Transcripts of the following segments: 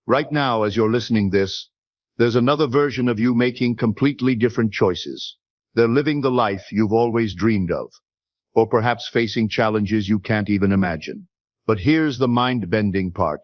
Right now, as you're listening this, there's another version of you making completely different choices. They're living the life you've always dreamed of, or perhaps facing challenges you can't even imagine. But here's the mind-bending part.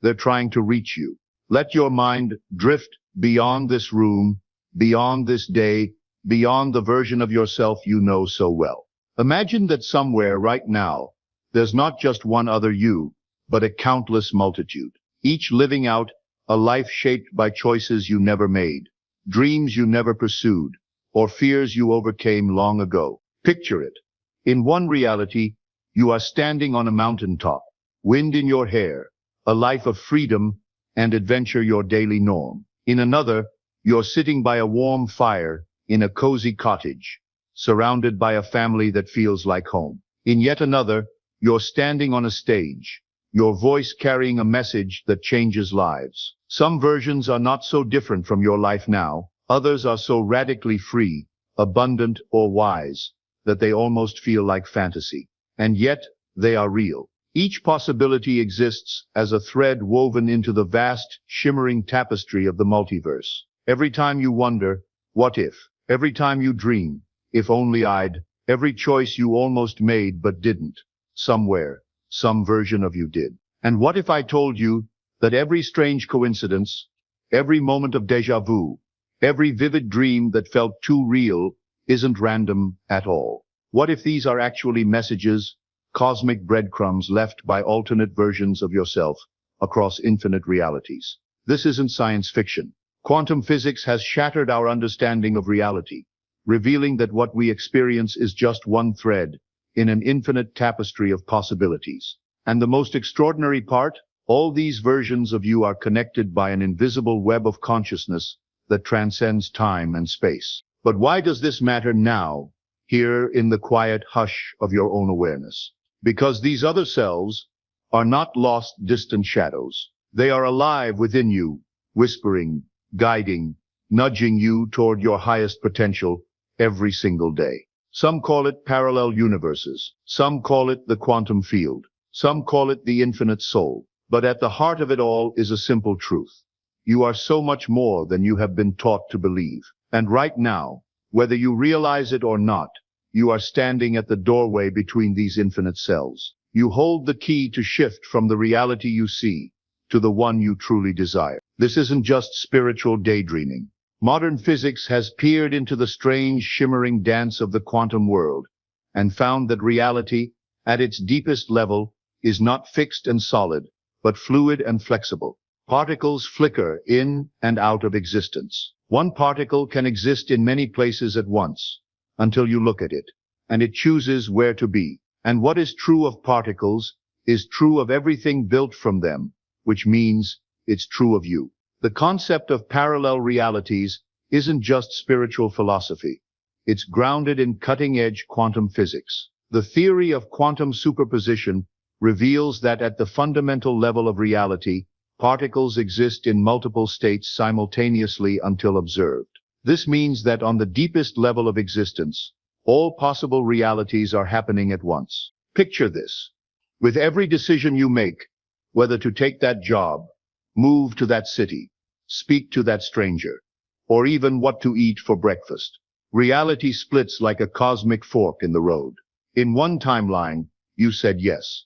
They're trying to reach you. Let your mind drift beyond this room, beyond this day, beyond the version of yourself you know so well. Imagine that somewhere right now, there's not just one other you, but a countless multitude, each living out a life shaped by choices you never made, dreams you never pursued, or fears you overcame long ago. Picture it. In one reality, you are standing on a mountaintop, wind in your hair, a life of freedom and adventure your daily norm. In another, you're sitting by a warm fire in a cozy cottage, surrounded by a family that feels like home. In yet another, you're standing on a stage, your voice carrying a message that changes lives. Some versions are not so different from your life now. Others are so radically free, abundant, or wise that they almost feel like fantasy. And yet, they are real. Each possibility exists as a thread woven into the vast, shimmering tapestry of the multiverse. Every time you wonder, what if? Every time you dream, if only I'd? Every choice you almost made but didn't. Somewhere, some version of you did. And what if I told you that every strange coincidence, every moment of déjà vu, every vivid dream that felt too real isn't random at all? What if these are actually messages, cosmic breadcrumbs left by alternate versions of yourself across infinite realities? This isn't science fiction. Quantum physics has shattered our understanding of reality, revealing that what we experience is just one thread in an infinite tapestry of possibilities. And the most extraordinary part, all these versions of you are connected by an invisible web of consciousness that transcends time and space. But why does this matter now, here in the quiet hush of your own awareness? Because these other selves are not lost, distant shadows. They are alive within you, whispering, guiding, nudging you toward your highest potential every single day. Some call it parallel universes. Some call it the quantum field. Some call it the infinite soul. But at the heart of it all is a simple truth. You are so much more than you have been taught to believe. And right now, whether you realize it or not, you are standing at the doorway between these infinite selves. You hold the key to shift from the reality you see to the one you truly desire. This isn't just spiritual daydreaming. Modern physics has peered into the strange, shimmering dance of the quantum world and found that reality, at its deepest level, is not fixed and solid, but fluid and flexible. Particles flicker in and out of existence. One particle can exist in many places at once, until you look at it, and it chooses where to be. And what is true of particles is true of everything built from them, which means it's true of you. The concept of parallel realities isn't just spiritual philosophy. It's grounded in cutting-edge quantum physics. The theory of quantum superposition reveals that at the fundamental level of reality, particles exist in multiple states simultaneously until observed. This means that on the deepest level of existence, all possible realities are happening at once. Picture this. With every decision you make, whether to take that job, move to that city, speak to that stranger, or even what to eat for breakfast, reality splits like a cosmic fork in the road. In one timeline, you said yes.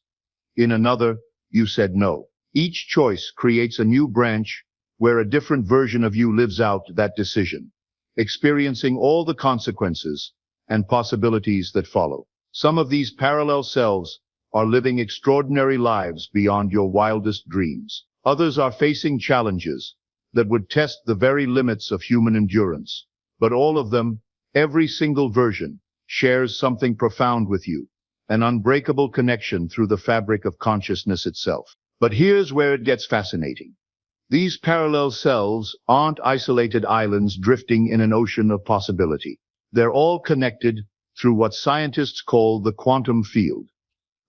In another, you said no. Each choice creates a new branch where a different version of you lives out that decision, experiencing all the consequences and possibilities that follow. Some of these parallel selves are living extraordinary lives beyond your wildest dreams. Others are facing challenges that would test the very limits of human endurance. But all of them, every single version, shares something profound with you, an unbreakable connection through the fabric of consciousness itself. But here's where it gets fascinating. These parallel selves aren't isolated islands drifting in an ocean of possibility. They're all connected through what scientists call the quantum field,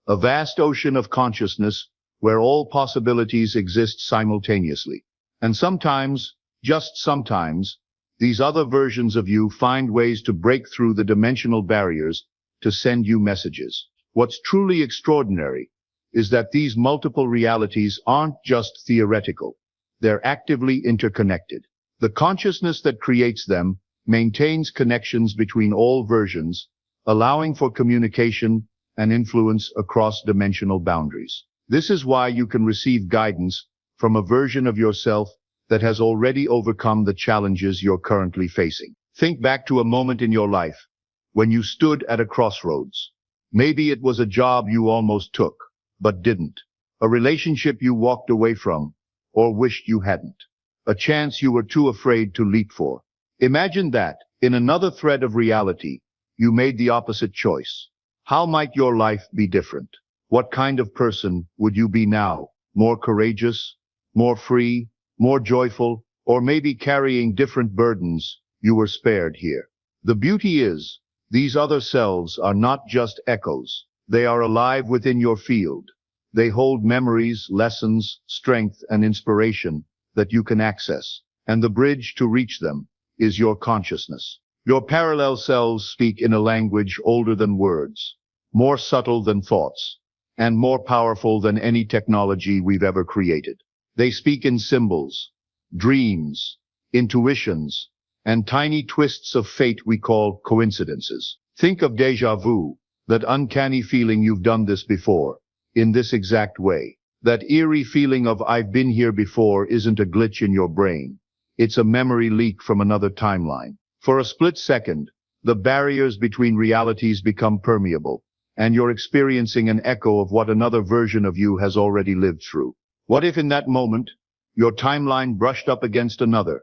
a vast ocean of consciousness where all possibilities exist simultaneously. And sometimes, just sometimes, these other versions of you find ways to break through the dimensional barriers to send you messages. What's truly extraordinary is that these multiple realities aren't just theoretical. They're actively interconnected. The consciousness that creates them maintains connections between all versions, allowing for communication and influence across dimensional boundaries. This is why you can receive guidance from a version of yourself that has already overcome the challenges you're currently facing. Think back to a moment in your life when you stood at a crossroads. Maybe it was a job you almost took, but didn't. A relationship you walked away from, or wished you hadn't. A chance you were too afraid to leap for. Imagine that, in another thread of reality, you made the opposite choice. How might your life be different? What kind of person would you be now? More courageous, more free, more joyful, or maybe carrying different burdens you were spared here? The beauty is, these other selves are not just echoes. They are alive within your field. They hold memories, lessons, strength, and inspiration that you can access. And the bridge to reach them is your consciousness. Your parallel selves speak in a language older than words, more subtle than thoughts, and more powerful than any technology we've ever created. They speak in symbols, dreams, intuitions, and tiny twists of fate we call coincidences. Think of déjà vu, that uncanny feeling you've done this before, in this exact way. That eerie feeling of I've been here before isn't a glitch in your brain. It's a memory leak from another timeline. For a split second, the barriers between realities become permeable, and you're experiencing an echo of what another version of you has already lived through. What if in that moment, your timeline brushed up against another,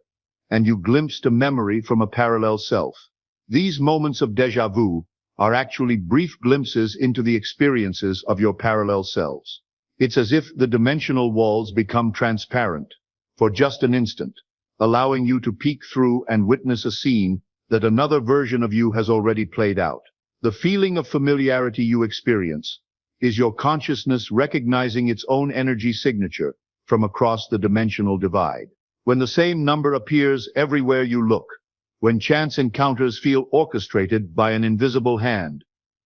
and you glimpsed a memory from a parallel self? These moments of déjà vu are actually brief glimpses into the experiences of your parallel selves. It's as if the dimensional walls become transparent for just an instant, allowing you to peek through and witness a scene that another version of you has already played out. The feeling of familiarity you experience is your consciousness recognizing its own energy signature from across the dimensional divide. When the same number appears everywhere you look, when chance encounters feel orchestrated by an invisible hand,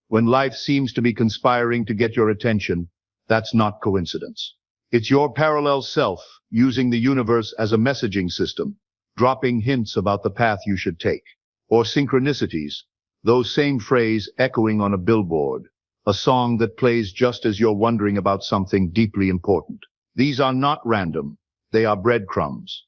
when life seems to be conspiring to get your attention, that's not coincidence. It's your parallel self using the universe as a messaging system, dropping hints about the path you should take. Or synchronicities, those same phrases echoing on a billboard, a song that plays just as you're wondering about something deeply important. These are not random, they are breadcrumbs.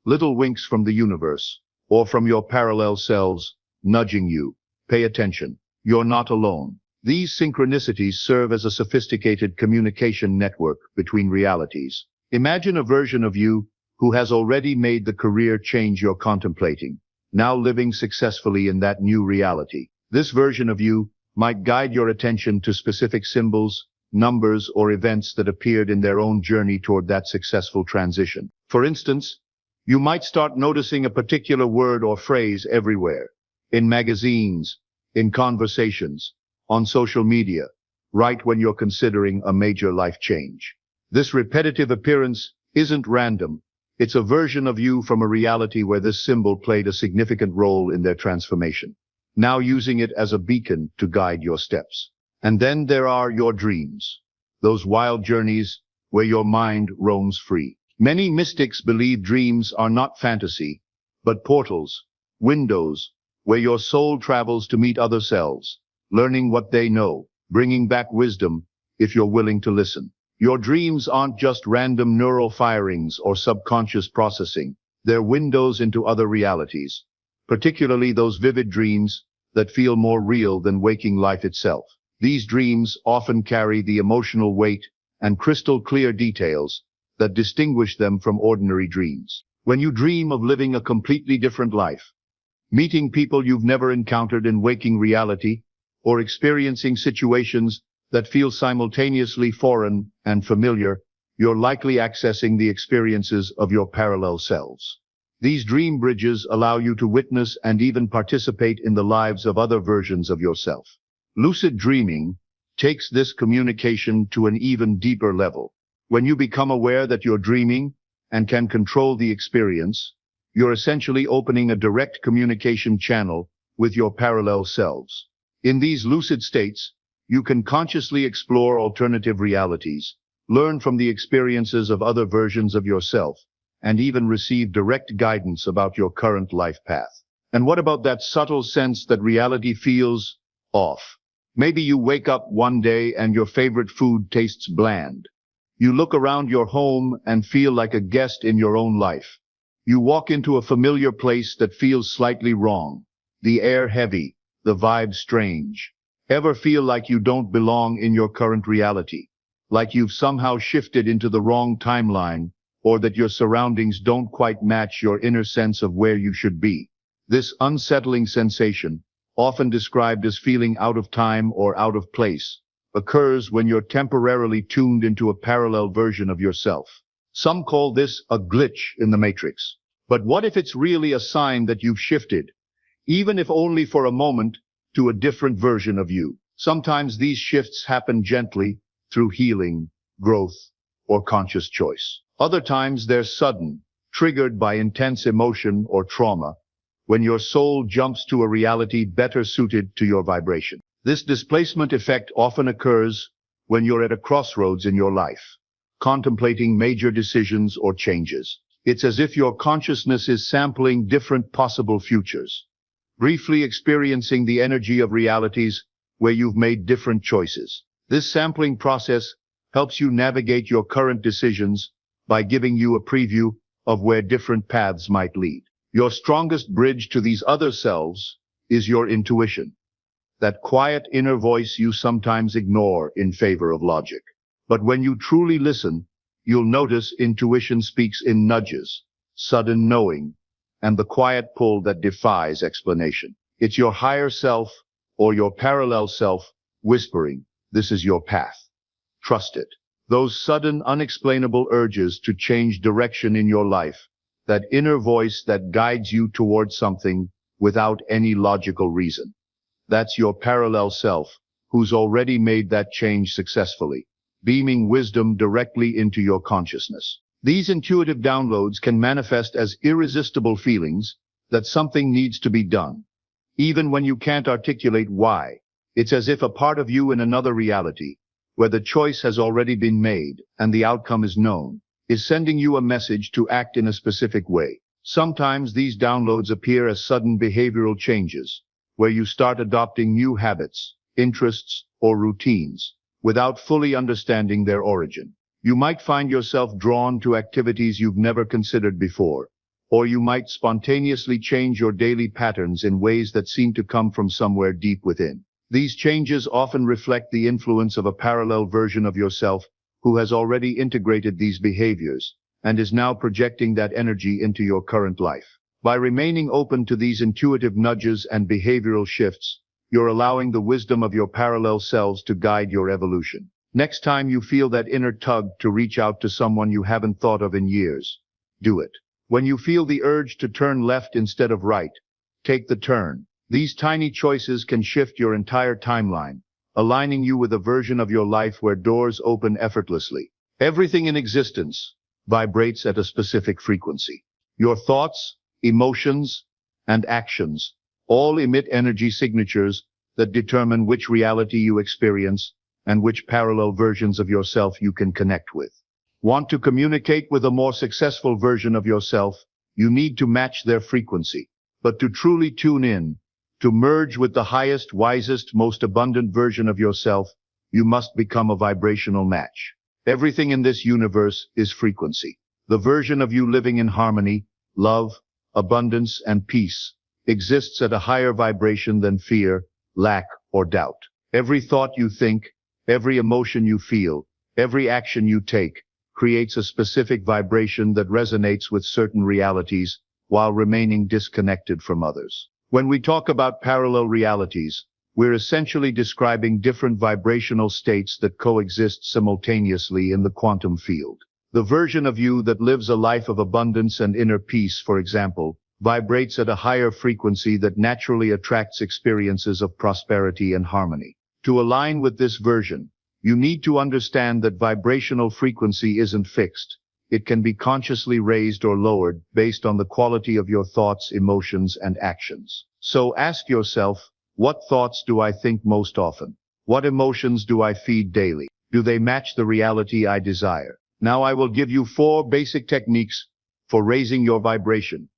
Little winks from the universe, or from your parallel selves, nudging you. Pay attention, you're not alone. These synchronicities serve as a sophisticated communication network between realities. Imagine a version of you who has already made the career change you're contemplating, now living successfully in that new reality. This version of you might guide your attention to specific symbols, numbers, or events that appeared in their own journey toward that successful transition. For instance, you might start noticing a particular word or phrase everywhere, in magazines, in conversations, on social media, right when you're considering a major life change. This repetitive appearance isn't random. It's a version of you from a reality where this symbol played a significant role in their transformation, now using it as a beacon to guide your steps. And then there are your dreams, those wild journeys where your mind roams free. Many mystics believe dreams are not fantasy, but portals, windows, where your soul travels to meet other selves, learning what they know, bringing back wisdom if you're willing to listen. Your dreams aren't just random neural firings or subconscious processing. They're windows into other realities, particularly those vivid dreams that feel more real than waking life itself. These dreams often carry the emotional weight and crystal clear details that distinguish them from ordinary dreams. When you dream of living a completely different life, meeting people you've never encountered in waking reality, or experiencing situations that feel simultaneously foreign and familiar, you're likely accessing the experiences of your parallel selves. These dream bridges allow you to witness and even participate in the lives of other versions of yourself. Lucid dreaming takes this communication to an even deeper level. When you become aware that you're dreaming and can control the experience, you're essentially opening a direct communication channel with your parallel selves. In these lucid states, you can consciously explore alternative realities, learn from the experiences of other versions of yourself, and even receive direct guidance about your current life path. And what about that subtle sense that reality feels off? Maybe you wake up one day and your favorite food tastes bland. You look around your home and feel like a guest in your own life. You walk into a familiar place that feels slightly wrong. The air heavy, the vibe strange. Ever feel like you don't belong in your current reality? Like you've somehow shifted into the wrong timeline, or that your surroundings don't quite match your inner sense of where you should be? This unsettling sensation, often described as feeling out of time or out of place, occurs when you're temporarily tuned into a parallel version of yourself. Some call this a glitch in the matrix. But what if it's really a sign that you've shifted, even if only for a moment, to a different version of you? Sometimes these shifts happen gently, through healing, growth, or conscious choice. Other times they're sudden, triggered by intense emotion or trauma, when your soul jumps to a reality better suited to your vibration. This displacement effect often occurs when you're at a crossroads in your life, contemplating major decisions or changes. It's as if your consciousness is sampling different possible futures, briefly experiencing the energy of realities where you've made different choices. This sampling process helps you navigate your current decisions by giving you a preview of where different paths might lead. Your strongest bridge to these other selves is your intuition, that quiet inner voice you sometimes ignore in favor of logic. But when you truly listen, you'll notice intuition speaks in nudges, sudden knowing, and the quiet pull that defies explanation. It's your higher self or your parallel self whispering, "This is your path. Trust it." Those sudden, unexplainable urges to change direction in your life, that inner voice that guides you towards something without any logical reason. That's your parallel self, who's already made that change successfully, beaming wisdom directly into your consciousness. These intuitive downloads can manifest as irresistible feelings that something needs to be done, even when you can't articulate why. It's as if a part of you in another reality, where the choice has already been made and the outcome is known, is sending you a message to act in a specific way. Sometimes these downloads appear as sudden behavioral changes, where you start adopting new habits, interests, or routines, without fully understanding their origin. You might find yourself drawn to activities you've never considered before, or you might spontaneously change your daily patterns in ways that seem to come from somewhere deep within. These changes often reflect the influence of a parallel version of yourself who has already integrated these behaviors and is now projecting that energy into your current life. By remaining open to these intuitive nudges and behavioral shifts, you're allowing the wisdom of your parallel selves to guide your evolution. Next time you feel that inner tug to reach out to someone you haven't thought of in years, do it. When you feel the urge to turn left instead of right, take the turn. These tiny choices can shift your entire timeline, aligning you with a version of your life where doors open effortlessly. Everything in existence vibrates at a specific frequency. Your thoughts, emotions, and actions all emit energy signatures that determine which reality you experience and which parallel versions of yourself you can connect with. Want to communicate with a more successful version of yourself? You need to match their frequency. But to truly tune in, to merge with the highest, wisest, most abundant version of yourself, you must become a vibrational match. Everything in this universe is frequency. The version of you living in harmony, love, abundance, and peace exists at a higher vibration than fear, lack, or doubt. Every thought you think, every emotion you feel, every action you take, creates a specific vibration that resonates with certain realities while remaining disconnected from others. When we talk about parallel realities, we're essentially describing different vibrational states that coexist simultaneously in the quantum field. The version of you that lives a life of abundance and inner peace, for example, vibrates at a higher frequency that naturally attracts experiences of prosperity and harmony. To align with this version, you need to understand that vibrational frequency isn't fixed. It can be consciously raised or lowered based on the quality of your thoughts, emotions, and actions. So ask yourself, what thoughts do I think most often? What emotions do I feed daily? Do they match the reality I desire? Now I will give you 4 basic techniques for raising your vibration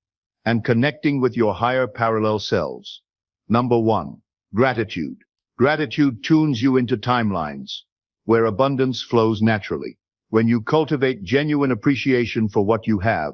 and connecting with your higher parallel selves. Number 1. Gratitude. Gratitude tunes you into timelines where abundance flows naturally. When you cultivate genuine appreciation for what you have,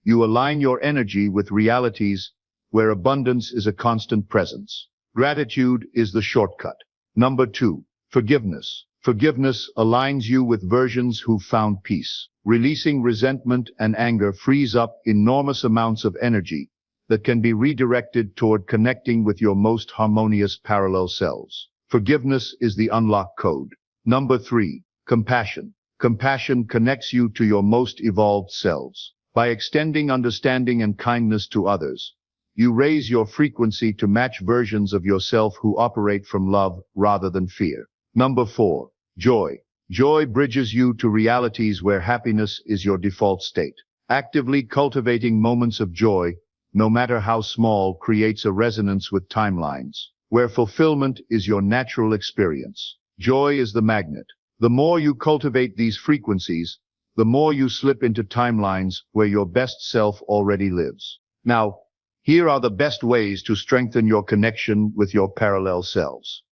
you align your energy with realities where abundance is a constant presence. Gratitude is the shortcut. Number 2. Forgiveness. Forgiveness aligns you with versions who found peace. Releasing resentment and anger frees up enormous amounts of energy that can be redirected toward connecting with your most harmonious parallel selves. Forgiveness is the unlock code. Number 3. Compassion. Compassion connects you to your most evolved selves. By extending understanding and kindness to others, you raise your frequency to match versions of yourself who operate from love rather than fear. Number 4. Joy. Joy bridges you to realities where happiness is your default state. Actively cultivating moments of joy, no matter how small, creates a resonance with timelines where fulfillment is your natural experience. Joy is the magnet. The more you cultivate these frequencies, the more you slip into timelines where your best self already lives. Now, here are the best ways to strengthen your connection with your parallel selves.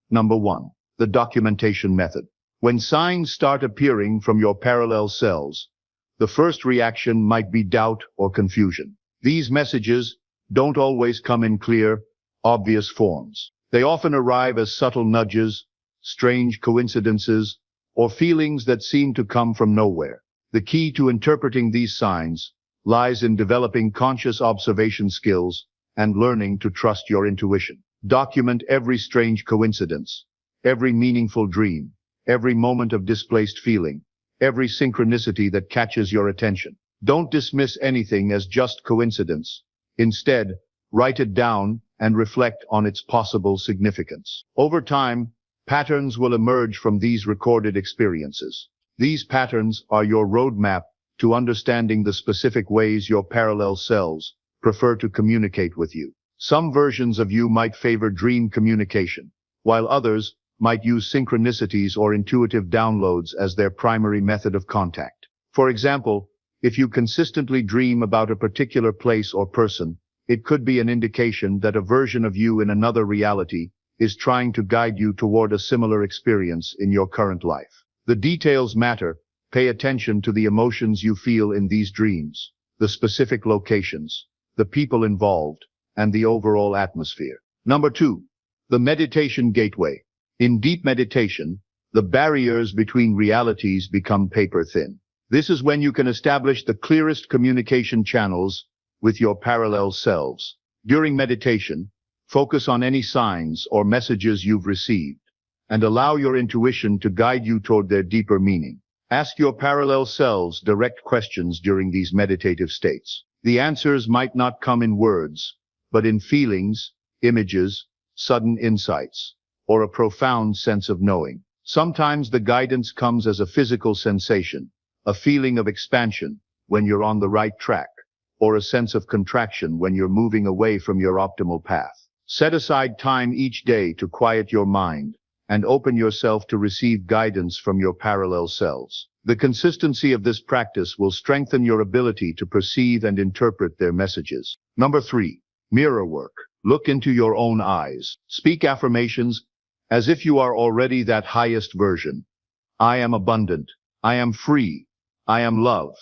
Number 1. The documentation method. When signs start appearing from your parallel selves, the first reaction might be doubt or confusion. These messages don't always come in clear, obvious forms. They often arrive as subtle nudges, strange coincidences, or feelings that seem to come from nowhere. The key to interpreting these signs lies in developing conscious observation skills and learning to trust your intuition. Document every strange coincidence, every meaningful dream, every moment of displaced feeling, every synchronicity that catches your attention. Don't dismiss anything as just coincidence. Instead, write it down and reflect on its possible significance. Over time, patterns will emerge from these recorded experiences. These patterns are your roadmap to understanding the specific ways your parallel selves prefer to communicate with you. Some versions of you might favor dream communication, while others might use synchronicities or intuitive downloads as their primary method of contact. For example, if you consistently dream about a particular place or person, it could be an indication that a version of you in another reality is trying to guide you toward a similar experience in your current life. The details matter. Pay attention to the emotions you feel in these dreams, the specific locations, the people involved, and the overall atmosphere. Number 2. The meditation gateway. In deep meditation, the barriers between realities become paper thin. This is when you can establish the clearest communication channels with your parallel selves. During meditation, focus on any signs or messages you've received, and allow your intuition to guide you toward their deeper meaning. Ask your parallel selves direct questions during these meditative states. The answers might not come in words, but in feelings, images, sudden insights, or a profound sense of knowing. Sometimes the guidance comes as a physical sensation, a feeling of expansion when you're on the right track, or a sense of contraction when you're moving away from your optimal path. Set aside time each day to quiet your mind and open yourself to receive guidance from your parallel selves. The consistency of this practice will strengthen your ability to perceive and interpret their messages. Number 3. Mirror work. Look into your own eyes. Speak affirmations as if you are already that highest version. I am abundant. I am free. I am love.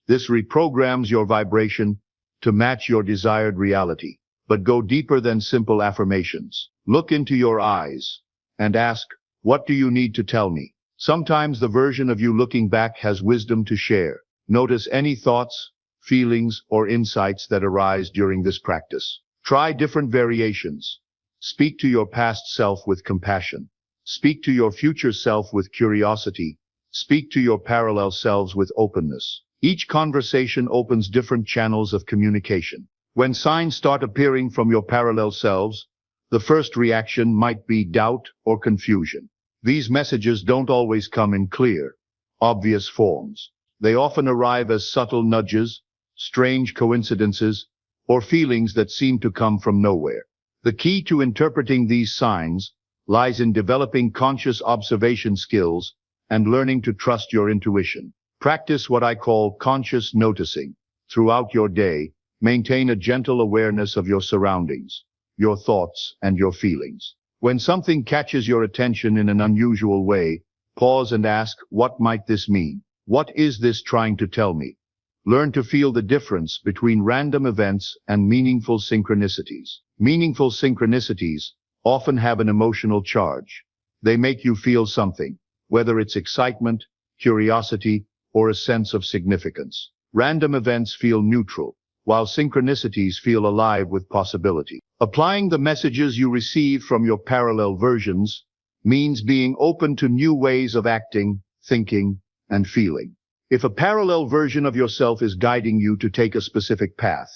This reprograms your vibration to match your desired reality. But go deeper than simple affirmations. Look into your eyes and ask, what do you need to tell me? Sometimes the version of you looking back has wisdom to share. Notice any thoughts, feelings, or insights that arise during this practice. Try different variations. Speak to your past self with compassion. Speak to your future self with curiosity. Speak to your parallel selves with openness. Each conversation opens different channels of communication. When signs start appearing from your parallel selves, the first reaction might be doubt or confusion. These messages don't always come in clear, obvious forms. They often arrive as subtle nudges, strange coincidences, or feelings that seem to come from nowhere. The key to interpreting these signs lies in developing conscious observation skills and learning to trust your intuition. Practice what I call conscious noticing. Throughout your day, maintain a gentle awareness of your surroundings, your thoughts, and your feelings. When something catches your attention in an unusual way, pause and ask, what might this mean? What is this trying to tell me? Learn to feel the difference between random events and meaningful synchronicities. Meaningful synchronicities often have an emotional charge. They make you feel something, whether it's excitement, curiosity, or a sense of significance. Random events feel neutral, while synchronicities feel alive with possibility. Applying the messages you receive from your parallel versions means being open to new ways of acting, thinking, and feeling. If a parallel version of yourself is guiding you to take a specific path,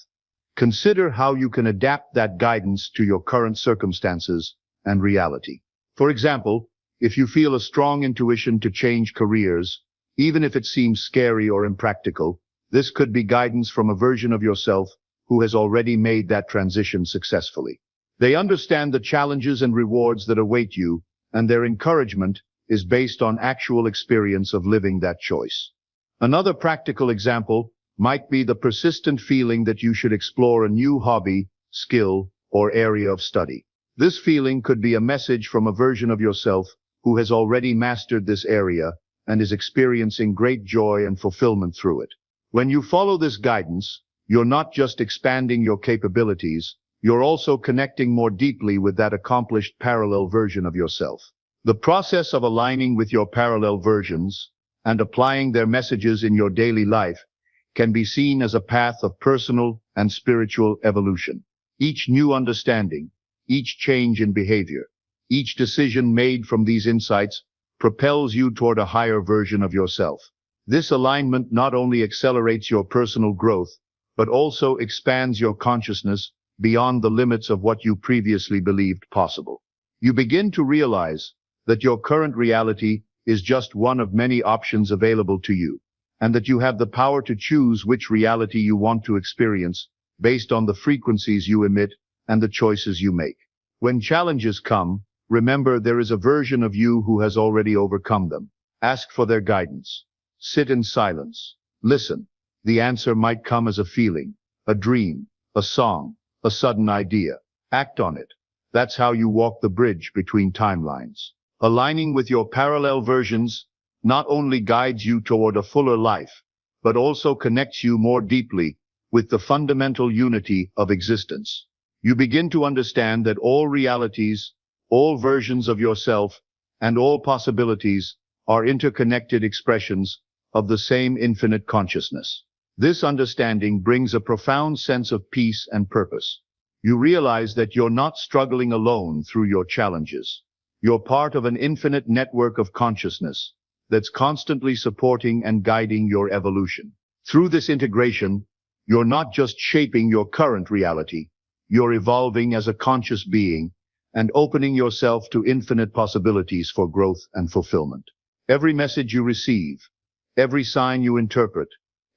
consider how you can adapt that guidance to your current circumstances and reality. For example, if you feel a strong intuition to change careers, even if it seems scary or impractical, this could be guidance from a version of yourself who has already made that transition successfully. They understand the challenges and rewards that await you, and their encouragement is based on actual experience of living that choice. Another practical example might be the persistent feeling that you should explore a new hobby, skill, or area of study. This feeling could be a message from a version of yourself who has already mastered this area and is experiencing great joy and fulfillment through it. When you follow this guidance, you're not just expanding your capabilities, you're also connecting more deeply with that accomplished parallel version of yourself. The process of aligning with your parallel versions and applying their messages in your daily life can be seen as a path of personal and spiritual evolution. Each new understanding, each change in behavior, each decision made from these insights propels you toward a higher version of yourself. This alignment not only accelerates your personal growth, but also expands your consciousness beyond the limits of what you previously believed possible. You begin to realize that your current reality is just one of many options available to you, and that you have the power to choose which reality you want to experience based on the frequencies you emit and the choices you make. When challenges come, remember there is a version of you who has already overcome them. Ask for their guidance. Sit in silence. Listen. The answer might come as a feeling, a dream, a song, a sudden idea. Act on it. That's how you walk the bridge between timelines. Aligning with your parallel versions not only guides you toward a fuller life, but also connects you more deeply with the fundamental unity of existence. You begin to understand that all realities, all versions of yourself, and all possibilities are interconnected expressions of the same infinite consciousness. This understanding brings a profound sense of peace and purpose. You realize that you're not struggling alone through your challenges. You're part of an infinite network of consciousness that's constantly supporting and guiding your evolution. Through this integration, you're not just shaping your current reality, you're evolving as a conscious being and opening yourself to infinite possibilities for growth and fulfillment. Every message you receive, every sign you interpret,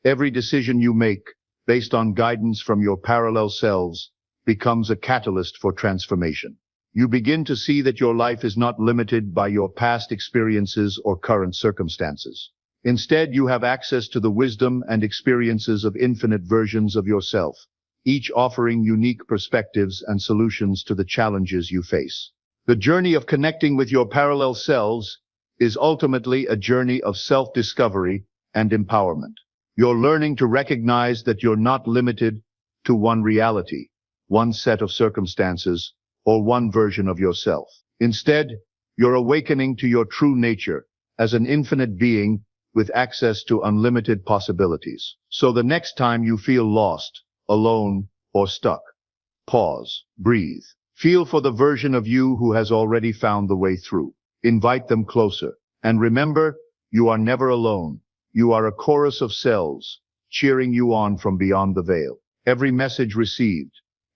every decision you make based on guidance from your parallel selves becomes a catalyst for transformation. You begin to see that your life is not limited by your past experiences or current circumstances. Instead, you have access to the wisdom and experiences of infinite versions of yourself, each offering unique perspectives and solutions to the challenges you face. The journey of connecting with your parallel selves is ultimately a journey of self-discovery and empowerment. You're learning to recognize that you're not limited to one reality, one set of circumstances, or one version of yourself. Instead, you're awakening to your true nature as an infinite being with access to unlimited possibilities. So the next time you feel lost, alone, or stuck, pause, breathe. Feel for the version of you who has already found the way through. Invite them closer. And remember, you are never alone. You are a chorus of selves, cheering you on from beyond the veil. Every message received,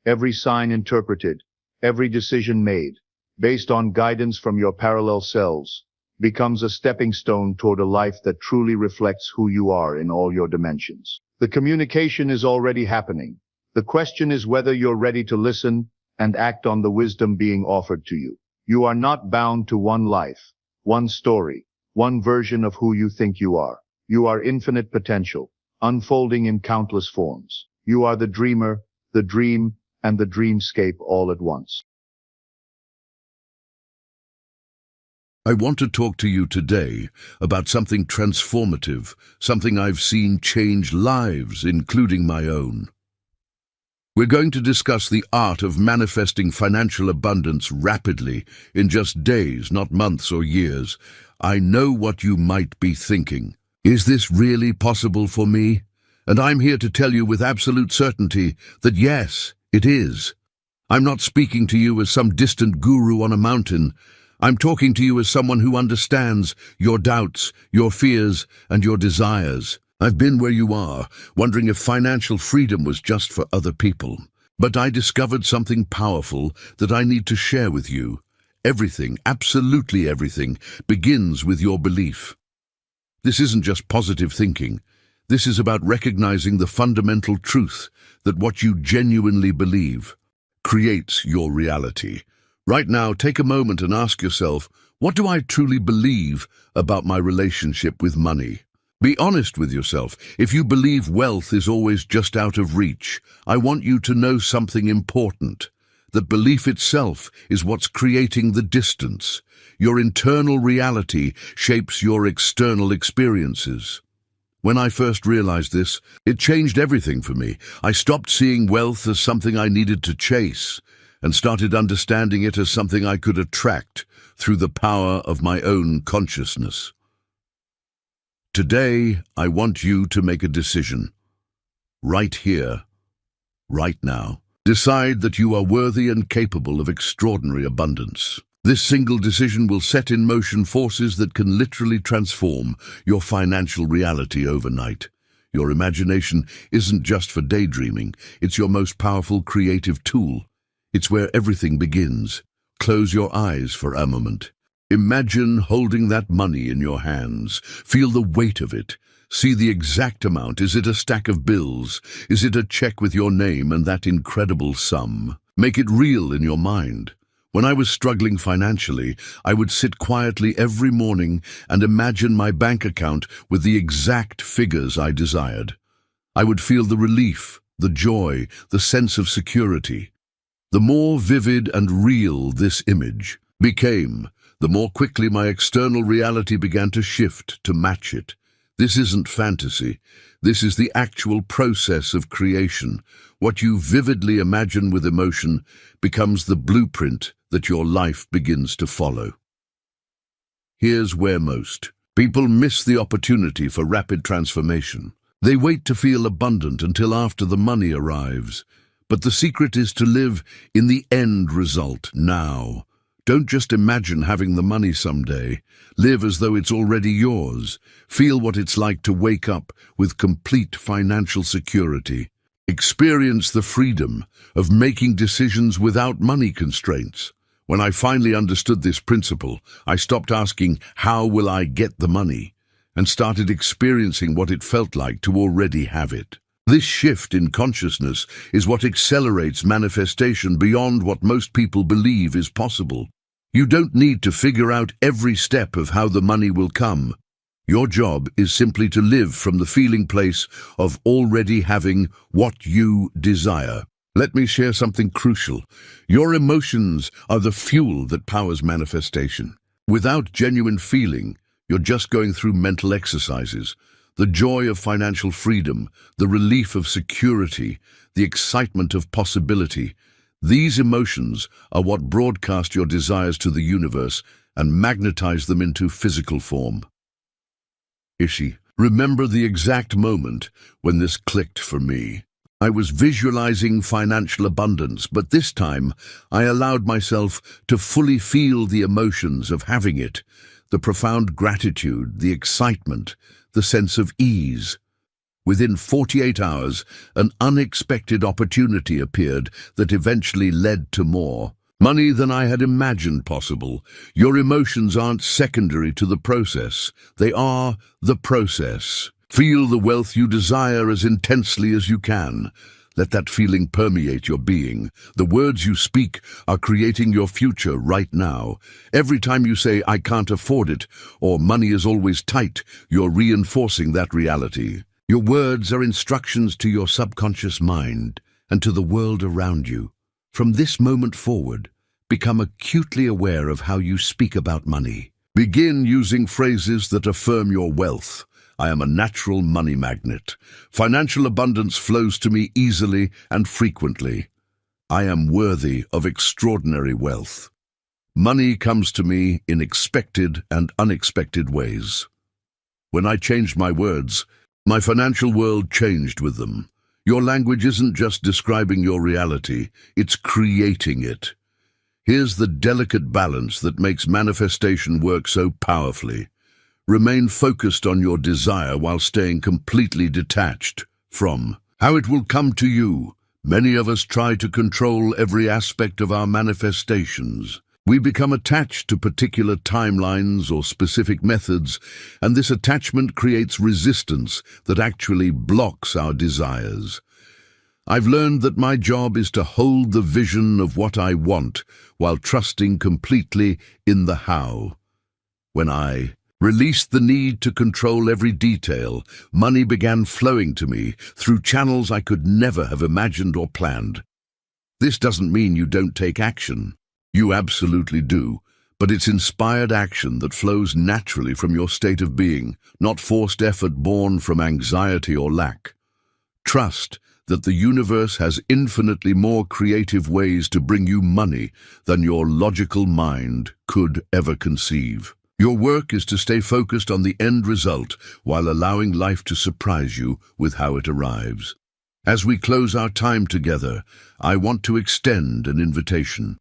every sign interpreted, every decision made, based on guidance from your parallel selves, becomes a stepping stone toward a life that truly reflects who you are in all your dimensions. The communication is already happening. The question is whether you're ready to listen and act on the wisdom being offered to you. You are not bound to one life, one story, one version of who you think you are. You are infinite potential, unfolding in countless forms. You are the dreamer, the dream, and the dreamscape all at once. I want to talk to you today about something transformative, something I've seen change lives, including my own. We're going to discuss the art of manifesting financial abundance rapidly, in just days, not months or years. I know what you might be thinking. Is this really possible for me? And I'm here to tell you with absolute certainty that yes, it is. I'm not speaking to you as some distant guru on a mountain. I'm talking to you as someone who understands your doubts, your fears, and your desires. I've been where you are, wondering if financial freedom was just for other people. But I discovered something powerful that I need to share with you. Everything, absolutely everything, begins with your belief. This isn't just positive thinking. This is about recognizing the fundamental truth that what you genuinely believe creates your reality. Right now, take a moment and ask yourself, what do I truly believe about my relationship with money? Be honest with yourself. If you believe wealth is always just out of reach, I want you to know something important. That belief itself is what's creating the distance. Your internal reality shapes your external experiences. When I first realized this, it changed everything for me. I stopped seeing wealth as something I needed to chase and started understanding it as something I could attract through the power of my own consciousness. Today, I want you to make a decision. Right here, right now. Decide that you are worthy and capable of extraordinary abundance. This single decision will set in motion forces that can literally transform your financial reality overnight. Your imagination isn't just for daydreaming, it's your most powerful creative tool. It's where everything begins. Close your eyes for a moment. Imagine holding that money in your hands. Feel the weight of it. See the exact amount. Is it a stack of bills? Is it a check with your name and that incredible sum? Make it real in your mind. When I was struggling financially, I would sit quietly every morning and imagine my bank account with the exact figures I desired. I would feel the relief, the joy, the sense of security. The more vivid and real this image became, the more quickly my external reality began to shift to match it. This isn't fantasy. This is the actual process of creation. What you vividly imagine with emotion becomes the blueprint that your life begins to follow. Here's where most people miss the opportunity for rapid transformation. They wait to feel abundant until after the money arrives. But the secret is to live in the end result now. Don't just imagine having the money someday. Live as though it's already yours. Feel what it's like to wake up with complete financial security. Experience the freedom of making decisions without money constraints. When I finally understood this principle, I stopped asking, how will I get the money? And started experiencing what it felt like to already have it. This shift in consciousness is what accelerates manifestation beyond what most people believe is possible. You don't need to figure out every step of how the money will come. Your job is simply to live from the feeling place of already having what you desire. Let me share something crucial. Your emotions are the fuel that powers manifestation. Without genuine feeling, you're just going through mental exercises. The joy of financial freedom, the relief of security, the excitement of possibility. These emotions are what broadcast your desires to the universe and magnetize them into physical form. Remember the exact moment when this clicked for me. I was visualizing financial abundance, but this time I allowed myself to fully feel the emotions of having it, the profound gratitude, the excitement, the sense of ease. Within 48 hours, an unexpected opportunity appeared that eventually led to more money than I had imagined possible. Your emotions aren't secondary to the process. They are the process. Feel the wealth you desire as intensely as you can. Let that feeling permeate your being. The words you speak are creating your future right now. Every time you say, "I can't afford it," or "money is always tight," you're reinforcing that reality. Your words are instructions to your subconscious mind and to the world around you. From this moment forward, become acutely aware of how you speak about money. Begin using phrases that affirm your wealth. I am a natural money magnet. Financial abundance flows to me easily and frequently. I am worthy of extraordinary wealth. Money comes to me in expected and unexpected ways. When I changed my words, my financial world changed with them. Your language isn't just describing your reality, it's creating it. Here's the delicate balance that makes manifestation work so powerfully. Remain focused on your desire while staying completely detached from how it will come to you. Many of us try to control every aspect of our manifestations. We become attached to particular timelines or specific methods, and this attachment creates resistance that actually blocks our desires. I've learned that my job is to hold the vision of what I want while trusting completely in the how. When I released the need to control every detail, money began flowing to me through channels I could never have imagined or planned. This doesn't mean you don't take action. You absolutely do, but it's inspired action that flows naturally from your state of being, not forced effort born from anxiety or lack. Trust that the universe has infinitely more creative ways to bring you money than your logical mind could ever conceive. Your work is to stay focused on the end result while allowing life to surprise you with how it arrives. As we close our time together, I want to extend an invitation.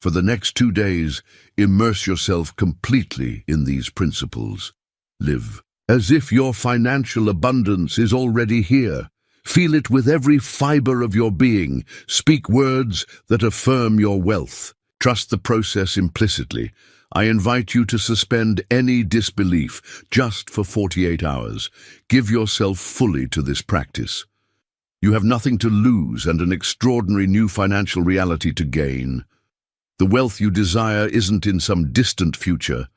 For the next 2 days, immerse yourself completely in these principles. Live as if your financial abundance is already here. Feel it with every fiber of your being. Speak words that affirm your wealth. Trust the process implicitly. I invite you to suspend any disbelief just for 48 hours. Give yourself fully to this practice. You have nothing to lose and an extraordinary new financial reality to gain. The wealth you desire isn't in some distant future.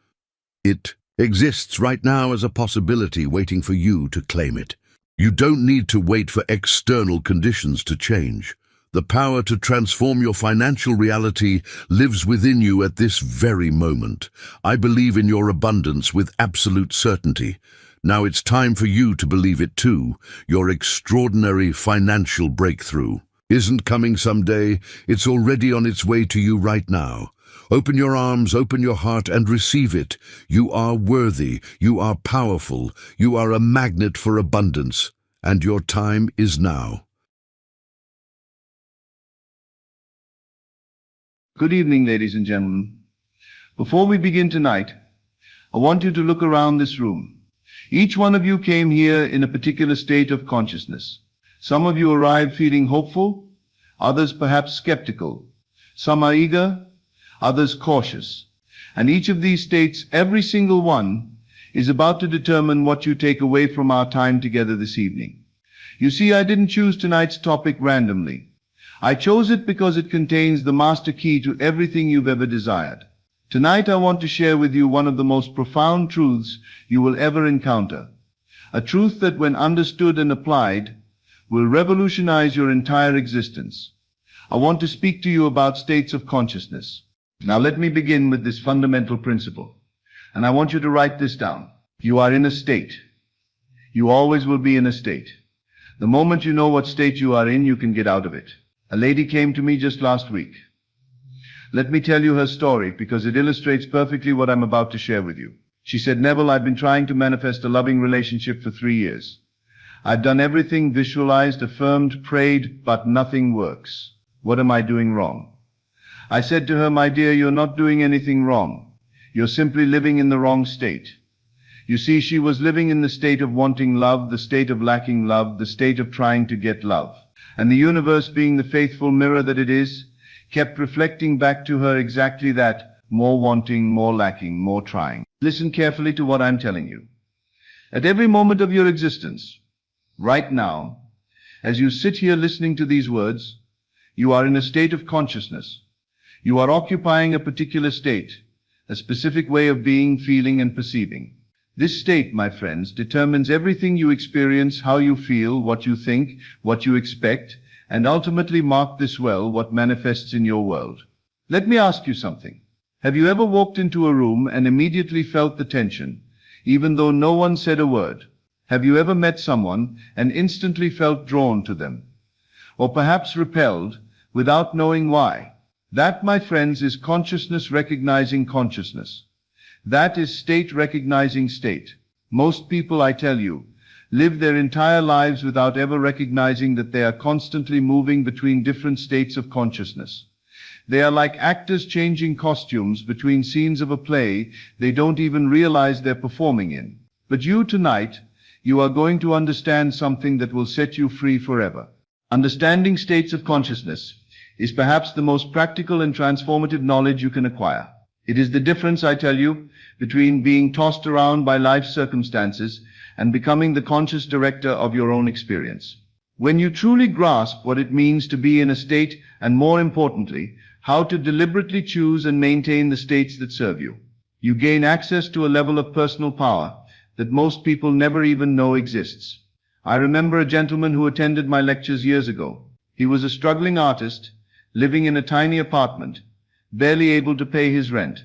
It exists right now as a possibility waiting for you to claim it. You don't need to wait for external conditions to change. The power to transform your financial reality lives within you at this very moment. I believe in your abundance with absolute certainty. Now it's time for you to believe it too. Your extraordinary financial breakthrough isn't coming someday. It's already on its way to you right now. Open your arms, open your heart, and receive it. You are worthy. You are powerful. You are a magnet for abundance. And your time is now. Good evening, ladies and gentlemen. Before we begin tonight, I want you to look around this room. Each one of you came here in a particular state of consciousness. Some of you arrived feeling hopeful, others perhaps skeptical. Some are eager, others cautious. And each of these states, every single one, is about to determine what you take away from our time together this evening. You see, I didn't choose tonight's topic randomly. I chose it because it contains the master key to everything you've ever desired. Tonight I want to share with you one of the most profound truths you will ever encounter. A truth that, when understood and applied, will revolutionize your entire existence. I want to speak to you about states of consciousness. Now let me begin with this fundamental principle. And I want you to write this down. You are in a state. You always will be in a state. The moment you know what state you are in, you can get out of it. A lady came to me just last week. Let me tell you her story because it illustrates perfectly what I'm about to share with you. She said, Neville, I've been trying to manifest a loving relationship for 3 years. I've done everything, visualized, affirmed, prayed, but nothing works. What am I doing wrong? I said to her, my dear, you're not doing anything wrong. You're simply living in the wrong state. You see, she was living in the state of wanting love, the state of lacking love, the state of trying to get love. And the universe, being the faithful mirror that it is, kept reflecting back to her exactly that: more wanting, more lacking, more trying. Listen carefully to what I'm telling you. At every moment of your existence, right now, as you sit here listening to these words, you are in a state of consciousness. You are occupying a particular state, a specific way of being, feeling, and perceiving. This state, my friends, determines everything you experience, how you feel, what you think, what you expect, and ultimately, mark this well, what manifests in your world. Let me ask you something. Have you ever walked into a room and immediately felt the tension, even though no one said a word? Have you ever met someone and instantly felt drawn to them? Or perhaps repelled, without knowing why? That, my friends, is consciousness recognizing consciousness. That is state recognizing state. Most people, I tell you, live their entire lives without ever recognizing that they are constantly moving between different states of consciousness. They are like actors changing costumes between scenes of a play they don't even realize they're performing in. But you tonight, you are going to understand something that will set you free forever. Understanding states of consciousness is perhaps the most practical and transformative knowledge you can acquire. It is the difference, I tell you, between being tossed around by life's circumstances and becoming the conscious director of your own experience. When you truly grasp what it means to be in a state, and more importantly, how to deliberately choose and maintain the states that serve you, you gain access to a level of personal power that most people never even know exists. I remember a gentleman who attended my lectures years ago. He was a struggling artist, living in a tiny apartment, barely able to pay his rent.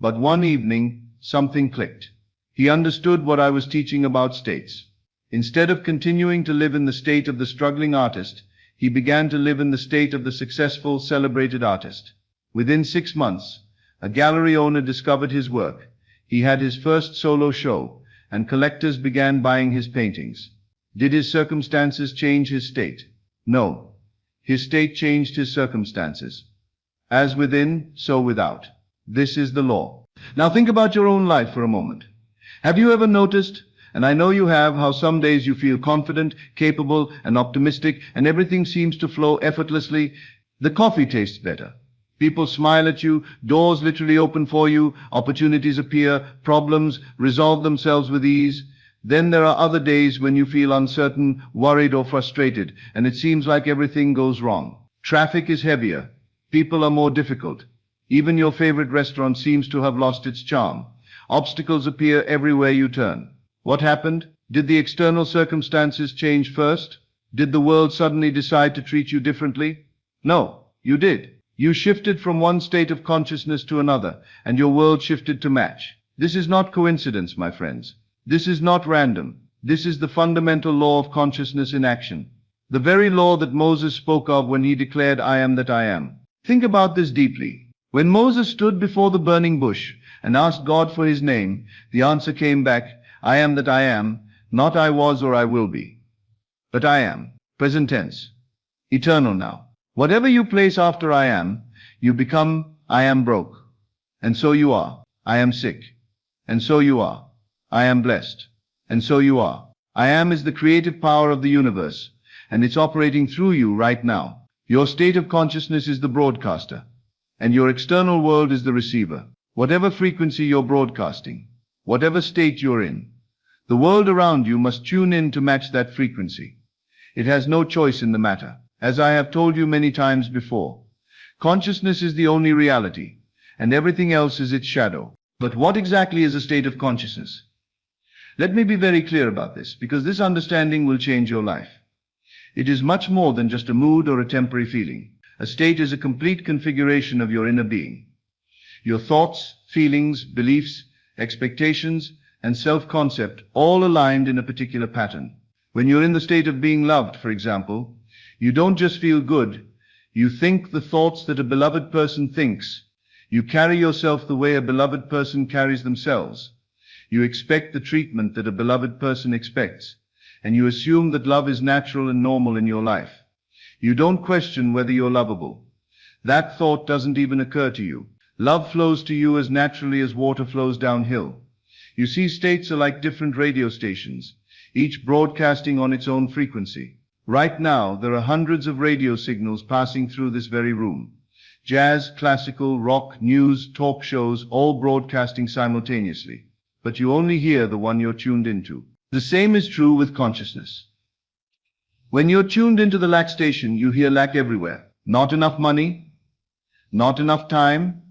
But one evening, something clicked. He understood what I was teaching about states. Instead of continuing to live in the state of the struggling artist, he began to live in the state of the successful, celebrated artist. Within 6 months, a gallery owner discovered his work. He had his first solo show, and collectors began buying his paintings. Did his circumstances change his state? No. His state changed his circumstances. As within, so without. This is the law. Now think about your own life for a moment. Have you ever noticed, and I know you have, how some days you feel confident, capable, and optimistic, and everything seems to flow effortlessly? The coffee tastes better. People smile at you, doors literally open for you, opportunities appear, problems resolve themselves with ease. Then there are other days when you feel uncertain, worried, or frustrated, and it seems like everything goes wrong. Traffic is heavier. People are more difficult. Even your favorite restaurant seems to have lost its charm. Obstacles appear everywhere you turn. What happened? Did the external circumstances change first? Did the world suddenly decide to treat you differently? No, you did. You shifted from one state of consciousness to another, and your world shifted to match. This is not coincidence, my friends. This is not random. This is the fundamental law of consciousness in action. The very law that Moses spoke of when he declared, "I am that I am." Think about this deeply. When Moses stood before the burning bush and asked God for his name, the answer came back, "I am that I am, not I was or I will be, but I am." Present tense. Eternal now. Whatever you place after I am, you become I am broke. And so you are. I am sick. And so you are. I am blessed. And so you are. I am is the creative power of the universe, and it's operating through you right now. Your state of consciousness is the broadcaster, and your external world is the receiver. Whatever frequency you're broadcasting, whatever state you're in, the world around you must tune in to match that frequency. It has no choice in the matter. As I have told you many times before, consciousness is the only reality, and everything else is its shadow. But what exactly is a state of consciousness? Let me be very clear about this, because this understanding will change your life. It is much more than just a mood or a temporary feeling. A state is a complete configuration of your inner being. Your thoughts, feelings, beliefs, expectations, and self-concept all aligned in a particular pattern. When you're in the state of being loved, for example, you don't just feel good. You think the thoughts that a beloved person thinks. You carry yourself the way a beloved person carries themselves. You expect the treatment that a beloved person expects, and you assume that love is natural and normal in your life. You don't question whether you're lovable. That thought doesn't even occur to you. Love flows to you as naturally as water flows downhill. You see, states are like different radio stations, each broadcasting on its own frequency. Right now, there are hundreds of radio signals passing through this very room. Jazz, classical, rock, news, talk shows, all broadcasting simultaneously. But you only hear the one you're tuned into. The same is true with consciousness. When you're tuned into the lack station, you hear lack everywhere. Not enough money, not enough time,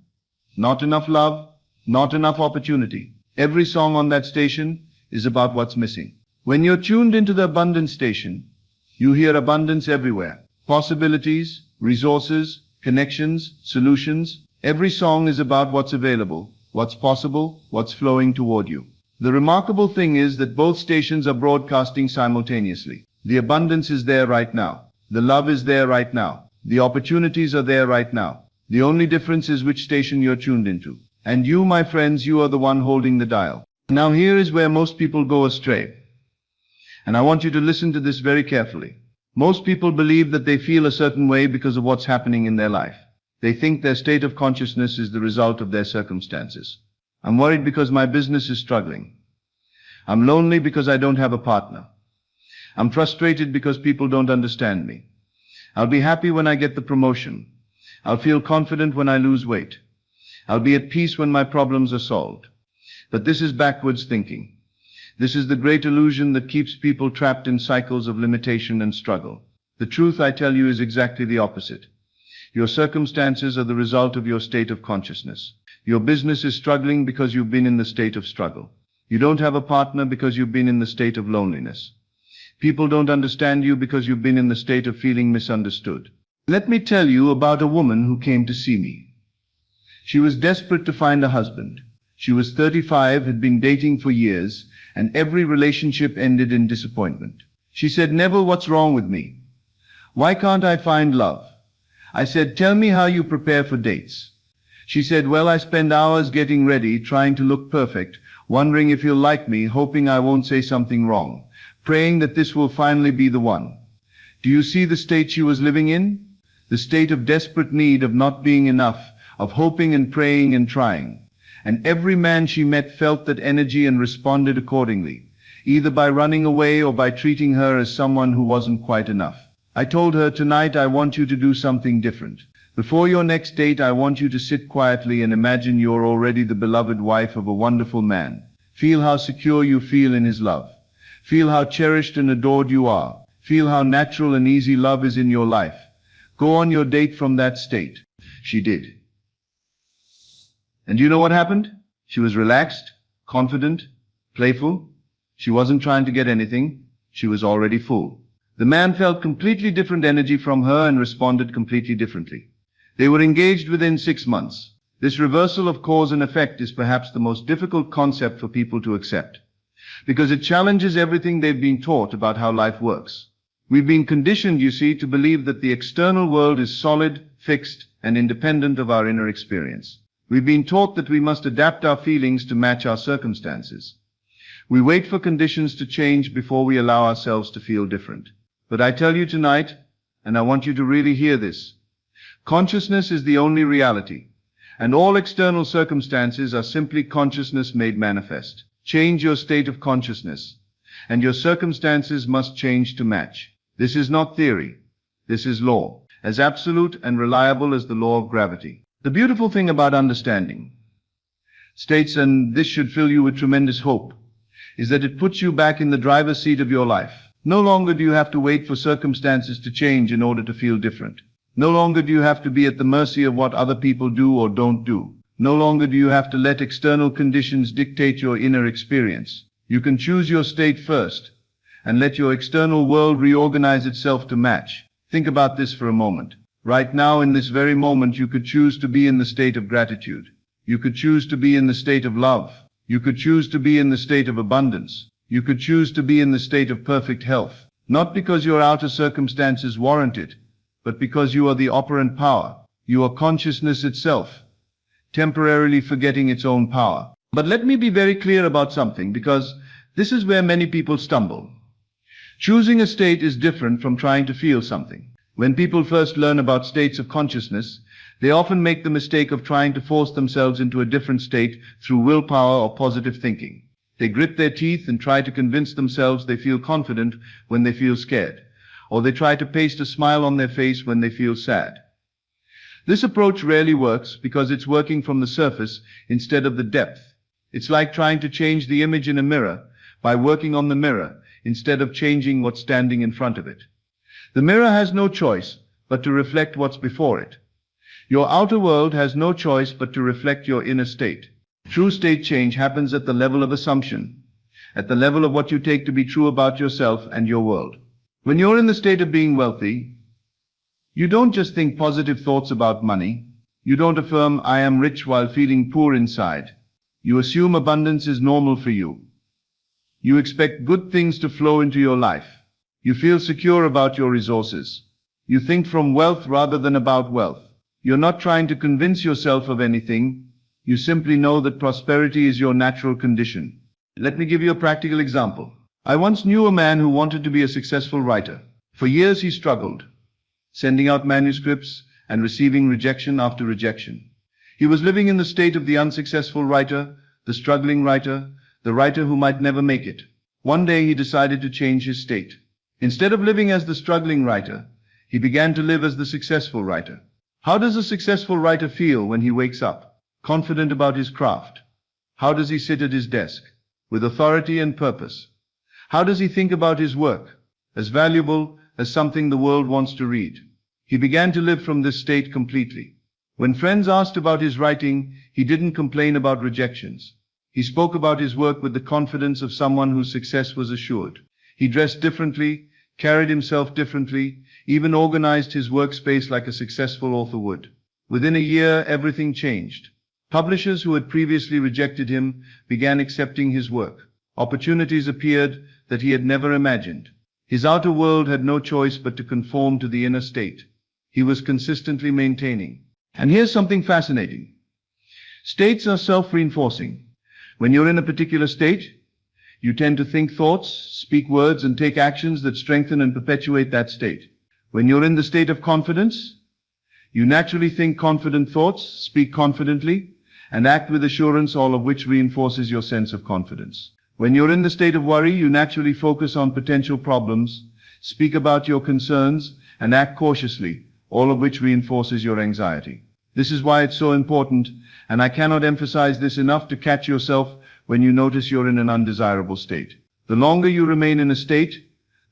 not enough love, not enough opportunity. Every song on that station is about what's missing. When you're tuned into the abundance station, you hear abundance everywhere. Possibilities, resources, connections, solutions. Every song is about what's available, what's possible, what's flowing toward you. The remarkable thing is that both stations are broadcasting simultaneously. The abundance is there right now. The love is there right now. The opportunities are there right now. The only difference is which station you're tuned into. And you, my friends, you are the one holding the dial. Now here is where most people go astray. And I want you to listen to this very carefully. Most people believe that they feel a certain way because of what's happening in their life. They think their state of consciousness is the result of their circumstances. I'm worried because my business is struggling. I'm lonely because I don't have a partner. I'm frustrated because people don't understand me. I'll be happy when I get the promotion. I'll feel confident when I lose weight. I'll be at peace when my problems are solved. But this is backwards thinking. This is the great illusion that keeps people trapped in cycles of limitation and struggle. The truth, I tell you, is exactly the opposite. Your circumstances are the result of your state of consciousness. Your business is struggling because you've been in the state of struggle. You don't have a partner because you've been in the state of loneliness. People don't understand you because you've been in the state of feeling misunderstood. Let me tell you about a woman who came to see me. She was desperate to find a husband. She was 35, had been dating for years, and every relationship ended in disappointment. She said, "Neville, what's wrong with me? Why can't I find love?" I said, "Tell me how you prepare for dates." She said, "Well, I spend hours getting ready, trying to look perfect, wondering if you'll like me, hoping I won't say something wrong, praying that this will finally be the one." Do you see the state she was living in? The state of desperate need, of not being enough, of hoping and praying and trying. And every man she met felt that energy and responded accordingly, either by running away or by treating her as someone who wasn't quite enough. I told her, "Tonight I want you to do something different. Before your next date, I want you to sit quietly and imagine you're already the beloved wife of a wonderful man. Feel how secure you feel in his love. Feel how cherished and adored you are. Feel how natural and easy love is in your life. Go on your date from that state." She did. And you know what happened? She was relaxed, confident, playful. She wasn't trying to get anything. She was already full. The man felt completely different energy from her and responded completely differently. They were engaged within 6 months. This reversal of cause and effect is perhaps the most difficult concept for people to accept, because it challenges everything they've been taught about how life works. We've been conditioned, you see, to believe that the external world is solid, fixed, and independent of our inner experience. We've been taught that we must adapt our feelings to match our circumstances. We wait for conditions to change before we allow ourselves to feel different. But I tell you tonight, and I want you to really hear this, consciousness is the only reality, and all external circumstances are simply consciousness made manifest. Change your state of consciousness, and your circumstances must change to match. This is not theory. This is law, as absolute and reliable as the law of gravity. The beautiful thing about understanding states, and this should fill you with tremendous hope, is that it puts you back in the driver's seat of your life. No longer do you have to wait for circumstances to change in order to feel different. No longer do you have to be at the mercy of what other people do or don't do. No longer do you have to let external conditions dictate your inner experience. You can choose your state first and let your external world reorganize itself to match. Think about this for a moment. Right now, in this very moment, you could choose to be in the state of gratitude. You could choose to be in the state of love. You could choose to be in the state of abundance. You could choose to be in the state of perfect health, not because your outer circumstances warrant it, but because you are the operant power. You are consciousness itself, temporarily forgetting its own power. But let me be very clear about something, because this is where many people stumble. Choosing a state is different from trying to feel something. When people first learn about states of consciousness, they often make the mistake of trying to force themselves into a different state through willpower or positive thinking. They grit their teeth and try to convince themselves they feel confident when they feel scared, or they try to paste a smile on their face when they feel sad. This approach rarely works because it's working from the surface instead of the depth. It's like trying to change the image in a mirror by working on the mirror instead of changing what's standing in front of it. The mirror has no choice but to reflect what's before it. Your outer world has no choice but to reflect your inner state. True state change happens at the level of assumption, at the level of what you take to be true about yourself and your world. When you're in the state of being wealthy, you don't just think positive thoughts about money. You don't affirm, I am rich, while feeling poor inside. You assume abundance is normal for you. You expect good things to flow into your life. You feel secure about your resources. You think from wealth rather than about wealth. You're not trying to convince yourself of anything. You simply know that prosperity is your natural condition. Let me give you a practical example. I once knew a man who wanted to be a successful writer. For years he struggled, sending out manuscripts and receiving rejection after rejection. He was living in the state of the unsuccessful writer, the struggling writer, the writer who might never make it. One day he decided to change his state. Instead of living as the struggling writer, he began to live as the successful writer. How does a successful writer feel when he wakes up, confident about his craft? How does he sit at his desk, with authority and purpose? How does he think about his work, as valuable as something the world wants to read? He began to live from this state completely. When friends asked about his writing, he didn't complain about rejections. He spoke about his work with the confidence of someone whose success was assured. He dressed differently, carried himself differently, even organized his workspace like a successful author would. Within a year, everything changed. Publishers who had previously rejected him began accepting his work. Opportunities appeared that he had never imagined. His outer world had no choice but to conform to the inner state he was consistently maintaining. And here's something fascinating. States are self-reinforcing. When you're in a particular state, you tend to think thoughts, speak words, and take actions that strengthen and perpetuate that state. When you're in the state of confidence, you naturally think confident thoughts, speak confidently, and act with assurance, all of which reinforces your sense of confidence. When you're in the state of worry, you naturally focus on potential problems, speak about your concerns, and act cautiously, all of which reinforces your anxiety. This is why it's so important, and I cannot emphasize this enough, to catch yourself when you notice you're in an undesirable state. The longer you remain in a state,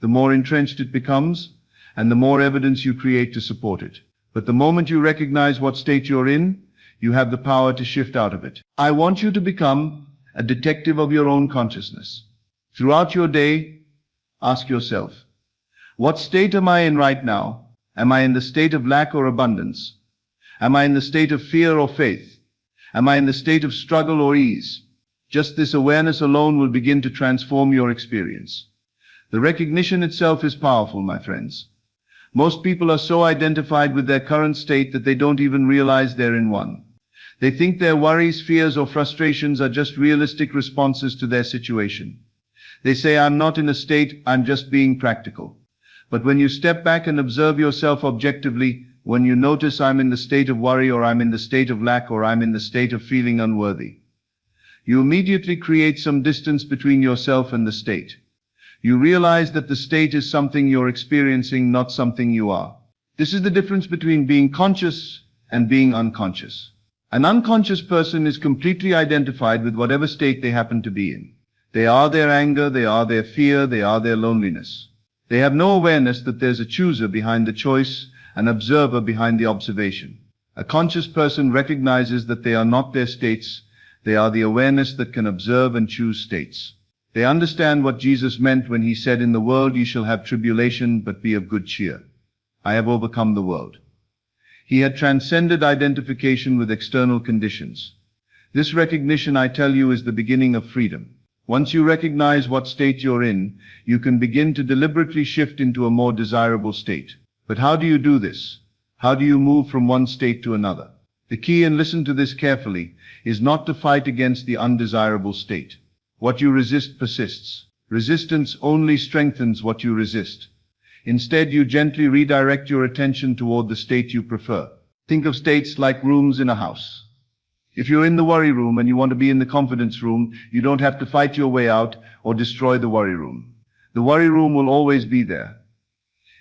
the more entrenched it becomes, and the more evidence you create to support it. But the moment you recognize what state you're in, you have the power to shift out of it. I want you to become a detective of your own consciousness. Throughout your day, ask yourself, what state am I in right now? Am I in the state of lack or abundance? Am I in the state of fear or faith? Am I in the state of struggle or ease? Just this awareness alone will begin to transform your experience. The recognition itself is powerful, my friends. Most people are so identified with their current state that they don't even realize they're in one. They think their worries, fears, or frustrations are just realistic responses to their situation. They say, I'm not in a state, I'm just being practical. But when you step back and observe yourself objectively, when you notice I'm in the state of worry, or I'm in the state of lack, or I'm in the state of feeling unworthy, you immediately create some distance between yourself and the state. You realize that the state is something you're experiencing, not something you are. This is the difference between being conscious and being unconscious. An unconscious person is completely identified with whatever state they happen to be in. They are their anger, they are their fear, they are their loneliness. They have no awareness that there's a chooser behind the choice, an observer behind the observation. A conscious person recognizes that they are not their states, they are the awareness that can observe and choose states. They understand what Jesus meant when he said, in the world ye shall have tribulation, but be of good cheer. I have overcome the world. He had transcended identification with external conditions. This recognition, I tell you, is the beginning of freedom. Once you recognize what state you're in, you can begin to deliberately shift into a more desirable state. But how do you do this? How do you move from one state to another? The key, and listen to this carefully, is not to fight against the undesirable state. What you resist persists. Resistance only strengthens what you resist. Instead, you gently redirect your attention toward the state you prefer. Think of states like rooms in a house. If you're in the worry room and you want to be in the confidence room, you don't have to fight your way out or destroy the worry room. The worry room will always be there.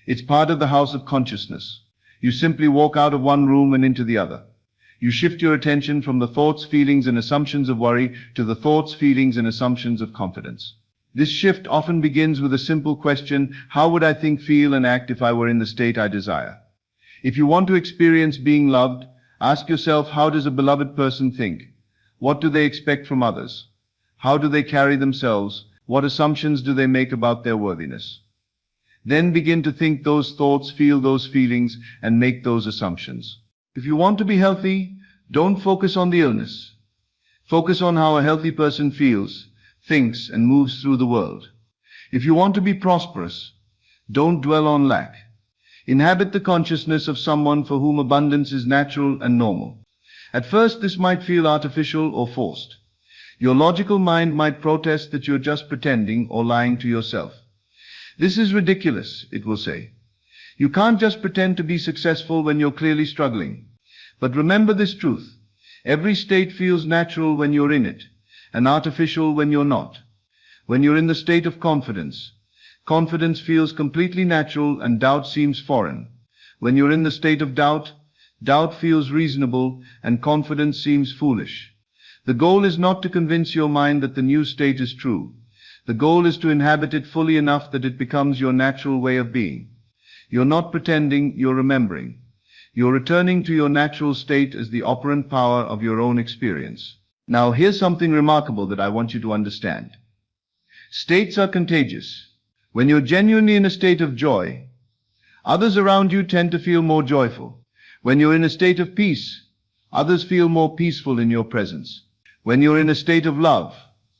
It's part of the house of consciousness. You simply walk out of one room and into the other. You shift your attention from the thoughts, feelings, and assumptions of worry to the thoughts, feelings, and assumptions of confidence. This shift often begins with a simple question: how would I think, feel, and act if I were in the state I desire? If you want to experience being loved, ask yourself, how does a beloved person think? What do they expect from others? How do they carry themselves? What assumptions do they make about their worthiness? Then begin to think those thoughts, feel those feelings, and make those assumptions. If you want to be healthy, don't focus on the illness. Focus on how a healthy person feels, thinks, and moves through the world. If you want to be prosperous, don't dwell on lack. Inhabit the consciousness of someone for whom abundance is natural and normal. At first, this might feel artificial or forced. Your logical mind might protest that you're just pretending or lying to yourself. This is ridiculous, it will say. You can't just pretend to be successful when you're clearly struggling. But remember this truth. Every state feels natural when you're in it, and artificial when you're not. When you're in the state of confidence, confidence feels completely natural and doubt seems foreign. When you're in the state of doubt, doubt feels reasonable and confidence seems foolish. The goal is not to convince your mind that the new state is true. The goal is to inhabit it fully enough that it becomes your natural way of being. You're not pretending, you're remembering. You're returning to your natural state as the operant power of your own experience. Now, here's something remarkable that I want you to understand. States are contagious. When you're genuinely in a state of joy, others around you tend to feel more joyful. When you're in a state of peace, others feel more peaceful in your presence. When you're in a state of love,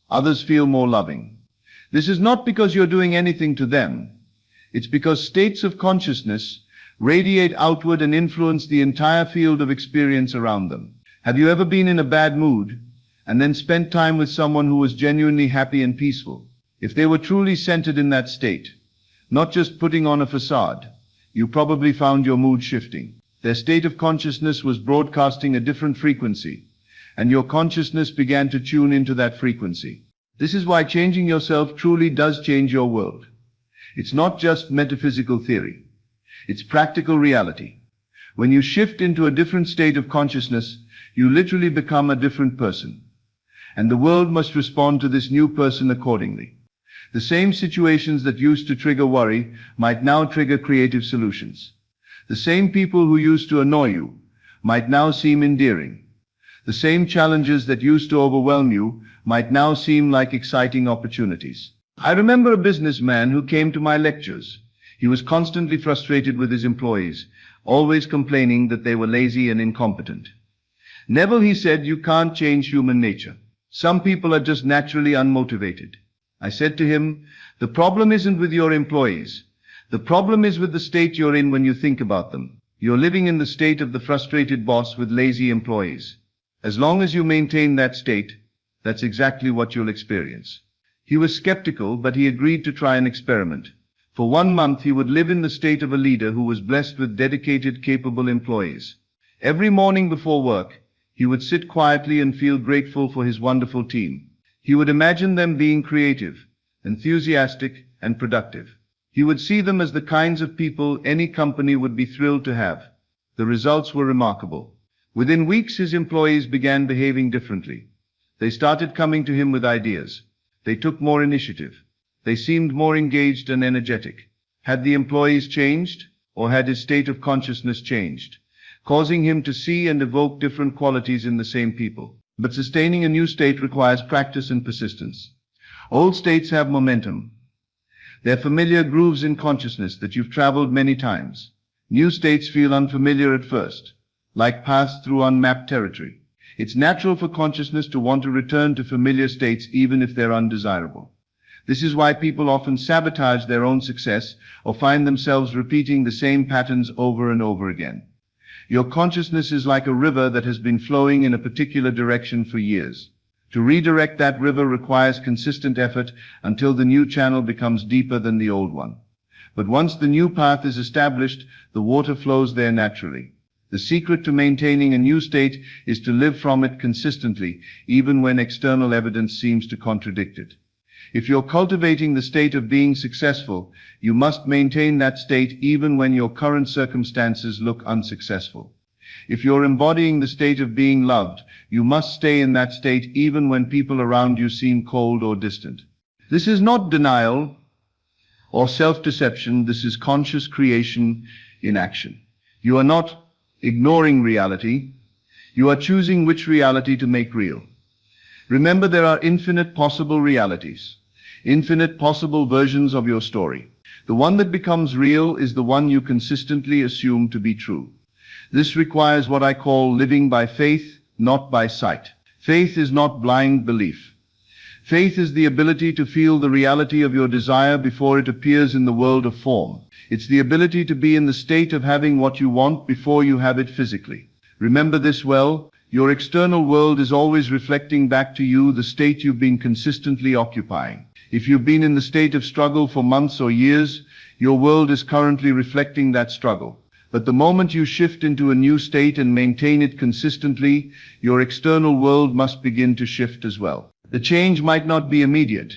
others feel more loving. This is not because you're doing anything to them. It's because states of consciousness radiate outward and influence the entire field of experience around them. Have you ever been in a bad mood and then spent time with someone who was genuinely happy and peaceful? If they were truly centered in that state, not just putting on a facade, you probably found your mood shifting. Their state of consciousness was broadcasting a different frequency, and your consciousness began to tune into that frequency. This is why changing yourself truly does change your world. It's not just metaphysical theory. It's practical reality. When you shift into a different state of consciousness, you literally become a different person. And the world must respond to this new person accordingly. The same situations that used to trigger worry might now trigger creative solutions. The same people who used to annoy you might now seem endearing. The same challenges that used to overwhelm you might now seem like exciting opportunities. I remember a businessman who came to my lectures. He was constantly frustrated with his employees, always complaining that they were lazy and incompetent. Neville, he said, you can't change human nature. Some people are just naturally unmotivated. I said to him, the problem isn't with your employees. The problem is with the state you're in when you think about them. You're living in the state of the frustrated boss with lazy employees. As long as you maintain that state, that's exactly what you'll experience. He was skeptical, but he agreed to try an experiment. For 1 month, he would live in the state of a leader who was blessed with dedicated, capable employees. Every morning before work, he would sit quietly and feel grateful for his wonderful team. He would imagine them being creative, enthusiastic, and productive. He would see them as the kinds of people any company would be thrilled to have. The results were remarkable. Within weeks, his employees began behaving differently. They started coming to him with ideas. They took more initiative. They seemed more engaged and energetic. Had the employees changed, or had his state of consciousness changed, causing him to see and evoke different qualities in the same people? But sustaining a new state requires practice and persistence. Old states have momentum. They're familiar grooves in consciousness that you've traveled many times. New states feel unfamiliar at first, like paths through unmapped territory. It's natural for consciousness to want to return to familiar states even if they're undesirable. This is why people often sabotage their own success or find themselves repeating the same patterns over and over again. Your consciousness is like a river that has been flowing in a particular direction for years. To redirect that river requires consistent effort until the new channel becomes deeper than the old one. But once the new path is established, the water flows there naturally. The secret to maintaining a new state is to live from it consistently, even when external evidence seems to contradict it. If you're cultivating the state of being successful, you must maintain that state even when your current circumstances look unsuccessful. If you're embodying the state of being loved, you must stay in that state even when people around you seem cold or distant. This is not denial or self-deception. This is conscious creation in action. You are not ignoring reality. You are choosing which reality to make real. Remember, there are infinite possible realities. infinite possible versions of your story. The one that becomes real is the one you consistently assume to be true. This requires what I call living by faith, not by sight. Faith is not blind belief. Faith is the ability to feel the reality of your desire before it appears in the world of form. It's the ability to be in the state of having what you want before you have it physically. Remember this well. Your external world is always reflecting back to you the state you've been consistently occupying. If you've been in the state of struggle for months or years, your world is currently reflecting that struggle. But the moment you shift into a new state and maintain it consistently, your external world must begin to shift as well. The change might not be immediate.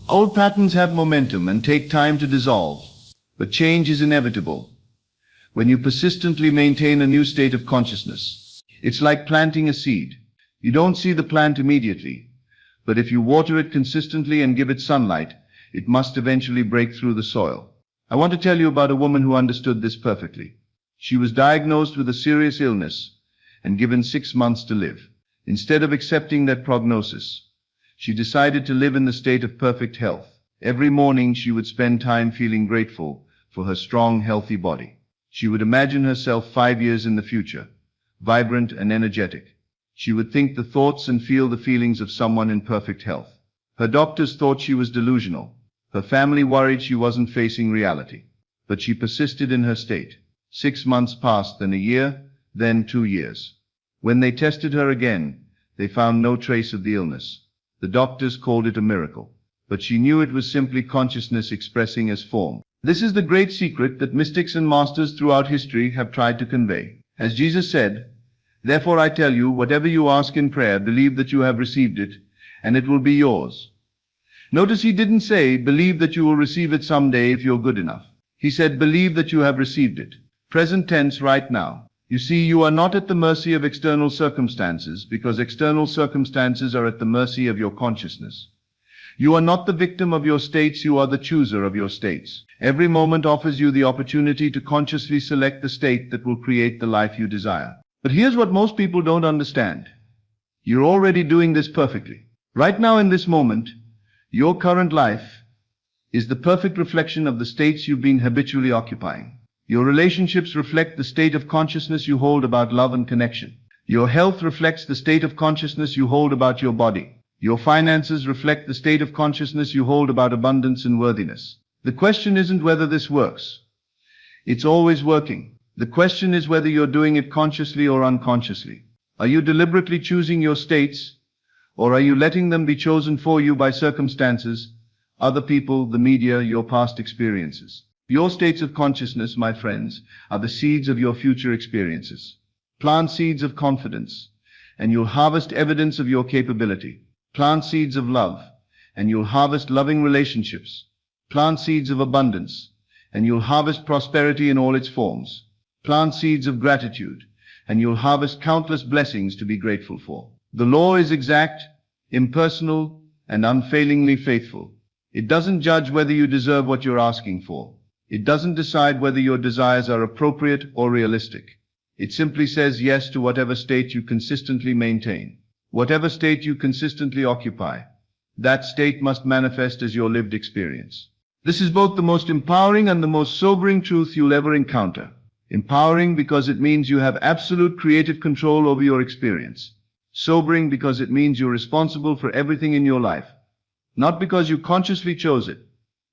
Old patterns have momentum and take time to dissolve, but change is inevitable when you persistently maintain a new state of consciousness. It's like planting a seed. You don't see the plant immediately, but if you water it consistently and give it sunlight, it must eventually break through the soil. I want to tell you about a woman who understood this perfectly. She was diagnosed with a serious illness and given 6 months to live. Instead of accepting that prognosis, she decided to live in the state of perfect health. Every morning she would spend time feeling grateful for her strong, healthy body. She would imagine herself 5 years in the future, vibrant and energetic. She would think the thoughts and feel the feelings of someone in perfect health. Her doctors thought she was delusional. Her family worried she wasn't facing reality. But she persisted in her state. 6 months passed, then a year, then 2 years. When they tested her again, they found no trace of the illness. The doctors called it a miracle. But she knew it was simply consciousness expressing as form. This is the great secret that mystics and masters throughout history have tried to convey. As Jesus said, "Therefore I tell you, whatever you ask in prayer, believe that you have received it, and it will be yours." Notice he didn't say, believe that you will receive it someday if you're good enough. He said, believe that you have received it. Present tense right now. You see, you are not at the mercy of external circumstances, because external circumstances are at the mercy of your consciousness. You are not the victim of your states, you are the chooser of your states. Every moment offers you the opportunity to consciously select the state that will create the life you desire. But here's what most people don't understand. You're already doing this perfectly. Right now in this moment, your current life is the perfect reflection of the states you've been habitually occupying. Your relationships reflect the state of consciousness you hold about love and connection. Your health reflects the state of consciousness you hold about your body. Your finances reflect the state of consciousness you hold about abundance and worthiness. The question isn't whether this works. It's always working. The question is whether you're doing it consciously or unconsciously. Are you deliberately choosing your states, or are you letting them be chosen for you by circumstances, other people, the media, your past experiences? Your states of consciousness, my friends, are the seeds of your future experiences. Plant seeds of confidence, and you'll harvest evidence of your capability. Plant seeds of love, and you'll harvest loving relationships. Plant seeds of abundance, and you'll harvest prosperity in all its forms. Plant seeds of gratitude, and you'll harvest countless blessings to be grateful for. The law is exact, impersonal, and unfailingly faithful. It doesn't judge whether you deserve what you're asking for. It doesn't decide whether your desires are appropriate or realistic. It simply says yes to whatever state you consistently maintain. Whatever state you consistently occupy, that state must manifest as your lived experience. This is both the most empowering and the most sobering truth you'll ever encounter. Empowering because it means you have absolute creative control over your experience. Sobering because it means you're responsible for everything in your life. Not because you consciously chose it,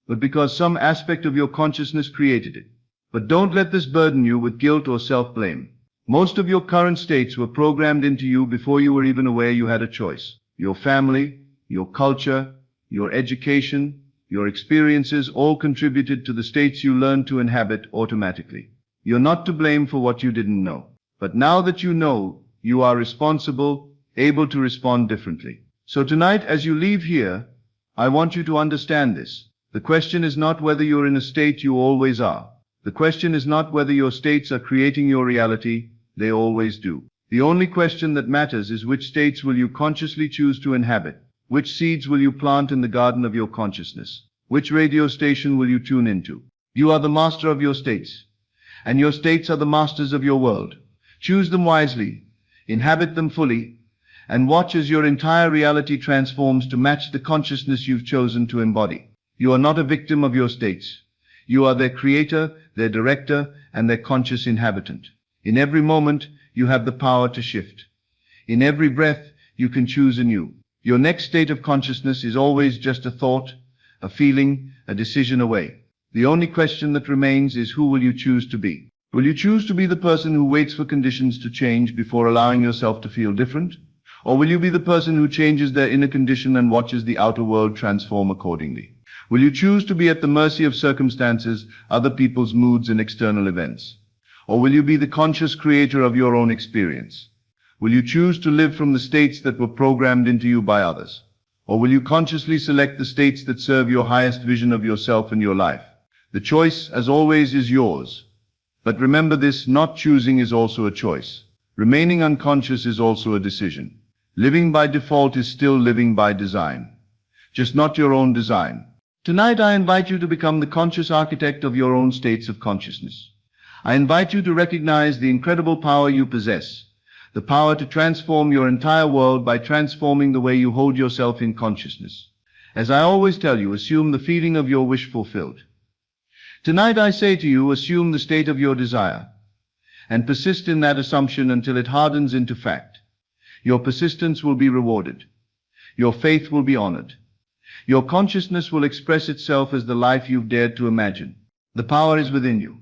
but because some aspect of your consciousness created it. But don't let this burden you with guilt or self-blame. Most of your current states were programmed into you before you were even aware you had a choice. Your family, your culture, your education, your experiences all contributed to the states you learned to inhabit automatically. You're not to blame for what you didn't know. But now that you know, you are responsible, able to respond differently. So tonight, as you leave here, I want you to understand this. The question is not whether you're in a state you always are. The question is not whether your states are creating your reality. They always do. The only question that matters is which states will you consciously choose to inhabit? Which seeds will you plant in the garden of your consciousness? Which radio station will you tune into? You are the master of your states, and your states are the masters of your world. Choose them wisely, inhabit them fully, and watch as your entire reality transforms to match the consciousness you've chosen to embody. You are not a victim of your states. You are their creator, their director, and their conscious inhabitant. In every moment, you have the power to shift. In every breath, you can choose anew. Your next state of consciousness is always just a thought, a feeling, a decision away. The only question that remains is, who will you choose to be? Will you choose to be the person who waits for conditions to change before allowing yourself to feel different? Or will you be the person who changes their inner condition and watches the outer world transform accordingly? Will you choose to be at the mercy of circumstances, other people's moods and external events? Or will you be the conscious creator of your own experience? Will you choose to live from the states that were programmed into you by others? Or will you consciously select the states that serve your highest vision of yourself and your life? The choice, as always, is yours. But remember this, not choosing is also a choice. Remaining unconscious is also a decision. Living by default is still living by design. Just not your own design. Tonight I invite you to become the conscious architect of your own states of consciousness. I invite you to recognize the incredible power you possess, the power to transform your entire world by transforming the way you hold yourself in consciousness. As I always tell you, assume the feeling of your wish fulfilled. Tonight I say to you, assume the state of your desire, and persist in that assumption until it hardens into fact. Your persistence will be rewarded. Your faith will be honored. Your consciousness will express itself as the life you've dared to imagine. The power is within you.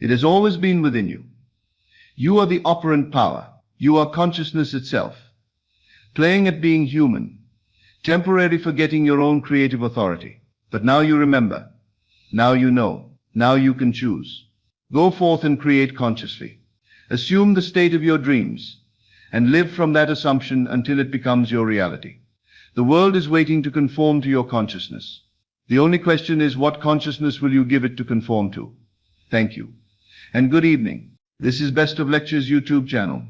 It has always been within you. You are the operant power. You are consciousness itself, playing at being human, temporarily forgetting your own creative authority. But now you remember. Now you know. Now you can choose. Go forth and create consciously. Assume the state of your dreams and live from that assumption until it becomes your reality. The world is waiting to conform to your consciousness. The only question is, what consciousness will you give it to conform to? Thank you. And good evening. This is Best of Lectures YouTube channel.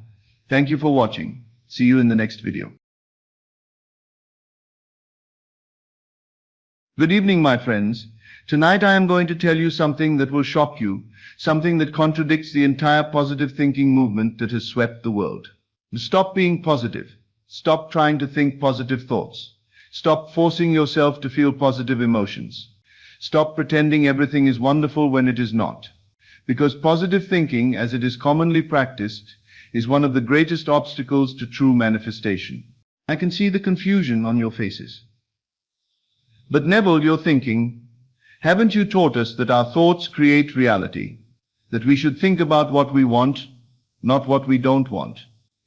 Thank you for watching. See you in the next video. Good evening, my friends. Tonight I am going to tell you something that will shock you, something that contradicts the entire positive thinking movement that has swept the world. Stop being positive. Stop trying to think positive thoughts. Stop forcing yourself to feel positive emotions. Stop pretending everything is wonderful when it is not. Because positive thinking, as it is commonly practiced, is one of the greatest obstacles to true manifestation. I can see the confusion on your faces. But Neville, you're thinking, haven't you taught us that our thoughts create reality? That we should think about what we want, not what we don't want?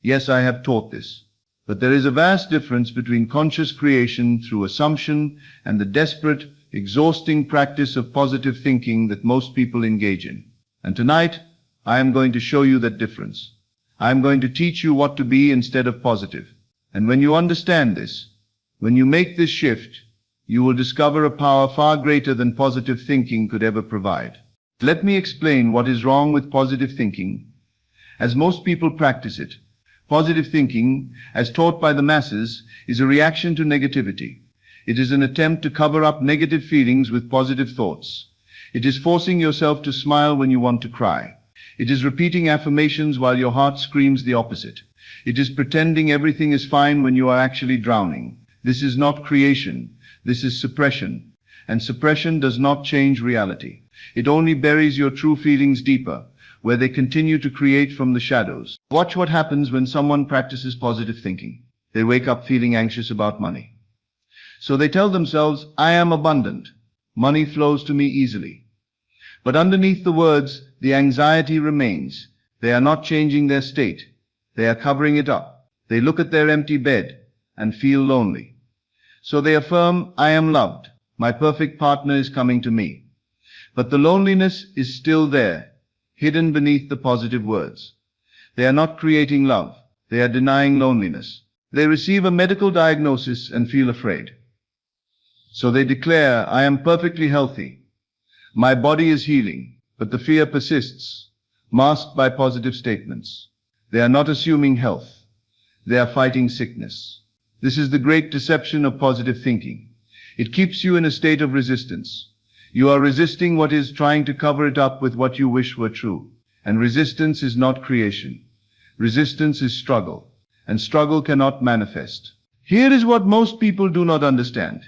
Yes, I have taught this. But there is a vast difference between conscious creation through assumption and the desperate, exhausting practice of positive thinking that most people engage in. And tonight, I am going to show you that difference. I am going to teach you what to be instead of positive. And when you understand this, when you make this shift, you will discover a power far greater than positive thinking could ever provide. Let me explain what is wrong with positive thinking, as most people practice it. Positive thinking, as taught by the masses, is a reaction to negativity. It is an attempt to cover up negative feelings with positive thoughts. It is forcing yourself to smile when you want to cry. It is repeating affirmations while your heart screams the opposite. It is pretending everything is fine when you are actually drowning. This is not creation. This is suppression. And suppression does not change reality. It only buries your true feelings deeper, where they continue to create from the shadows. Watch what happens when someone practices positive thinking. They wake up feeling anxious about money. So they tell themselves, I am abundant. Money flows to me easily. But underneath the words, the anxiety remains. They are not changing their state. They are covering it up. They look at their empty bed and feel lonely. So they affirm, I am loved. My perfect partner is coming to me. But the loneliness is still there, hidden beneath the positive words. They are not creating love. They are denying loneliness. They receive a medical diagnosis and feel afraid. So they declare, I am perfectly healthy. My body is healing. But the fear persists, masked by positive statements. They are not assuming health. They are fighting sickness. This is the great deception of positive thinking. It keeps you in a state of resistance. You are resisting what is, trying to cover it up with what you wish were true. And resistance is not creation. Resistance is struggle. and struggle cannot manifest. Here is what most people do not understand.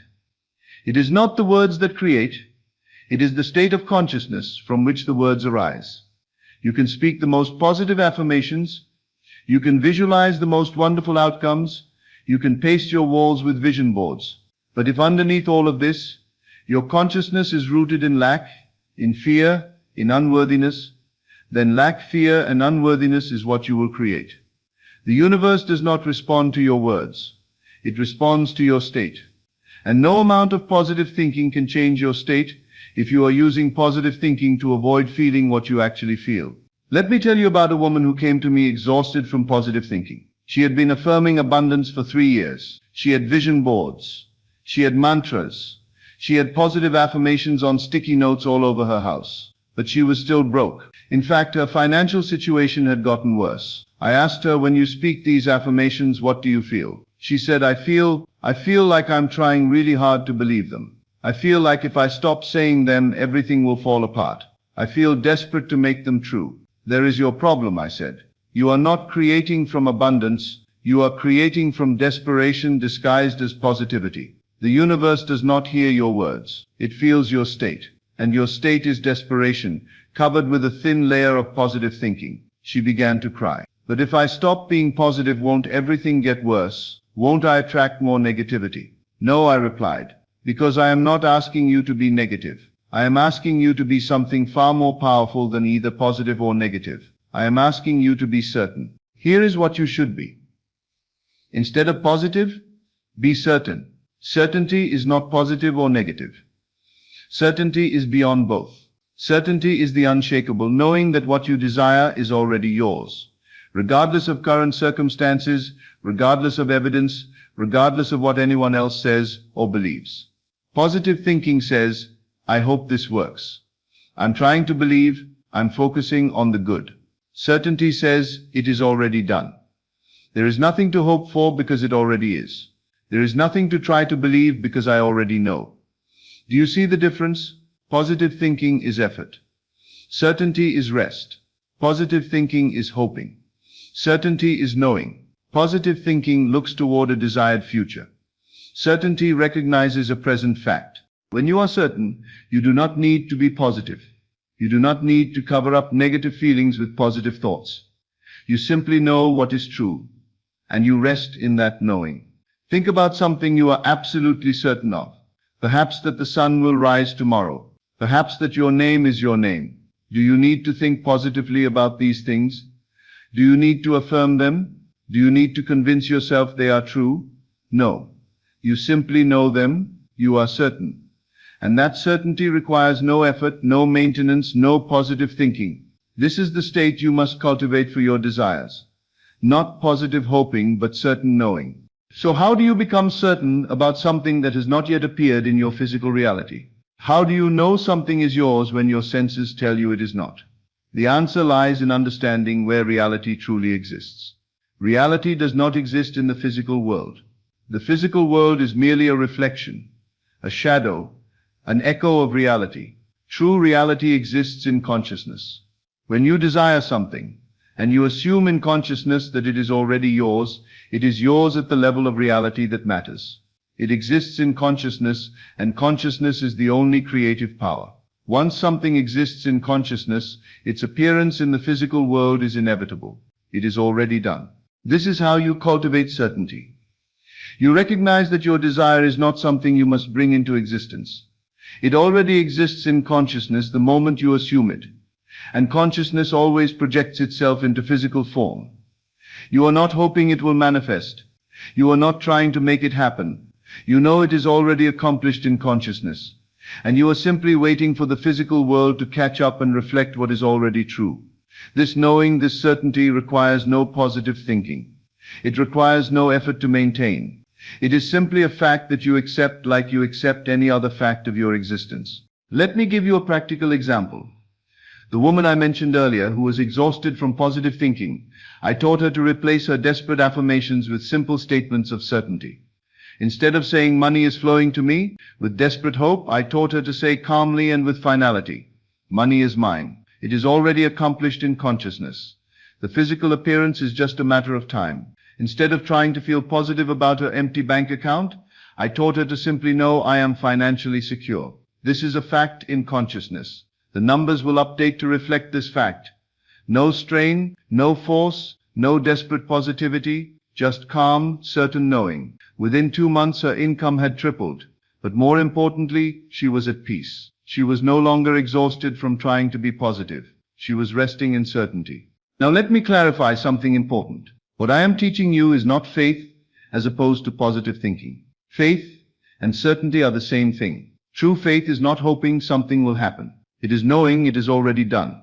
It is not the words that create, it is the state of consciousness from which the words arise. You can speak the most positive affirmations, you can visualize the most wonderful outcomes, you can paste your walls with vision boards. But if underneath all of this, your consciousness is rooted in lack, in fear, in unworthiness, then lack, fear, and unworthiness is what you will create. The universe does not respond to your words. It responds to your state. And no amount of positive thinking can change your state if you are using positive thinking to avoid feeling what you actually feel. Let me tell you about a woman who came to me exhausted from positive thinking. She had been affirming abundance for 3 years. She had vision boards. She had mantras. She had positive affirmations on sticky notes all over her house. But she was still broke. In fact, her financial situation had gotten worse. I asked her, when you speak these affirmations, what do you feel? She said, I feel like I'm trying really hard to believe them. I feel like if I stop saying them, everything will fall apart. I feel desperate to make them true. There is your problem, I said. You are not creating from abundance. You are creating from desperation disguised as positivity. The universe does not hear your words. It feels your state. And your state is desperation, covered with a thin layer of positive thinking. She began to cry. But if I stop being positive, won't everything get worse? Won't I attract more negativity? No, I replied. Because I am not asking you to be negative. I am asking you to be something far more powerful than either positive or negative. I am asking you to be certain. Here is what you should be. Instead of positive, be certain. Certainty is not positive or negative. Certainty is beyond both. Certainty is the unshakable knowing that what you desire is already yours. Regardless of current circumstances, regardless of evidence, regardless of what anyone else says or believes. Positive thinking says, I hope this works. I'm trying to believe, I'm focusing on the good. Certainty says, it is already done. There is nothing to hope for because it already is. There is nothing to try to believe because I already know. Do you see the difference? Positive thinking is effort. Certainty is rest. Positive thinking is hoping. Certainty is knowing. Positive thinking looks toward a desired future. Certainty recognizes a present fact. When you are certain, you do not need to be positive. You do not need to cover up negative feelings with positive thoughts. You simply know what is true, and you rest in that knowing. Think about something you are absolutely certain of. Perhaps that the sun will rise tomorrow. Perhaps that your name is your name. Do you need to think positively about these things? Do you need to affirm them? Do you need to convince yourself they are true? No. You simply know them. You are certain. And that certainty requires no effort, no maintenance, no positive thinking. This is the state you must cultivate for your desires. Not positive hoping, but certain knowing. So how do you become certain about something that has not yet appeared in your physical reality? How do you know something is yours when your senses tell you it is not? The answer lies in understanding where reality truly exists. Reality does not exist in the physical world. The physical world is merely a reflection, a shadow, an echo of reality. True reality exists in consciousness. When you desire something, and you assume in consciousness that it is already yours, it is yours at the level of reality that matters. It exists in consciousness, and consciousness is the only creative power. Once something exists in consciousness, its appearance in the physical world is inevitable. It is already done. This is how you cultivate certainty. You recognize that your desire is not something you must bring into existence. It already exists in consciousness the moment you assume it. And consciousness always projects itself into physical form. You are not hoping it will manifest. You are not trying to make it happen. You know it is already accomplished in consciousness. And you are simply waiting for the physical world to catch up and reflect what is already true. This knowing, this certainty requires no positive thinking. It requires no effort to maintain. It is simply a fact that you accept like you accept any other fact of your existence. Let me give you a practical example. The woman I mentioned earlier, who was exhausted from positive thinking, I taught her to replace her desperate affirmations with simple statements of certainty. Instead of saying money is flowing to me, with desperate hope, I taught her to say calmly and with finality, money is mine. It is already accomplished in consciousness. The physical appearance is just a matter of time. Instead of trying to feel positive about her empty bank account, I taught her to simply know I am financially secure. This is a fact in consciousness. The numbers will update to reflect this fact. No strain, no force, no desperate positivity, just calm, certain knowing. Within 2 months her income had tripled. But more importantly, she was at peace. She was no longer exhausted from trying to be positive. She was resting in certainty. Now let me clarify something important. What I am teaching you is not faith as opposed to positive thinking. Faith and certainty are the same thing. True faith is not hoping something will happen. It is knowing it is already done.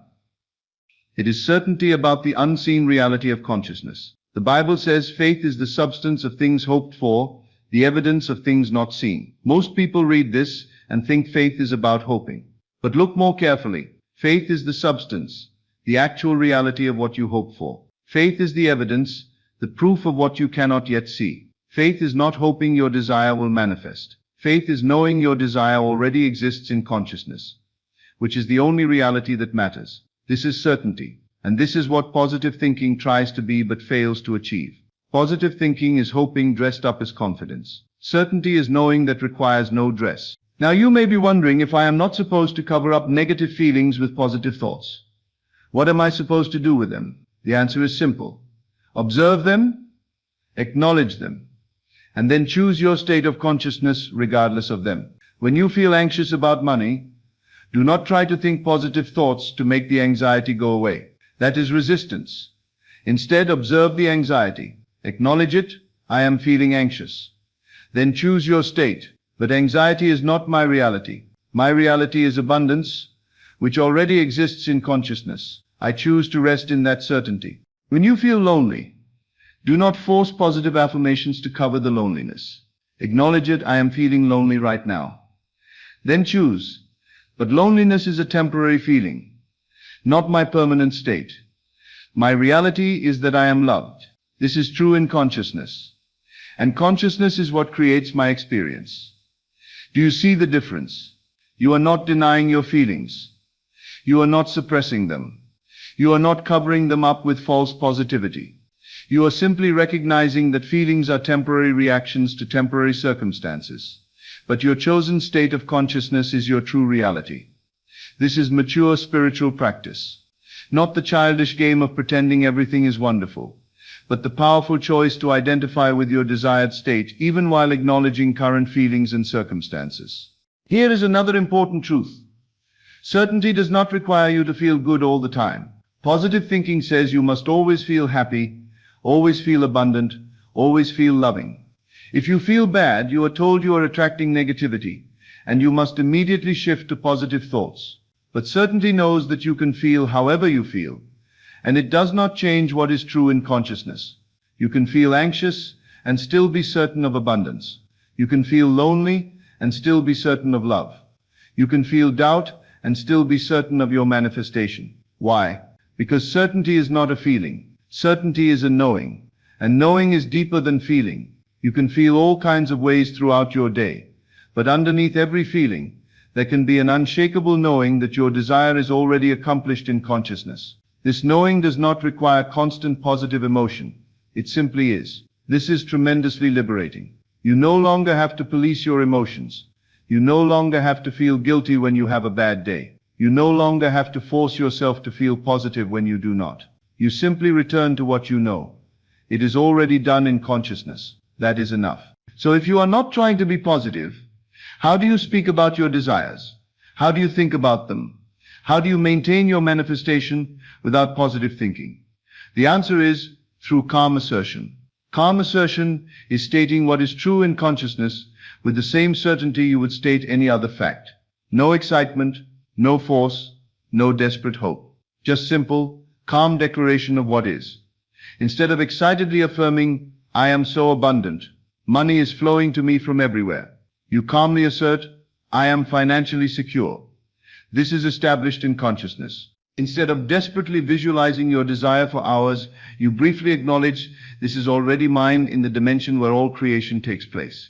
It is certainty about the unseen reality of consciousness. The Bible says faith is the substance of things hoped for, the evidence of things not seen. Most people read this and think faith is about hoping. But look more carefully. Faith is the substance, the actual reality of what you hope for. Faith is the evidence, the proof of what you cannot yet see. Faith is not hoping your desire will manifest. Faith is knowing your desire already exists in consciousness, which is the only reality that matters. This is certainty, and this is what positive thinking tries to be but fails to achieve. Positive thinking is hoping dressed up as confidence. Certainty is knowing that requires no dress. Now you may be wondering if I am not supposed to cover up negative feelings with positive thoughts. What am I supposed to do with them? The answer is simple. Observe them, acknowledge them, and then choose your state of consciousness regardless of them. When you feel anxious about money, do not try to think positive thoughts to make the anxiety go away. That is resistance. Instead, observe the anxiety. Acknowledge it. I am feeling anxious. Then choose your state. But anxiety is not my reality. My reality is abundance, which already exists in consciousness. I choose to rest in that certainty. When you feel lonely, do not force positive affirmations to cover the loneliness. Acknowledge it. I am feeling lonely right now. Then choose. But loneliness is a temporary feeling, not my permanent state. My reality is that I am loved. This is true in consciousness. And consciousness is what creates my experience. Do you see the difference? You are not denying your feelings. You are not suppressing them. You are not covering them up with false positivity. You are simply recognizing that feelings are temporary reactions to temporary circumstances. But your chosen state of consciousness is your true reality. This is mature spiritual practice, not the childish game of pretending everything is wonderful, but the powerful choice to identify with your desired state even while acknowledging current feelings and circumstances. Here is another important truth. Certainty does not require you to feel good all the time. Positive thinking says you must always feel happy, always feel abundant, always feel loving. If you feel bad, you are told you are attracting negativity, and you must immediately shift to positive thoughts. But certainty knows that you can feel however you feel, and it does not change what is true in consciousness. You can feel anxious and still be certain of abundance. You can feel lonely and still be certain of love. You can feel doubt and still be certain of your manifestation. Why? Because certainty is not a feeling. Certainty is a knowing, and knowing is deeper than feeling. You can feel all kinds of ways throughout your day, but underneath every feeling, there can be an unshakable knowing that your desire is already accomplished in consciousness. This knowing does not require constant positive emotion. It simply is. This is tremendously liberating. You no longer have to police your emotions. You no longer have to feel guilty when you have a bad day. You no longer have to force yourself to feel positive when you do not. You simply return to what you know. It is already done in consciousness. That is enough. So if you are not trying to be positive, how do you speak about your desires? How do you think about them? How do you maintain your manifestation without positive thinking? The answer is through calm assertion. Calm assertion is stating what is true in consciousness with the same certainty you would state any other fact. No excitement, no force, no desperate hope. Just simple, calm declaration of what is. Instead of excitedly affirming, I am so abundant, money is flowing to me from everywhere, you calmly assert, I am financially secure. This is established in consciousness. Instead of desperately visualizing your desire for hours, you briefly acknowledge, this is already mine in the dimension where all creation takes place.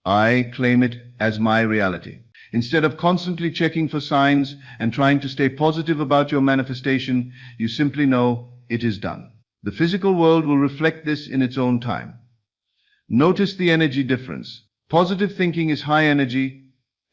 I claim it as my reality. Instead of constantly checking for signs and trying to stay positive about your manifestation, you simply know it is done. The physical world will reflect this in its own time. Notice the energy difference. Positive thinking is high energy,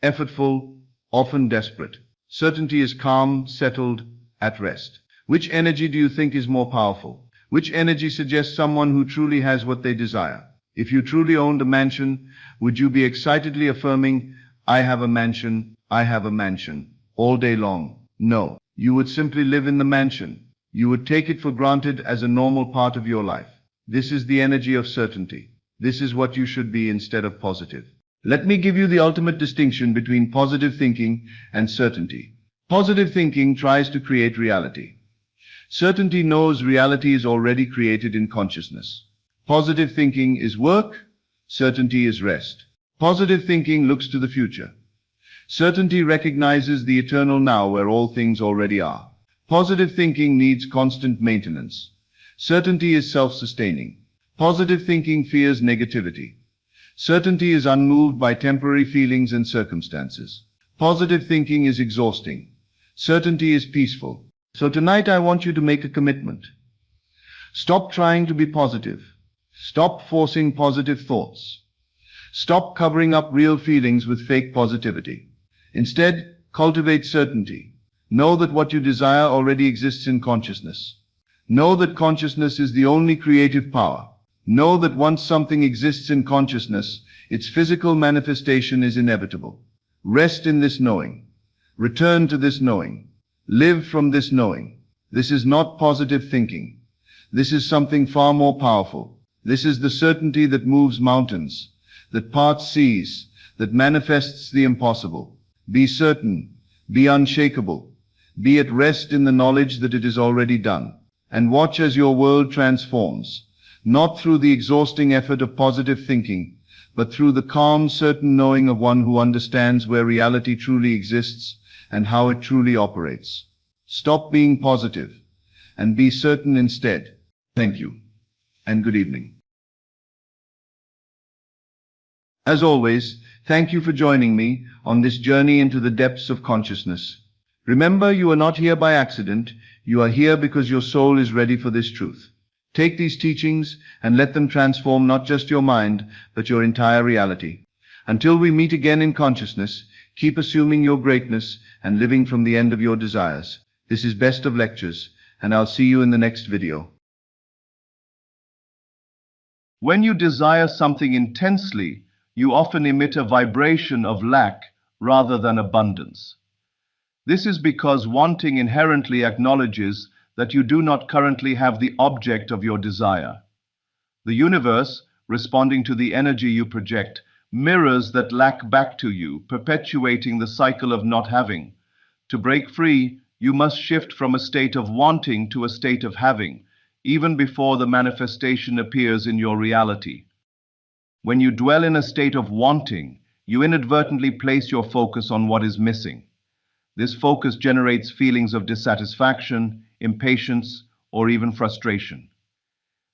effortful, often desperate. Certainty is calm, settled, at rest. Which energy do you think is more powerful? Which energy suggests someone who truly has what they desire? If you truly owned a mansion, would you be excitedly affirming, "I have a mansion, I have a mansion," all day long? No. You would simply live in the mansion. You would take it for granted as a normal part of your life. This is the energy of certainty. This is what you should be instead of positive. Let me give you the ultimate distinction between positive thinking and certainty. Positive thinking tries to create reality. Certainty knows reality is already created in consciousness. Positive thinking is work, certainty is rest. Positive thinking looks to the future. Certainty recognizes the eternal now where all things already are. Positive thinking needs constant maintenance. Certainty is self-sustaining. Positive thinking fears negativity. Certainty is unmoved by temporary feelings and circumstances. Positive thinking is exhausting. Certainty is peaceful. So tonight I want you to make a commitment. Stop trying to be positive. Stop forcing positive thoughts. Stop covering up real feelings with fake positivity. Instead, cultivate certainty. Know that what you desire already exists in consciousness. Know that consciousness is the only creative power. Know that once something exists in consciousness, its physical manifestation is inevitable. Rest in this knowing. Return to this knowing. Live from this knowing. This is not positive thinking. This is something far more powerful. This is the certainty that moves mountains, that parts seas, that manifests the impossible. Be certain. Be unshakable. Be at rest in the knowledge that it is already done. And watch as your world transforms, not through the exhausting effort of positive thinking, but through the calm, certain knowing of one who understands where reality truly exists and how it truly operates. Stop being positive and be certain instead. Thank you, and good evening. As always, thank you for joining me on this journey into the depths of consciousness. Remember, you are not here by accident. You are here because your soul is ready for this truth. Take these teachings and let them transform not just your mind, but your entire reality. Until we meet again in consciousness, keep assuming your greatness and living from the end of your desires. This is Best of Lectures, and I'll see you in the next video. When you desire something intensely, you often emit a vibration of lack rather than abundance. This is because wanting inherently acknowledges that you do not currently have the object of your desire. The universe, responding to the energy you project, mirrors that lack back to you, perpetuating the cycle of not having. To break free, you must shift from a state of wanting to a state of having, even before the manifestation appears in your reality. When you dwell in a state of wanting, you inadvertently place your focus on what is missing. This focus generates feelings of dissatisfaction, impatience, or even frustration.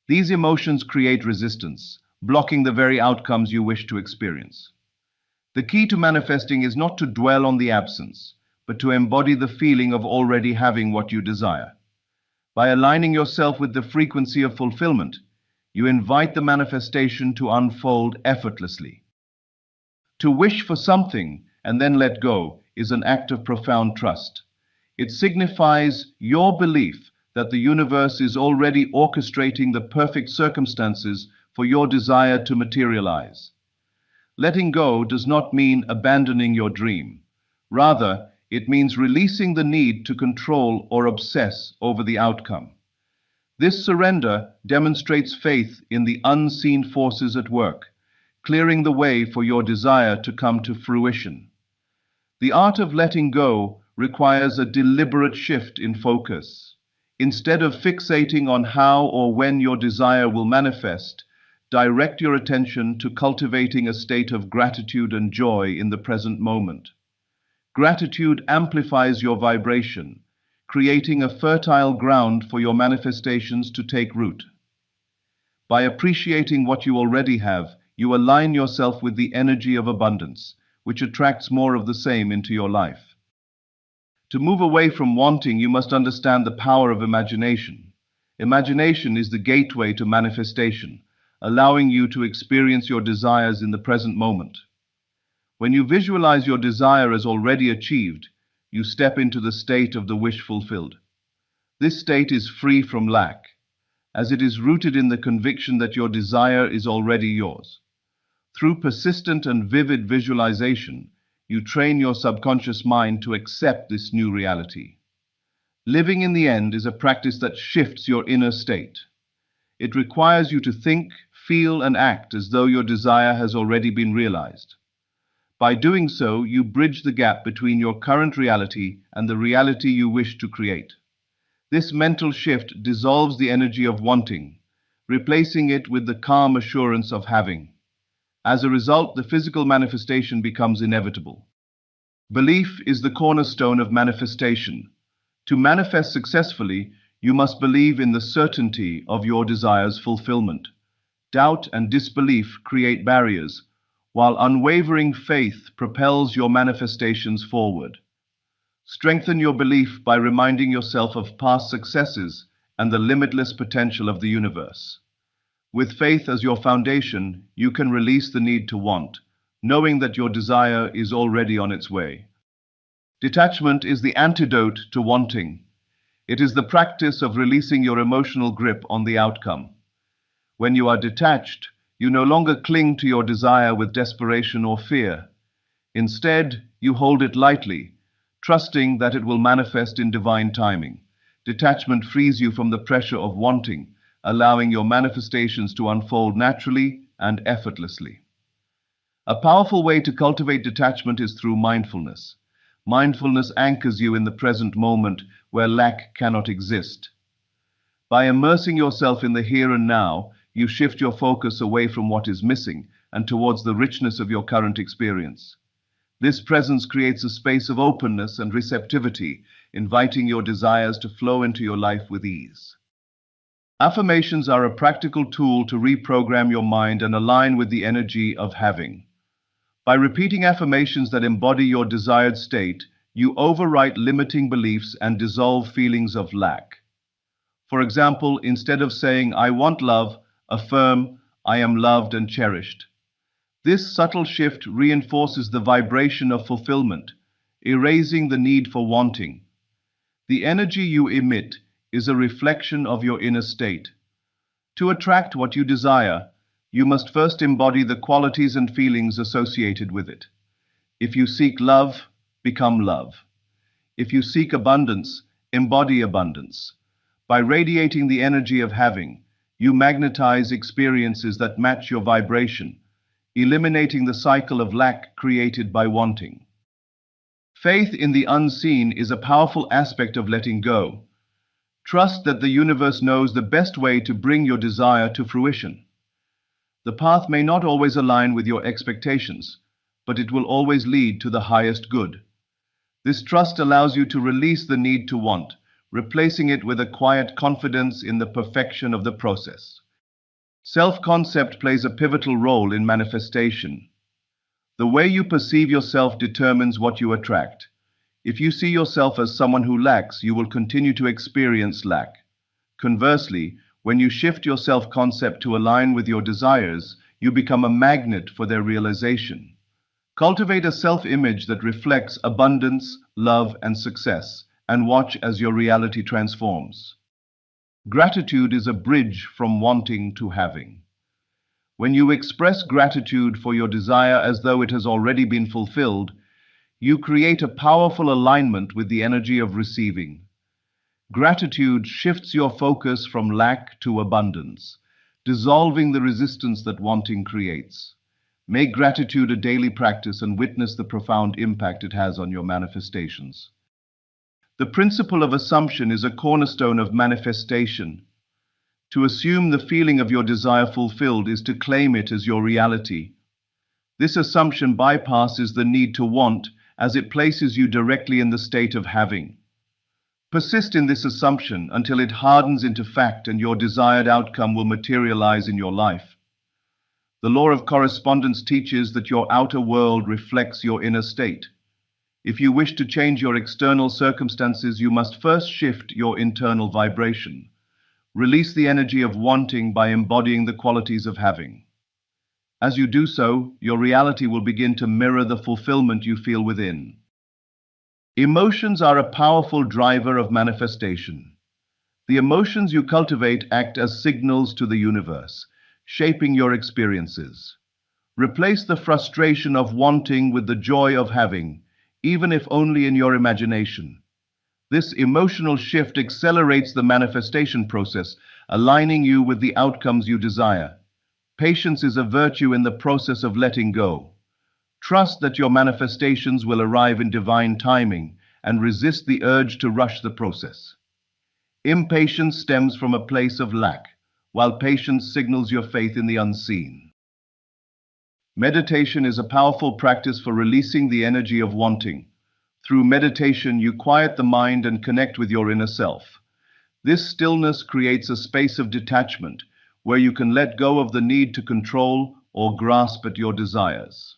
These emotions create resistance, blocking the very outcomes you wish to experience. The key to manifesting is not to dwell on the absence, but to embody the feeling of already having what you desire. By aligning yourself with the frequency of fulfillment, you invite the manifestation to unfold effortlessly. To wish for something and then let go is an act of profound trust. It signifies your belief that the universe is already orchestrating the perfect circumstances for your desire to materialize. Letting go does not mean abandoning your dream. Rather, it means releasing the need to control or obsess over the outcome. This surrender demonstrates faith in the unseen forces at work, clearing the way for your desire to come to fruition. The art of letting go requires a deliberate shift in focus. Instead of fixating on how or when your desire will manifest, direct your attention to cultivating a state of gratitude and joy in the present moment. Gratitude amplifies your vibration, creating a fertile ground for your manifestations to take root. By appreciating what you already have, you align yourself with the energy of abundance, which attracts more of the same into your life. To move away from wanting, you must understand the power of imagination. Imagination is the gateway to manifestation, allowing you to experience your desires in the present moment. When you visualize your desire as already achieved, you step into the state of the wish fulfilled. This state is free from lack, as it is rooted in the conviction that your desire is already yours. Through persistent and vivid visualization, you train your subconscious mind to accept this new reality. Living in the end is a practice that shifts your inner state. It requires you to think, feel, and act as though your desire has already been realized. By doing so, you bridge the gap between your current reality and the reality you wish to create. This mental shift dissolves the energy of wanting, replacing it with the calm assurance of having. As a result, the physical manifestation becomes inevitable. Belief is the cornerstone of manifestation. To manifest successfully, you must believe in the certainty of your desire's fulfillment. Doubt and disbelief create barriers, while unwavering faith propels your manifestations forward. Strengthen your belief by reminding yourself of past successes and the limitless potential of the universe. With faith as your foundation, you can release the need to want, knowing that your desire is already on its way. Detachment is the antidote to wanting. It is the practice of releasing your emotional grip on the outcome. When you are detached, you no longer cling to your desire with desperation or fear. Instead, you hold it lightly, trusting that it will manifest in divine timing. Detachment frees you from the pressure of wanting, allowing your manifestations to unfold naturally and effortlessly. A powerful way to cultivate detachment is through mindfulness. Mindfulness anchors you in the present moment where lack cannot exist. By immersing yourself in the here and now, you shift your focus away from what is missing and towards the richness of your current experience. This presence creates a space of openness and receptivity, inviting your desires to flow into your life with ease. Affirmations are a practical tool to reprogram your mind and align with the energy of having. By repeating affirmations that embody your desired state, you overwrite limiting beliefs and dissolve feelings of lack. For example, instead of saying, "I want love," affirm, "I am loved and cherished." This subtle shift reinforces the vibration of fulfillment, erasing the need for wanting. The energy you emit is a reflection of your inner state. To attract what you desire, you must first embody the qualities and feelings associated with it. If you seek love, become love. If you seek abundance, embody abundance. By radiating the energy of having, you magnetize experiences that match your vibration, eliminating the cycle of lack created by wanting. Faith in the unseen is a powerful aspect of letting go. Trust that the universe knows the best way to bring your desire to fruition. The path may not always align with your expectations, but it will always lead to the highest good. This trust allows you to release the need to want, replacing it with a quiet confidence in the perfection of the process. Self-concept plays a pivotal role in manifestation. The way you perceive yourself determines what you attract. If you see yourself as someone who lacks, you will continue to experience lack. Conversely, when you shift your self-concept to align with your desires, you become a magnet for their realization. Cultivate a self-image that reflects abundance, love, and success, and watch as your reality transforms. Gratitude is a bridge from wanting to having. When you express gratitude for your desire as though it has already been fulfilled, you create a powerful alignment with the energy of receiving. Gratitude shifts your focus from lack to abundance, dissolving the resistance that wanting creates. Make gratitude a daily practice and witness the profound impact it has on your manifestations. The principle of assumption is a cornerstone of manifestation. To assume the feeling of your desire fulfilled is to claim it as your reality. This assumption bypasses the need to want, as it places you directly in the state of having. Persist in this assumption until it hardens into fact and your desired outcome will materialize in your life. The law of correspondence teaches that your outer world reflects your inner state. If you wish to change your external circumstances, you must first shift your internal vibration. Release the energy of wanting by embodying the qualities of having. As you do so, your reality will begin to mirror the fulfillment you feel within. Emotions are a powerful driver of manifestation. The emotions you cultivate act as signals to the universe, shaping your experiences. Replace the frustration of wanting with the joy of having, even if only in your imagination. This emotional shift accelerates the manifestation process, aligning you with the outcomes you desire. Patience is a virtue in the process of letting go. Trust that your manifestations will arrive in divine timing and resist the urge to rush the process. Impatience stems from a place of lack, while patience signals your faith in the unseen. Meditation is a powerful practice for releasing the energy of wanting. Through meditation, you quiet the mind and connect with your inner self. This stillness creates a space of detachment where you can let go of the need to control or grasp at your desires.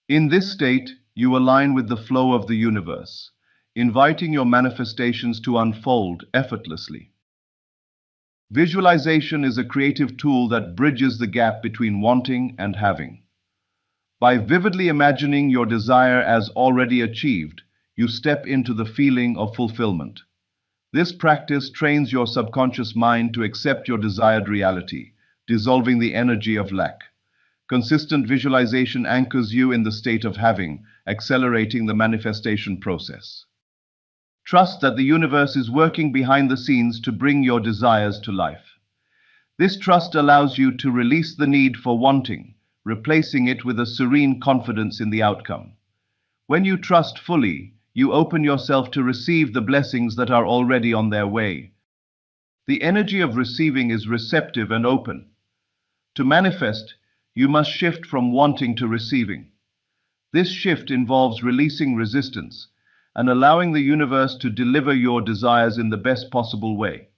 In this state, you align with the flow of the universe, inviting your manifestations to unfold effortlessly. Visualization is a creative tool that bridges the gap between wanting and having. By vividly imagining your desire as already achieved, you step into the feeling of fulfillment. This practice trains your subconscious mind to accept your desired reality, dissolving the energy of lack. Consistent visualization anchors you in the state of having, accelerating the manifestation process. Trust that the universe is working behind the scenes to bring your desires to life. This trust allows you to release the need for wanting, replacing it with a serene confidence in the outcome. When you trust fully, you open yourself to receive the blessings that are already on their way. The energy of receiving is receptive and open. To manifest, you must shift from wanting to receiving. This shift involves releasing resistance and allowing the universe to deliver your desires in the best possible way.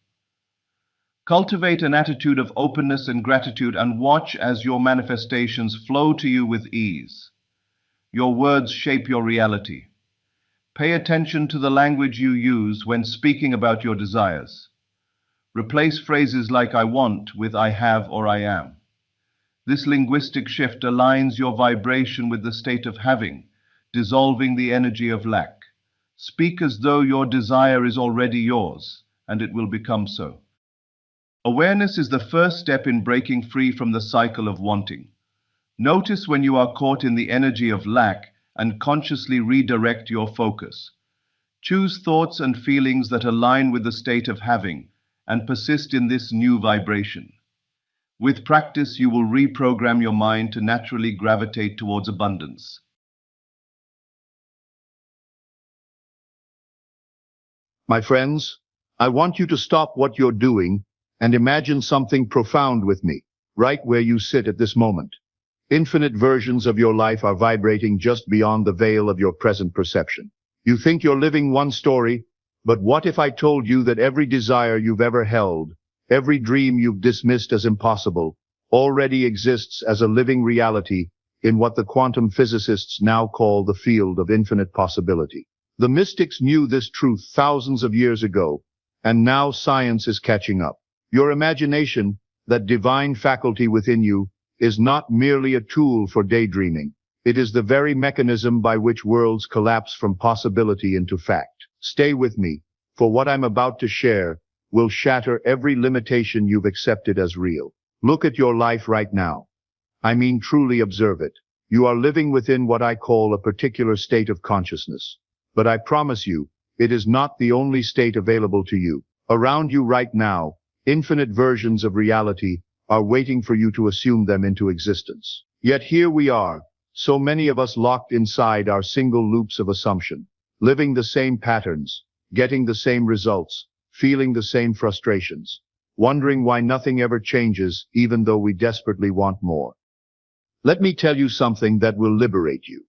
Cultivate an attitude of openness and gratitude and watch as your manifestations flow to you with ease. Your words shape your reality. Pay attention to the language you use when speaking about your desires. Replace phrases like I want with I have or I am. This linguistic shift aligns your vibration with the state of having, dissolving the energy of lack. Speak as though your desire is already yours, and it will become so. Awareness is the first step in breaking free from the cycle of wanting. Notice when you are caught in the energy of lack and consciously redirect your focus. Choose thoughts and feelings that align with the state of having and persist in this new vibration. With practice, you will reprogram your mind to naturally gravitate towards abundance. My friends, I want you to stop what you're doing and imagine something profound with me, right where you sit at this moment. Infinite versions of your life are vibrating just beyond the veil of your present perception. You think you're living one story, but what if I told you that every desire you've ever held, every dream you've dismissed as impossible, already exists as a living reality in what the quantum physicists now call the field of infinite possibility? The mystics knew this truth thousands of years ago, and now science is catching up. Your imagination, that divine faculty within you, is not merely a tool for daydreaming. It is the very mechanism by which worlds collapse from possibility into fact. Stay with me, for what I'm about to share will shatter every limitation you've accepted as real. Look at your life right now. I mean, truly observe it. You are living within what I call a particular state of consciousness. But I promise you, it is not the only state available to you. Around you right now, infinite versions of reality are waiting for you to assume them into existence. Yet here we are, so many of us locked inside our single loops of assumption, living the same patterns, getting the same results, feeling the same frustrations, wondering why nothing ever changes even though we desperately want more. Let me tell you something that will liberate you.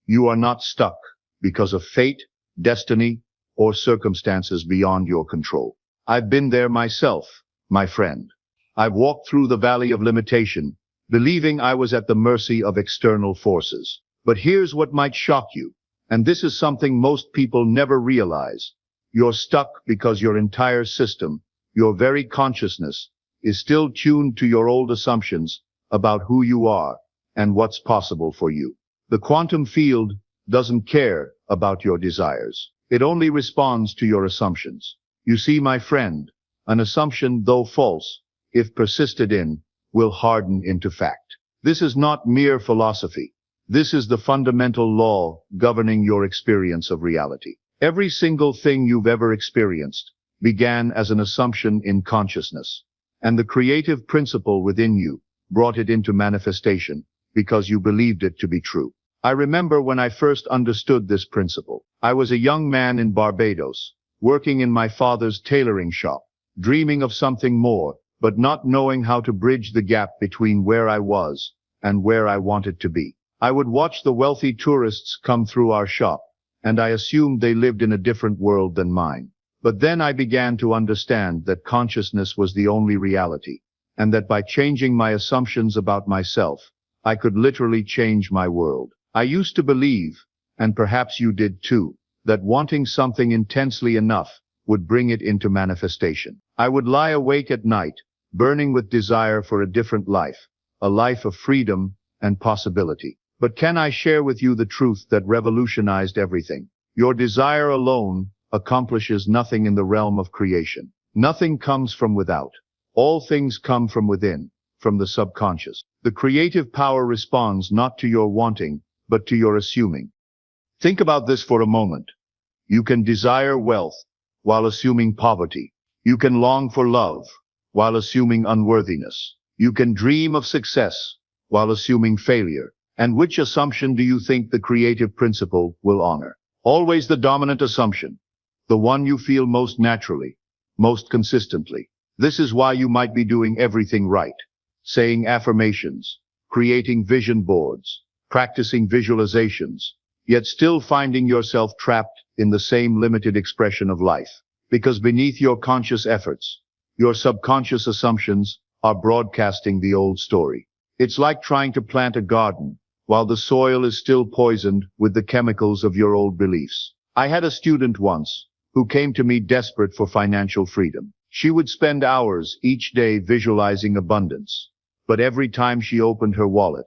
You are not stuck because of fate, destiny, or circumstances beyond your control. I've been there myself, my friend. I've walked through the valley of limitation, believing I was at the mercy of external forces. But here's what might shock you, and this is something most people never realize. You're stuck because your entire system, Your very consciousness is still tuned to your old assumptions about who you are and what's possible for you. The quantum field doesn't care about your desires. It only responds to your assumptions. You see, my friend, an assumption, though false, if persisted in, will harden into fact. This is not mere philosophy. This is the fundamental law governing your experience of reality. Every single thing you've ever experienced began as an assumption in consciousness, and the creative principle within you brought it into manifestation because you believed it to be true. I remember when I first understood this principle. I was a young man in Barbados, working in my father's tailoring shop, dreaming of something more, but not knowing how to bridge the gap between where I was and where I wanted to be. I would watch the wealthy tourists come through our shop, and I assumed they lived in a different world than mine. But then I began to understand that consciousness was the only reality, and that by changing my assumptions about myself, I could literally change my world. I used to believe, and perhaps you did too, that wanting something intensely enough would bring it into manifestation. I would lie awake at night, burning with desire for a different life, a life of freedom and possibility. But can I share with you the truth that revolutionized everything? Your desire alone accomplishes nothing in the realm of creation. Nothing comes from without. All things come from within, from the subconscious. The creative power responds not to your wanting, but to your assuming. Think about this for a moment. You can desire wealth while assuming poverty. You can long for love while assuming unworthiness. You can dream of success while assuming failure. And which assumption do you think the creative principle will honor? Always the dominant assumption, the one you feel most naturally, most consistently. This is why you might be doing everything right, saying affirmations, creating vision boards, practicing visualizations, yet still finding yourself trapped in the same limited expression of life. Because beneath your conscious efforts, your subconscious assumptions are broadcasting the old story. It's like trying to plant a garden while the soil is still poisoned with the chemicals of your old beliefs. I had a student once who came to me desperate for financial freedom. She would spend hours each day visualizing abundance. But every time she opened her wallet,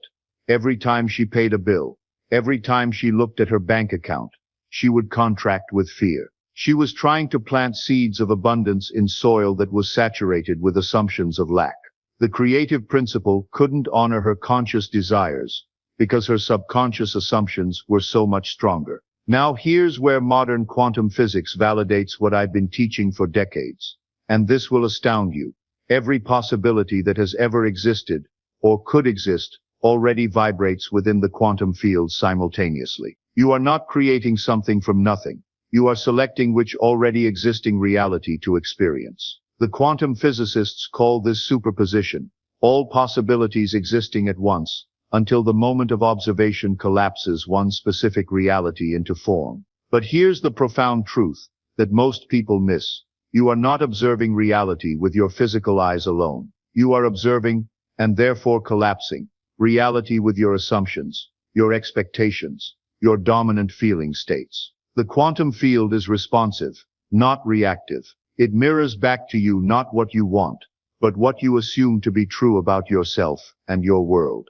every time she paid a bill, every time she looked at her bank account, she would contract with fear. She was trying to plant seeds of abundance in soil that was saturated with assumptions of lack. The creative principle couldn't honor her conscious desires because her subconscious assumptions were so much stronger. Now here's where modern quantum physics validates what I've been teaching for decades. And this will astound you. Every possibility that has ever existed or could exist already vibrates within the quantum field simultaneously. You are not creating something from nothing. You are selecting which already existing reality to experience. The quantum physicists call this superposition, all possibilities existing at once, until the moment of observation collapses one specific reality into form. But here's the profound truth that most people miss. You are not observing reality with your physical eyes alone. You are observing, and therefore collapsing, reality with your assumptions, your expectations, your dominant feeling states. The quantum field is responsive, not reactive. It mirrors back to you not what you want, but what you assume to be true about yourself and your world.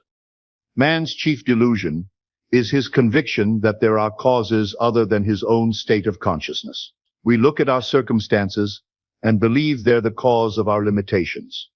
Man's chief delusion is his conviction that there are causes other than his own state of consciousness. We look at our circumstances and believe they're the cause of our limitations.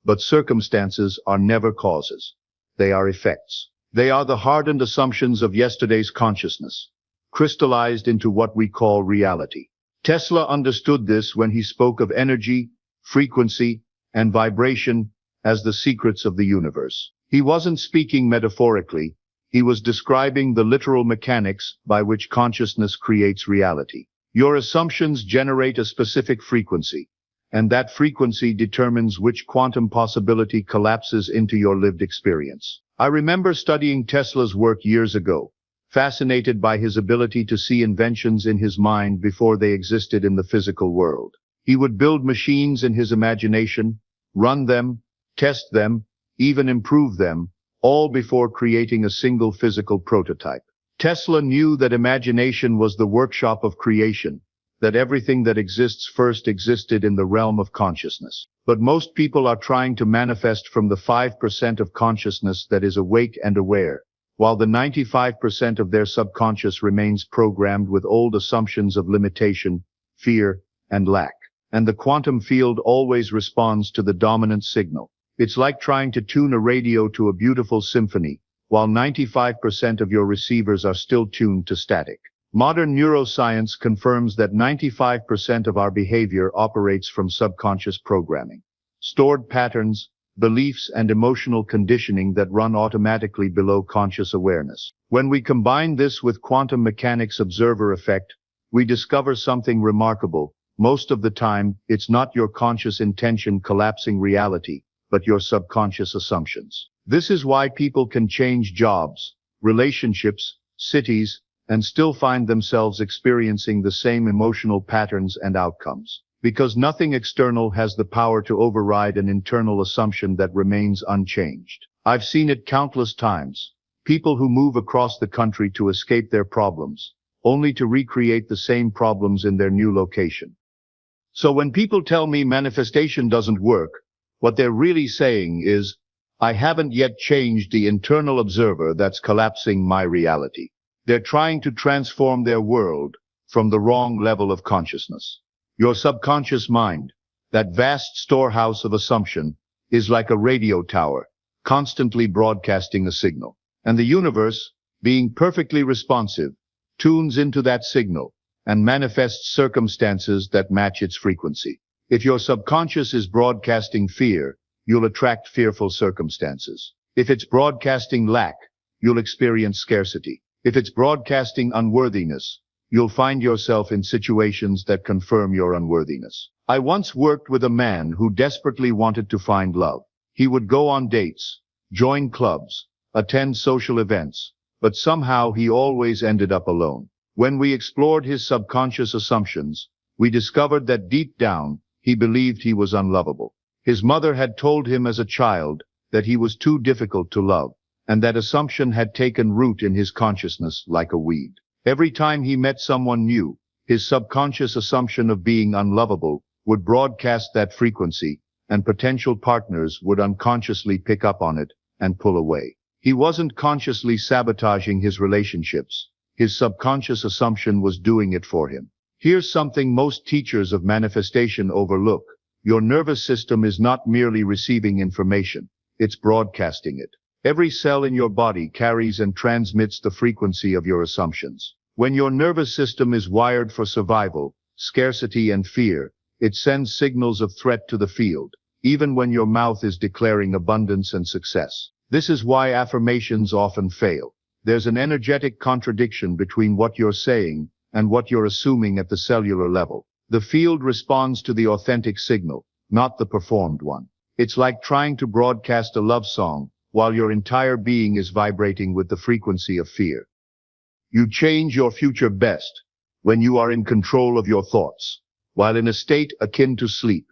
But circumstances are never causes. They are effects. They are the hardened assumptions of yesterday's consciousness, crystallized into what we call reality. Tesla understood this when he spoke of energy, frequency, and vibration as the secrets of the universe. He wasn't speaking metaphorically. He was describing the literal mechanics by which consciousness creates reality. Your assumptions generate a specific frequency, and that frequency determines which quantum possibility collapses into your lived experience. I remember studying Tesla's work years ago, fascinated by his ability to see inventions in his mind before they existed in the physical world. He would build machines in his imagination, run them, test them, even improve them, all before creating a single physical prototype. Tesla knew that imagination was the workshop of creation, that everything that exists first existed in the realm of consciousness. But most people are trying to manifest from the 5% of consciousness that is awake and aware, while the 95% of their subconscious remains programmed with old assumptions of limitation, fear, and lack. And the quantum field always responds to the dominant signal. It's like trying to tune a radio to a beautiful symphony, while 95% of your receivers are still tuned to static. Modern neuroscience confirms that 95% of our behavior operates from subconscious programming, stored patterns, beliefs, and emotional conditioning that run automatically below conscious awareness. When we combine this with quantum mechanics observer effect, we discover something remarkable. Most of the time, it's not your conscious intention collapsing reality, but your subconscious assumptions. This is why people can change jobs, relationships, cities, and still find themselves experiencing the same emotional patterns and outcomes. Because nothing external has the power to override an internal assumption that remains unchanged. I've seen it countless times. People who move across the country to escape their problems, only to recreate the same problems in their new location. So when people tell me manifestation doesn't work, what they're really saying is, I haven't yet changed the internal observer that's collapsing my reality. They're trying to transform their world from the wrong level of consciousness. Your subconscious mind, that vast storehouse of assumption, is like a radio tower, constantly broadcasting a signal. And the universe, being perfectly responsive, tunes into that signal and manifests circumstances that match its frequency. If your subconscious is broadcasting fear, you'll attract fearful circumstances. If it's broadcasting lack, you'll experience scarcity. If it's broadcasting unworthiness, you'll find yourself in situations that confirm your unworthiness. I once worked with a man who desperately wanted to find love. He would go on dates, join clubs, attend social events, but somehow he always ended up alone. When we explored his subconscious assumptions, we discovered that deep down, he believed he was unlovable. His mother had told him as a child that he was too difficult to love, and that assumption had taken root in his consciousness like a weed. Every time he met someone new, his subconscious assumption of being unlovable would broadcast that frequency, and potential partners would unconsciously pick up on it and pull away. He wasn't consciously sabotaging his relationships. His subconscious assumption was doing it for him. Here's something most teachers of manifestation overlook. Your nervous system is not merely receiving information, it's broadcasting it. Every cell in your body carries and transmits the frequency of your assumptions. When your nervous system is wired for survival, scarcity, and fear, it sends signals of threat to the field, even when your mouth is declaring abundance and success. This is why affirmations often fail. There's an energetic contradiction between what you're saying and what you're assuming at the cellular level. The field responds to the authentic signal, not the performed one. It's like trying to broadcast a love song while your entire being is vibrating with the frequency of fear. You change your future best when you are in control of your thoughts, while in a state akin to sleep.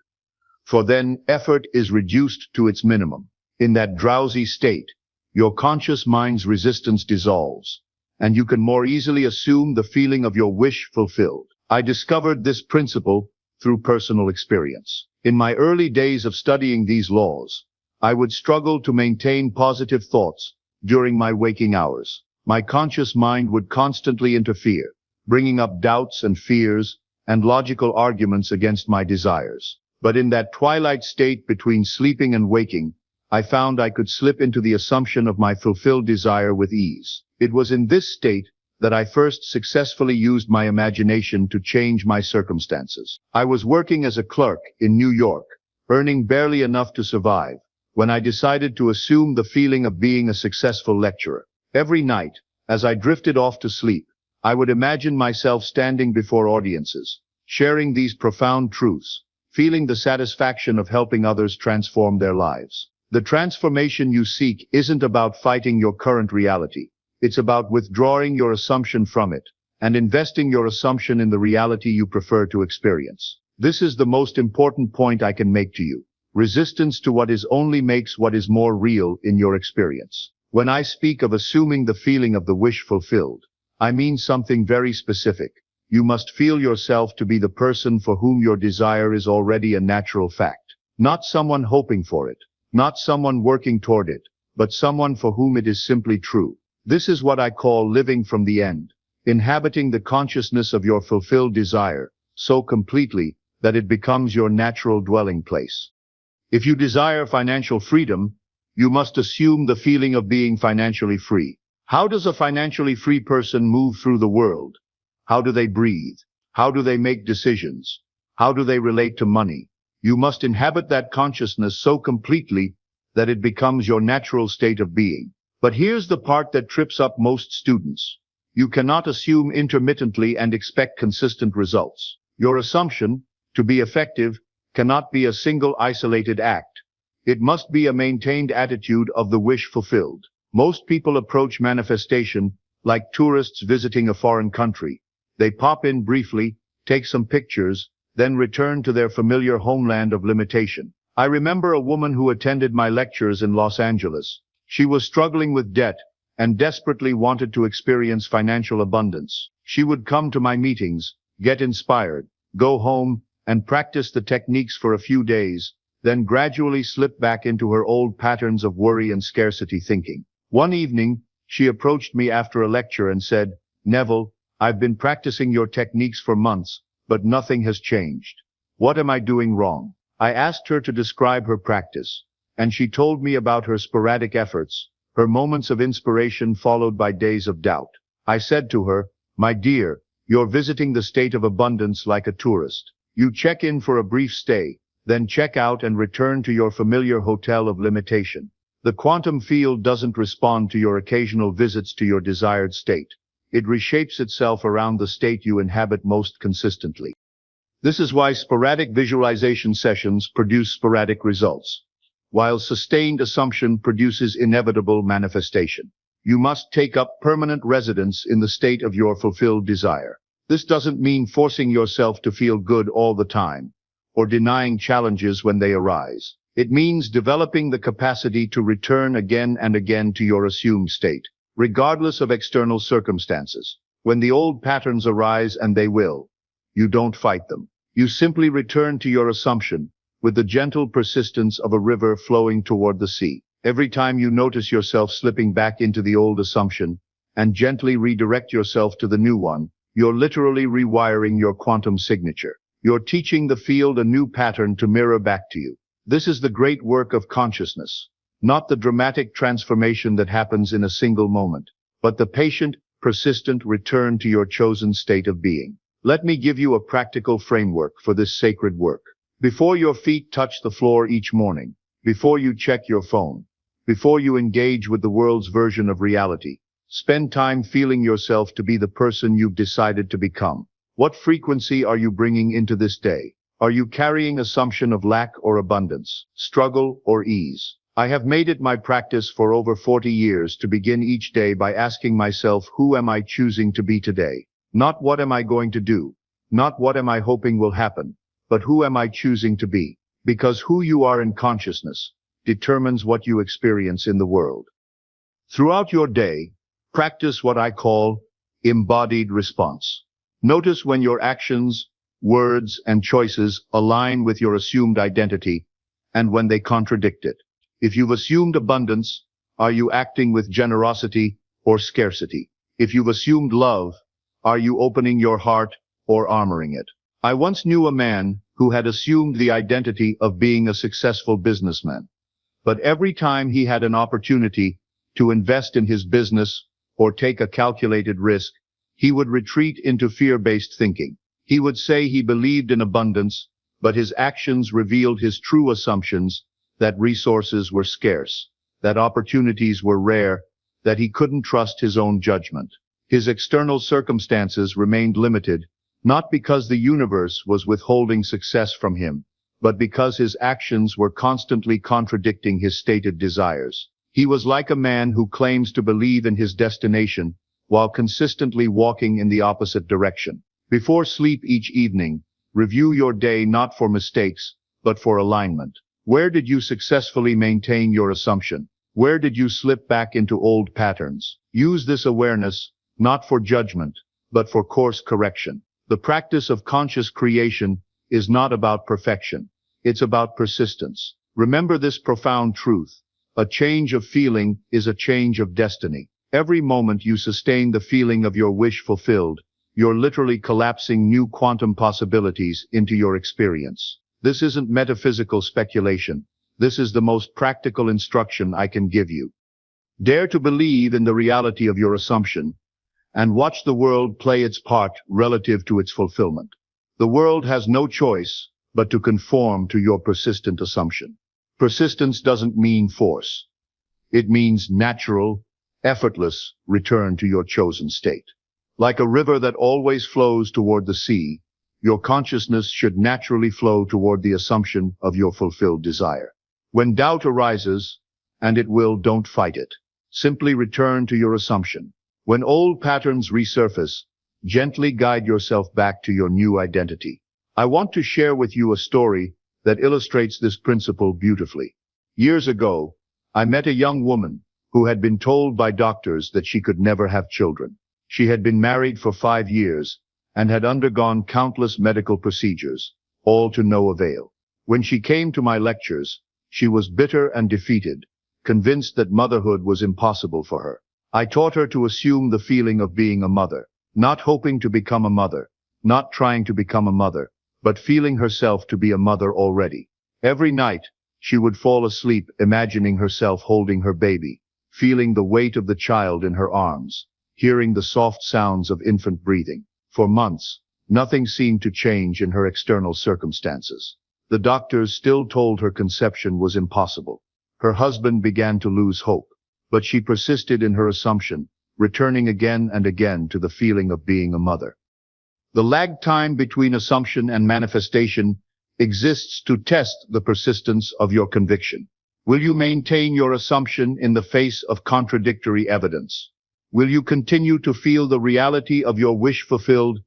For then effort is reduced to its minimum. In that drowsy state, your conscious mind's resistance dissolves, and you can more easily assume the feeling of your wish fulfilled. I discovered this principle through personal experience. In my early days of studying these laws, I would struggle to maintain positive thoughts during my waking hours. My conscious mind would constantly interfere, bringing up doubts and fears and logical arguments against my desires. But in that twilight state between sleeping and waking, I found I could slip into the assumption of my fulfilled desire with ease. It was in this state that I first successfully used my imagination to change my circumstances. I was working as a clerk in New York, earning barely enough to survive, when I decided to assume the feeling of being a successful lecturer. Every night, as I drifted off to sleep, I would imagine myself standing before audiences, sharing these profound truths, feeling the satisfaction of helping others transform their lives. The transformation you seek isn't about fighting your current reality. It's about withdrawing your assumption from it and investing your assumption in the reality you prefer to experience. This is the most important point I can make to you. Resistance to what is only makes what is more real in your experience. When I speak of assuming the feeling of the wish fulfilled, I mean something very specific. You must feel yourself to be the person for whom your desire is already a natural fact. Not someone hoping for it, not someone working toward it, but someone for whom it is simply true. This is what I call living from the end, inhabiting the consciousness of your fulfilled desire so completely that it becomes your natural dwelling place. If you desire financial freedom, you must assume the feeling of being financially free. How does a financially free person move through the world? How do they breathe? How do they make decisions? How do they relate to money? You must inhabit that consciousness so completely that it becomes your natural state of being. But here's the part that trips up most students. You cannot assume intermittently and expect consistent results. Your assumption, to be effective, cannot be a single isolated act. It must be a maintained attitude of the wish fulfilled. Most people approach manifestation like tourists visiting a foreign country. They pop in briefly, take some pictures, then return to their familiar homeland of limitation. I remember a woman who attended my lectures in Los Angeles. She was struggling with debt and desperately wanted to experience financial abundance. She would come to my meetings, get inspired, go home, and practice the techniques for a few days, then gradually slip back into her old patterns of worry and scarcity thinking. One evening, she approached me after a lecture and said, "Neville, I've been practicing your techniques for months, but nothing has changed. What am I doing wrong?" I asked her to describe her practice, and she told me about her sporadic efforts, her moments of inspiration followed by days of doubt. I said to her, "My dear, you're visiting the state of abundance like a tourist. You check in for a brief stay, then check out and return to your familiar hotel of limitation. The quantum field doesn't respond to your occasional visits to your desired state. It reshapes itself around the state you inhabit most consistently." This is why sporadic visualization sessions produce sporadic results, while sustained assumption produces inevitable manifestation. You must take up permanent residence in the state of your fulfilled desire. This doesn't mean forcing yourself to feel good all the time, or denying challenges when they arise. It means developing the capacity to return again and again to your assumed state, regardless of external circumstances. When the old patterns arise, and they will, you don't fight them. You simply return to your assumption, with the gentle persistence of a river flowing toward the sea. Every time you notice yourself slipping back into the old assumption, and gently redirect yourself to the new one, you're literally rewiring your quantum signature. You're teaching the field a new pattern to mirror back to you. This is the great work of consciousness, not the dramatic transformation that happens in a single moment, but the patient, persistent return to your chosen state of being. Let me give you a practical framework for this sacred work. Before your feet touch the floor each morning, before you check your phone, before you engage with the world's version of reality, spend time feeling yourself to be the person you've decided to become. What frequency are you bringing into this day? Are you carrying assumption of lack or abundance, struggle or ease? I have made it my practice for over 40 years to begin each day by asking myself, who am I choosing to be today? Not what am I going to do? Not what am I hoping will happen? But who am I choosing to be? Because who you are in consciousness determines what you experience in the world. Throughout your day, practice what I call embodied response. Notice when your actions, words, and choices align with your assumed identity, and when they contradict it. If you've assumed abundance, are you acting with generosity or scarcity? If you've assumed love, are you opening your heart or armoring it? I once knew a man who had assumed the identity of being a successful businessman. But every time he had an opportunity to invest in his business or take a calculated risk, he would retreat into fear-based thinking. He would say he believed in abundance, but his actions revealed his true assumptions, that resources were scarce, that opportunities were rare, that he couldn't trust his own judgment. His external circumstances remained limited, not because the universe was withholding success from him, but because his actions were constantly contradicting his stated desires. He was like a man who claims to believe in his destination, while consistently walking in the opposite direction. Before sleep each evening, review your day not for mistakes, but for alignment. Where did you successfully maintain your assumption? Where did you slip back into old patterns? Use this awareness, not for judgment, but for course correction. The practice of conscious creation is not about perfection. It's about persistence. Remember this profound truth. A change of feeling is a change of destiny. Every moment you sustain the feeling of your wish fulfilled, you're literally collapsing new quantum possibilities into your experience. This isn't metaphysical speculation. This is the most practical instruction I can give you. Dare to believe in the reality of your assumption, and watch the world play its part relative to its fulfillment. The world has no choice but to conform to your persistent assumption. Persistence doesn't mean force. It means natural, effortless return to your chosen state. Like a river that always flows toward the sea, your consciousness should naturally flow toward the assumption of your fulfilled desire. When doubt arises, and it will, don't fight it. Simply return to your assumption. When old patterns resurface, gently guide yourself back to your new identity. I want to share with you a story that illustrates this principle beautifully. Years ago, I met a young woman who had been told by doctors that she could never have children. She had been married for 5 years and had undergone countless medical procedures, all to no avail. When she came to my lectures, she was bitter and defeated, convinced that motherhood was impossible for her. I taught her to assume the feeling of being a mother, not hoping to become a mother, not trying to become a mother, but feeling herself to be a mother already. Every night, she would fall asleep imagining herself holding her baby, feeling the weight of the child in her arms, hearing the soft sounds of infant breathing. For months, nothing seemed to change in her external circumstances. The doctors still told her conception was impossible. Her husband began to lose hope, but she persisted in her assumption, returning again and again to the feeling of being a mother. The lag time between assumption and manifestation exists to test the persistence of your conviction. Will you maintain your assumption in the face of contradictory evidence? Will you continue to feel the reality of your wish fulfilled,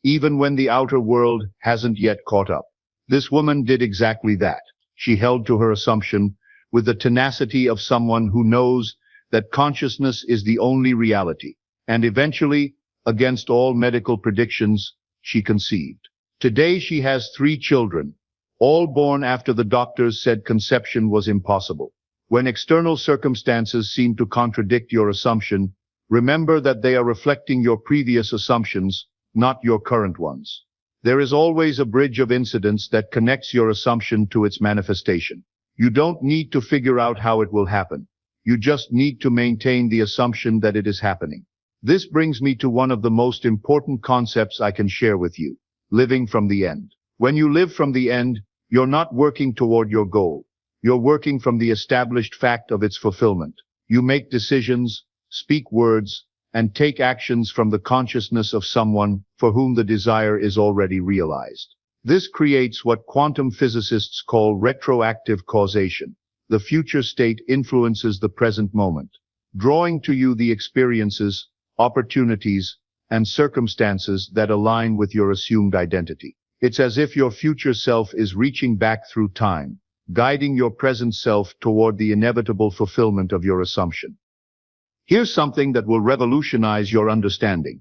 even when the outer world hasn't yet caught up? This woman did exactly that. She held to her assumption with the tenacity of someone who knows that consciousness is the only reality, and eventually, against all medical predictions, she conceived. Today she has 3 children, all born after the doctors said conception was impossible. When external circumstances seem to contradict your assumption, remember that they are reflecting your previous assumptions, not your current ones. There is always a bridge of incidents that connects your assumption to its manifestation. You don't need to figure out how it will happen. You just need to maintain the assumption that it is happening. This brings me to one of the most important concepts I can share with you: living from the end. When you live from the end, you're not working toward your goal. You're working from the established fact of its fulfillment. You make decisions, speak words, and take actions from the consciousness of someone for whom the desire is already realized. This creates what quantum physicists call retroactive causation. The future state influences the present moment, drawing to you the experiences, opportunities, and circumstances that align with your assumed identity. It's as if your future self is reaching back through time, guiding your present self toward the inevitable fulfillment of your assumption. Here's something that will revolutionize your understanding.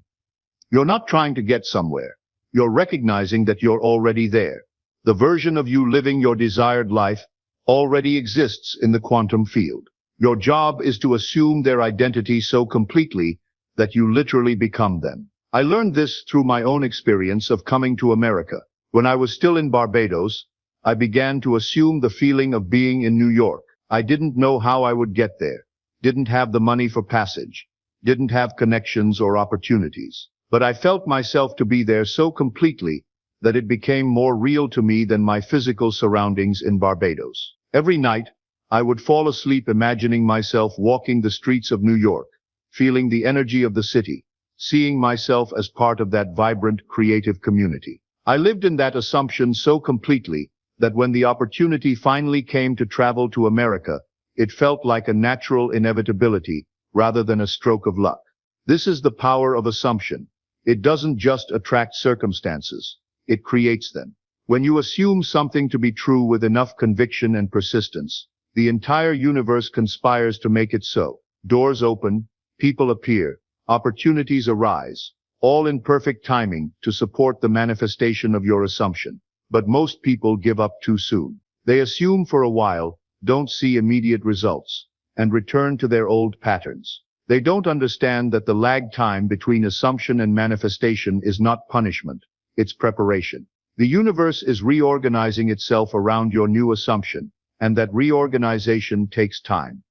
You're not trying to get somewhere. You're recognizing that you're already there. The version of you living your desired life already exists in the quantum field. Your job is to assume their identity so completely that you literally become them. I learned this through my own experience of coming to America. When I was still in Barbados, I began to assume the feeling of being in New York. I didn't know how I would get there, didn't have the money for passage, didn't have connections or opportunities. But I felt myself to be there so completely that it became more real to me than my physical surroundings in Barbados. Every night, I would fall asleep imagining myself walking the streets of New York, feeling the energy of the city, seeing myself as part of that vibrant, creative community. I lived in that assumption so completely that when the opportunity finally came to travel to America, it felt like a natural inevitability rather than a stroke of luck. This is the power of assumption. It doesn't just attract circumstances, it creates them. When you assume something to be true with enough conviction and persistence, the entire universe conspires to make it so. Doors open, people appear, opportunities arise, all in perfect timing to support the manifestation of your assumption. But most people give up too soon. They assume for a while, don't see immediate results, and return to their old patterns. They don't understand that the lag time between assumption and manifestation is not punishment, it's preparation. The universe is reorganizing itself around your new assumption, and that reorganization takes time.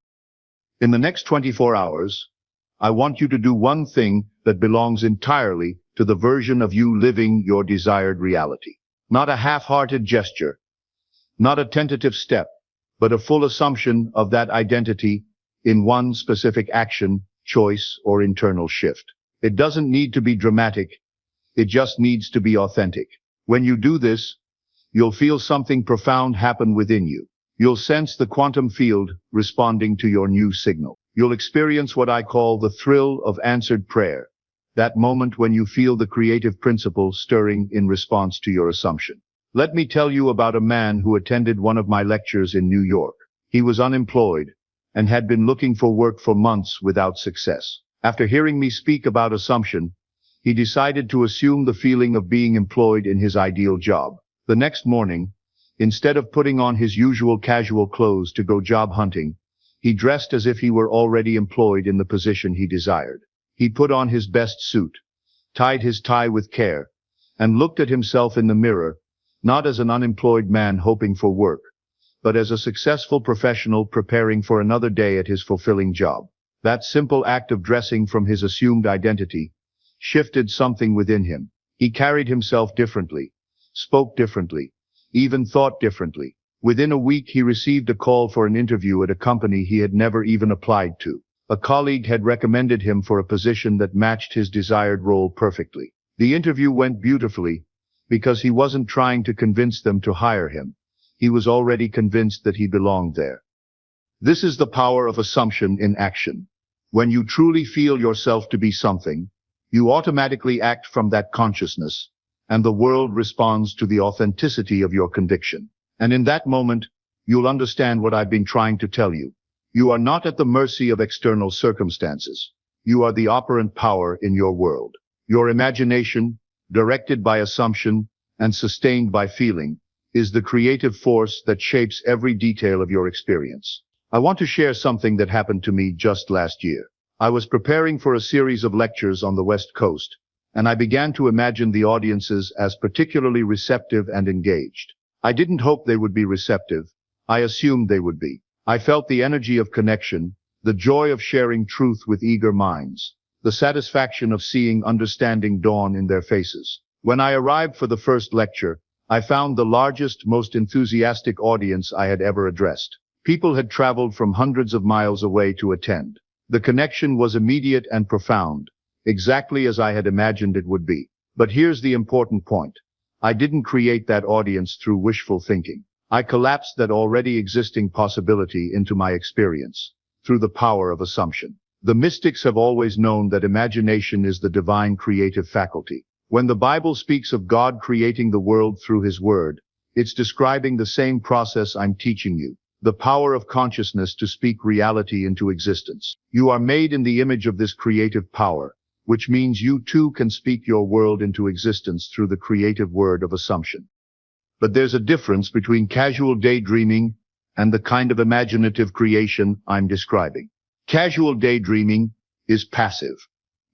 In the next 24 hours, I want you to do one thing that belongs entirely to the version of you living your desired reality. Not a half-hearted gesture, not a tentative step, but a full assumption of that identity in one specific action, choice, or internal shift. It doesn't need to be dramatic. It just needs to be authentic. When you do this, you'll feel something profound happen within you. You'll sense the quantum field responding to your new signal. You'll experience what I call the thrill of answered prayer, that moment when you feel the creative principle stirring in response to your assumption. Let me tell you about a man who attended one of my lectures in New York. He was unemployed and had been looking for work for months without success. After hearing me speak about assumption, he decided to assume the feeling of being employed in his ideal job. The next morning, instead of putting on his usual casual clothes to go job hunting, he dressed as if he were already employed in the position he desired. He put on his best suit, tied his tie with care, and looked at himself in the mirror, not as an unemployed man hoping for work, but as a successful professional preparing for another day at his fulfilling job. That simple act of dressing from his assumed identity shifted something within him. He carried himself differently, spoke differently, even thought differently. Within a week, he received a call for an interview at a company he had never even applied to. A colleague had recommended him for a position that matched his desired role perfectly. The interview went beautifully because he wasn't trying to convince them to hire him. He was already convinced that he belonged there. This is the power of assumption in action. When you truly feel yourself to be something, you automatically act from that consciousness, and the world responds to the authenticity of your conviction. And in that moment, you'll understand what I've been trying to tell you. You are not at the mercy of external circumstances. You are the operant power in your world. Your imagination, directed by assumption and sustained by feeling, is the creative force that shapes every detail of your experience. I want to share something that happened to me just last year. I was preparing for a series of lectures on the West Coast, and I began to imagine the audiences as particularly receptive and engaged. I didn't hope they would be receptive. I assumed they would be. I felt the energy of connection, the joy of sharing truth with eager minds, the satisfaction of seeing understanding dawn in their faces. When I arrived for the first lecture, I found the largest, most enthusiastic audience I had ever addressed. People had traveled from hundreds of miles away to attend. The connection was immediate and profound, exactly as I had imagined it would be. But here's the important point. I didn't create that audience through wishful thinking. I collapsed that already existing possibility into my experience, through the power of assumption. The mystics have always known that imagination is the divine creative faculty. When the Bible speaks of God creating the world through His Word, it's describing the same process I'm teaching you, the power of consciousness to speak reality into existence. You are made in the image of this creative power, which means you too can speak your world into existence through the creative word of assumption. But there's a difference between casual daydreaming and the kind of imaginative creation I'm describing. Casual daydreaming is passive.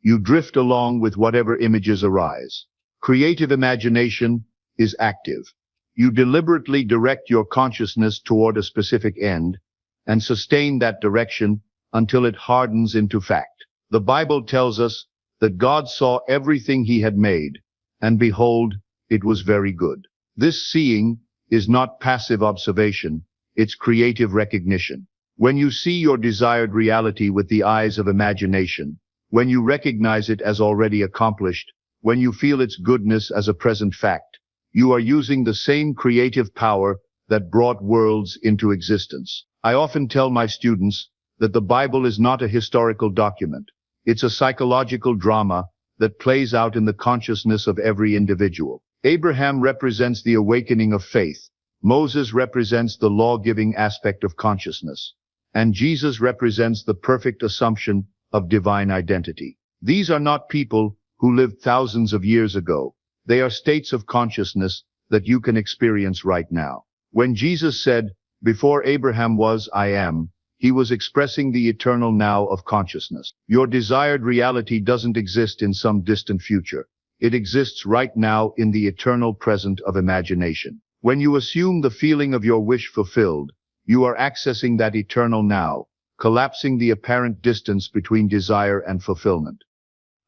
You drift along with whatever images arise. Creative imagination is active. You deliberately direct your consciousness toward a specific end and sustain that direction until it hardens into fact. The Bible tells us that God saw everything He had made, and behold, it was very good. This seeing is not passive observation, it's creative recognition. When you see your desired reality with the eyes of imagination, when you recognize it as already accomplished, when you feel its goodness as a present fact, you are using the same creative power that brought worlds into existence. I often tell my students that the Bible is not a historical document. It's a psychological drama that plays out in the consciousness of every individual. Abraham represents the awakening of faith. Moses represents the law-giving aspect of consciousness. And Jesus represents the perfect assumption of divine identity. These are not people who lived thousands of years ago. They are states of consciousness that you can experience right now. When Jesus said, "Before Abraham was, I am," he was expressing the eternal now of consciousness. Your desired reality doesn't exist in some distant future. It exists right now in the eternal present of imagination. When you assume the feeling of your wish fulfilled, you are accessing that eternal now, collapsing the apparent distance between desire and fulfillment.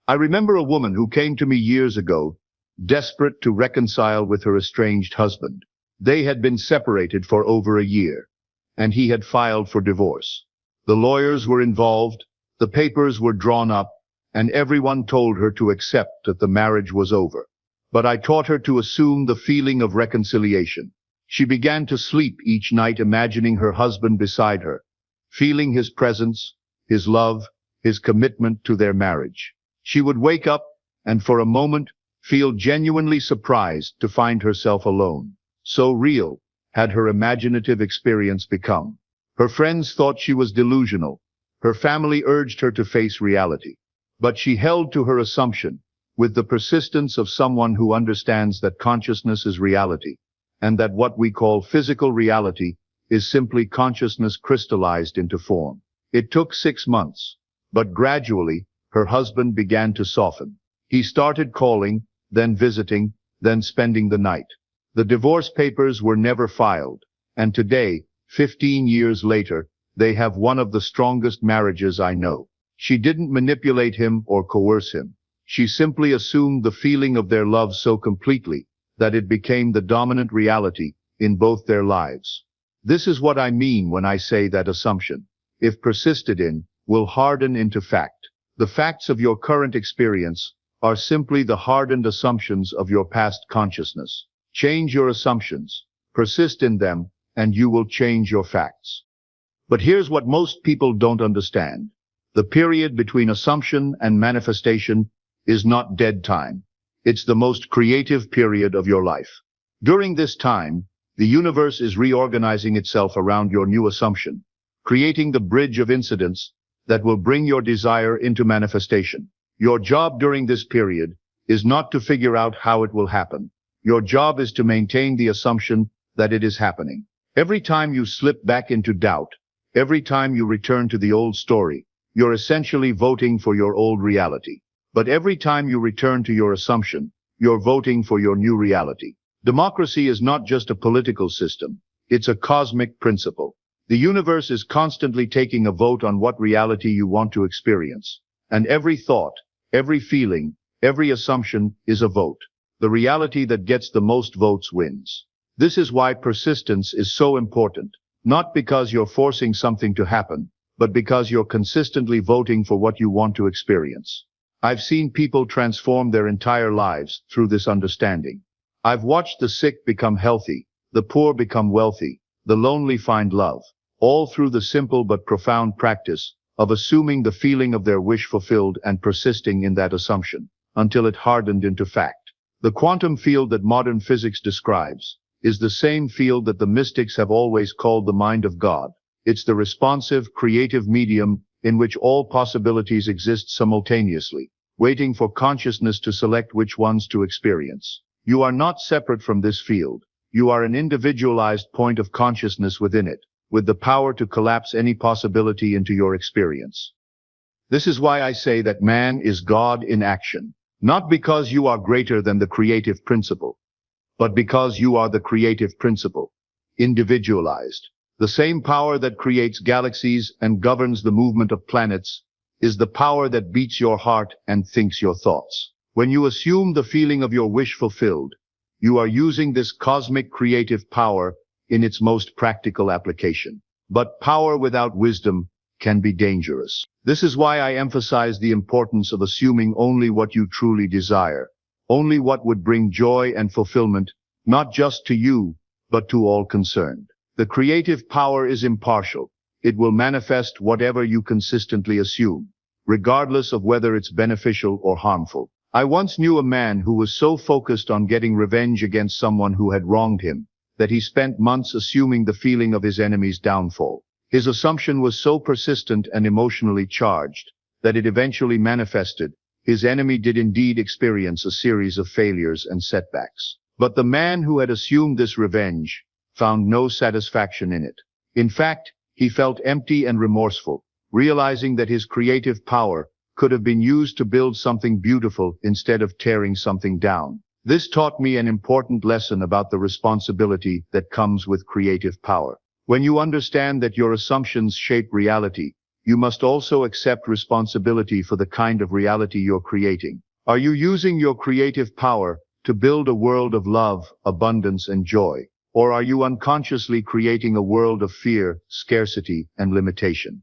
I remember a woman who came to me years ago, desperate to reconcile with her estranged husband. They had been separated for over a year, and he had filed for divorce. The lawyers were involved, the papers were drawn up, and everyone told her to accept that the marriage was over. But I taught her to assume the feeling of reconciliation. She began to sleep each night imagining her husband beside her, feeling his presence, his love, his commitment to their marriage. She would wake up and for a moment feel genuinely surprised to find herself alone. So real had her imaginative experience become. Her friends thought she was delusional. Her family urged her to face reality. But she held to her assumption, with the persistence of someone who understands that consciousness is reality, and that what we call physical reality is simply consciousness crystallized into form. It took 6 months, but gradually, her husband began to soften. He started calling, then visiting, then spending the night. The divorce papers were never filed, and today, 15 years later, they have one of the strongest marriages I know. She didn't manipulate him or coerce him. She simply assumed the feeling of their love so completely that it became the dominant reality in both their lives. This is what I mean when I say that assumption, if persisted in, will harden into fact. The facts of your current experience are simply the hardened assumptions of your past consciousness. Change your assumptions, persist in them, and you will change your facts. But here's what most people don't understand. The period between assumption and manifestation is not dead time. It's the most creative period of your life. During this time, the universe is reorganizing itself around your new assumption, creating the bridge of incidents that will bring your desire into manifestation. Your job during this period is not to figure out how it will happen. Your job is to maintain the assumption that it is happening. Every time you slip back into doubt, every time you return to the old story, you're essentially voting for your old reality. But every time you return to your assumption, you're voting for your new reality. Democracy is not just a political system. It's a cosmic principle. The universe is constantly taking a vote on what reality you want to experience. And every thought, every feeling, every assumption is a vote. The reality that gets the most votes wins. This is why persistence is so important. Not because you're forcing something to happen, but because you're consistently voting for what you want to experience. I've seen people transform their entire lives through this understanding. I've watched the sick become healthy, the poor become wealthy, the lonely find love, all through the simple but profound practice of assuming the feeling of their wish fulfilled and persisting in that assumption until it hardened into fact. The quantum field that modern physics describes is the same field that the mystics have always called the mind of God. It's the responsive, creative medium in which all possibilities exist simultaneously, waiting for consciousness to select which ones to experience. You are not separate from this field. You are an individualized point of consciousness within it, with the power to collapse any possibility into your experience. This is why I say that man is God in action, not because you are greater than the creative principle, but because you are the creative principle, individualized. The same power that creates galaxies and governs the movement of planets is the power that beats your heart and thinks your thoughts. When you assume the feeling of your wish fulfilled, you are using this cosmic creative power in its most practical application. But power without wisdom can be dangerous. This is why I emphasize the importance of assuming only what you truly desire, only what would bring joy and fulfillment, not just to you, but to all concerned. The creative power is impartial. It will manifest whatever you consistently assume, regardless of whether it's beneficial or harmful. I once knew a man who was so focused on getting revenge against someone who had wronged him that he spent months assuming the feeling of his enemy's downfall. His assumption was so persistent and emotionally charged that it eventually manifested His enemy did indeed experience a series of failures and setbacks. But the man who had assumed this revenge found no satisfaction in it. In fact, he felt empty and remorseful, realizing that his creative power could have been used to build something beautiful instead of tearing something down. This taught me an important lesson about the responsibility that comes with creative power. When you understand that your assumptions shape reality, you must also accept responsibility for the kind of reality you're creating. Are you using your creative power to build a world of love, abundance, and joy? Or are you unconsciously creating a world of fear, scarcity, and limitation?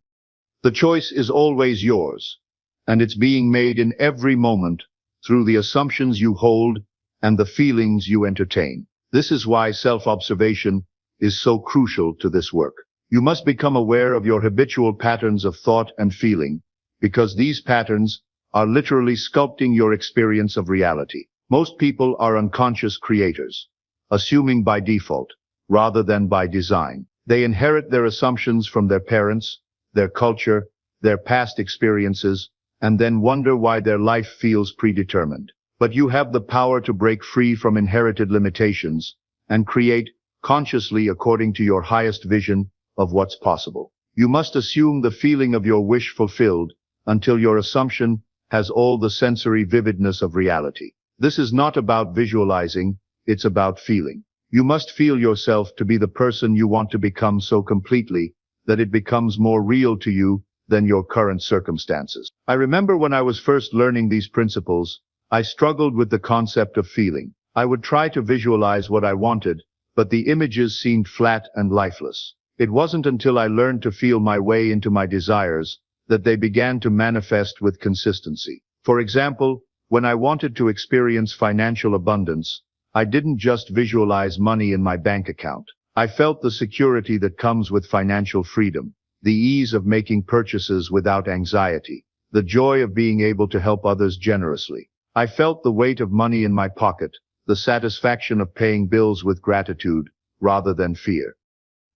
The choice is always yours, and it's being made in every moment through the assumptions you hold and the feelings you entertain. This is why self-observation is so crucial to this work. You must become aware of your habitual patterns of thought and feeling, because these patterns are literally sculpting your experience of reality. Most people are unconscious creators, assuming by default, rather than by design. They inherit their assumptions from their parents, their culture, their past experiences, and then wonder why their life feels predetermined. But you have the power to break free from inherited limitations and create consciously according to your highest vision of what's possible. You must assume the feeling of your wish fulfilled until your assumption has all the sensory vividness of reality. This is not about visualizing, it's about feeling. You must feel yourself to be the person you want to become so completely that it becomes more real to you than your current circumstances. I remember when I was first learning these principles, I struggled with the concept of feeling. I would try to visualize what I wanted, but the images seemed flat and lifeless. It wasn't until I learned to feel my way into my desires that they began to manifest with consistency. For example, when I wanted to experience financial abundance, I didn't just visualize money in my bank account. I felt the security that comes with financial freedom, the ease of making purchases without anxiety, the joy of being able to help others generously. I felt the weight of money in my pocket, the satisfaction of paying bills with gratitude rather than fear.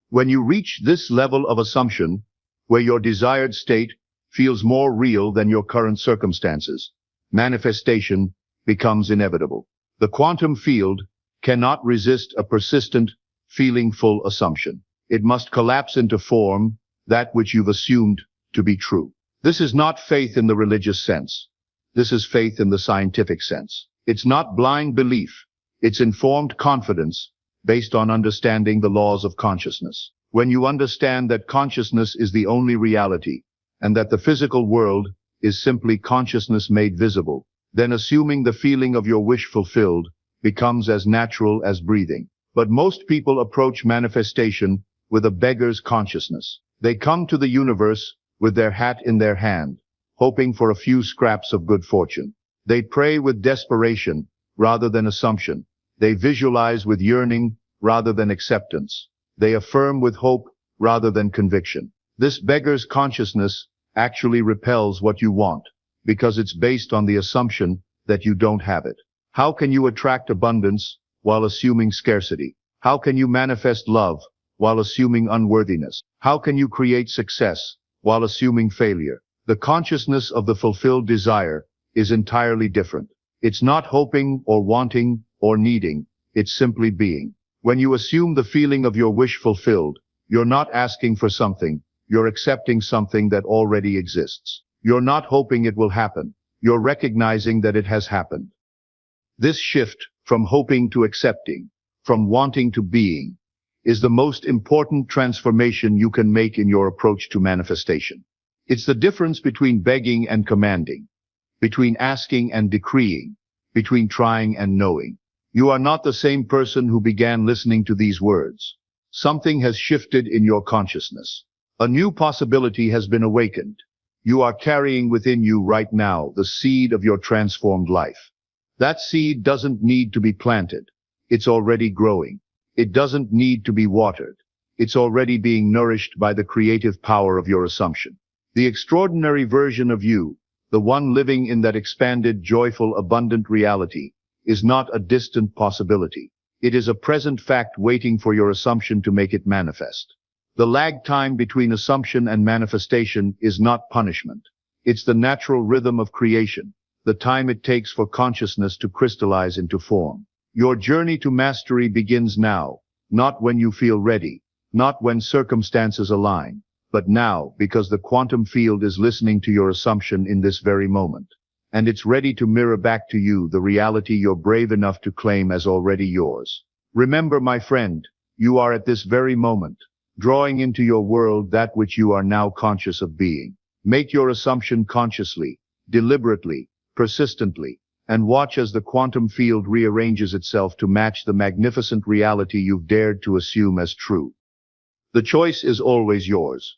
When you reach this level of assumption, where your desired state feels more real than your current circumstances, manifestation becomes inevitable. The quantum field cannot resist a persistent, feeling-full assumption. It must collapse into form, that which you've assumed to be true. This is not faith in the religious sense. This is faith in the scientific sense. It's not blind belief. It's informed confidence based on understanding the laws of consciousness. When you understand that consciousness is the only reality, and that the physical world is simply consciousness made visible, then assuming the feeling of your wish fulfilled becomes as natural as breathing. But most people approach manifestation with a beggar's consciousness. They come to the universe with their hat in their hand, hoping for a few scraps of good fortune. They pray with desperation rather than assumption. They visualize with yearning rather than acceptance. They affirm with hope rather than conviction. This beggar's consciousness actually repels what you want, because it's based on the assumption that you don't have it. How can you attract abundance while assuming scarcity? How can you manifest love while assuming unworthiness? How can you create success while assuming failure? The consciousness of the fulfilled desire is entirely different. It's not hoping or wanting or needing, it's simply being. When you assume the feeling of your wish fulfilled, you're not asking for something, you're accepting something that already exists. You're not hoping it will happen, you're recognizing that it has happened. This shift from hoping to accepting, from wanting to being, is the most important transformation you can make in your approach to manifestation. It's the difference between begging and commanding, between asking and decreeing, between trying and knowing. You are not the same person who began listening to these words. Something has shifted in your consciousness. A new possibility has been awakened. You are carrying within you right now the seed of your transformed life. That seed doesn't need to be planted. It's already growing. It doesn't need to be watered. It's already being nourished by the creative power of your assumption. The extraordinary version of you, the one living in that expanded, joyful, abundant reality, is not a distant possibility. It is a present fact waiting for your assumption to make it manifest. The lag time between assumption and manifestation is not punishment. It's the natural rhythm of creation. the time it takes for consciousness to crystallize into form. Your journey to mastery begins now, not when you feel ready, not when circumstances align, but now, because the quantum field is listening to your assumption in this very moment. And it's ready to mirror back to you the reality you're brave enough to claim as already yours. Remember, my friend, you are at this very moment, drawing into your world that which you are now conscious of being. Make your assumption consciously, deliberately, persistently, and watch as the quantum field rearranges itself to match the magnificent reality you've dared to assume as true. The choice is always yours.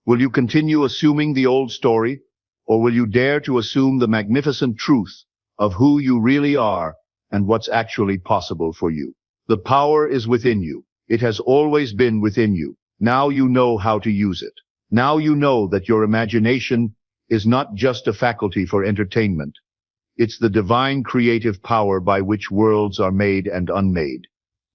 Will you continue assuming the old story, or will you dare to assume the magnificent truth of who you really are and what's actually possible for you? The power is within you. It has always been within you. Now you know how to use it. Now you know that your imagination is not just a faculty for entertainment. It's the divine creative power by which worlds are made and unmade,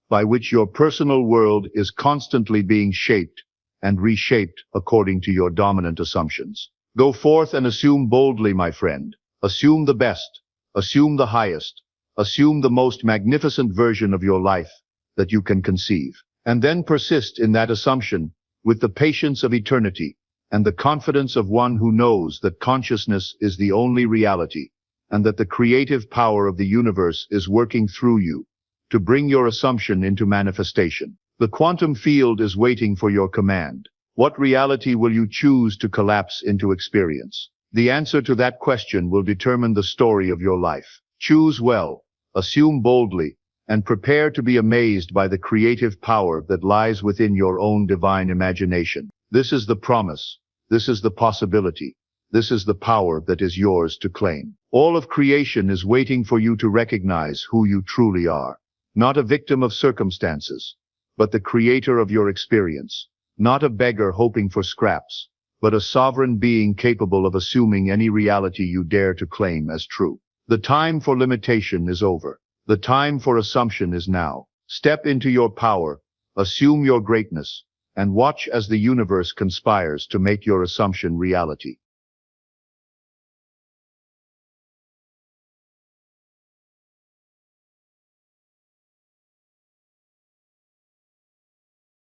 by which your personal world is constantly being shaped and reshaped according to your dominant assumptions. Go forth and assume boldly, my friend. Assume the best. Assume the highest. Assume the most magnificent version of your life that you can conceive. And then persist in that assumption with the patience of eternity and the confidence of one who knows that consciousness is the only reality and that the creative power of the universe is working through you to bring your assumption into manifestation. The quantum field is waiting for your command. What reality will you choose to collapse into experience? The answer to that question will determine the story of your life. Choose well, assume boldly, and prepare to be amazed by the creative power that lies within your own divine imagination. This is the promise. This is the possibility. This is the power that is yours to claim. All of creation is waiting for you to recognize who you truly are. Not a victim of circumstances, but the creator of your experience. Not a beggar hoping for scraps, but a sovereign being capable of assuming any reality you dare to claim as true. The time for limitation is over. The time for assumption is now. Step into your power, assume your greatness, and watch as the universe conspires to make your assumption reality.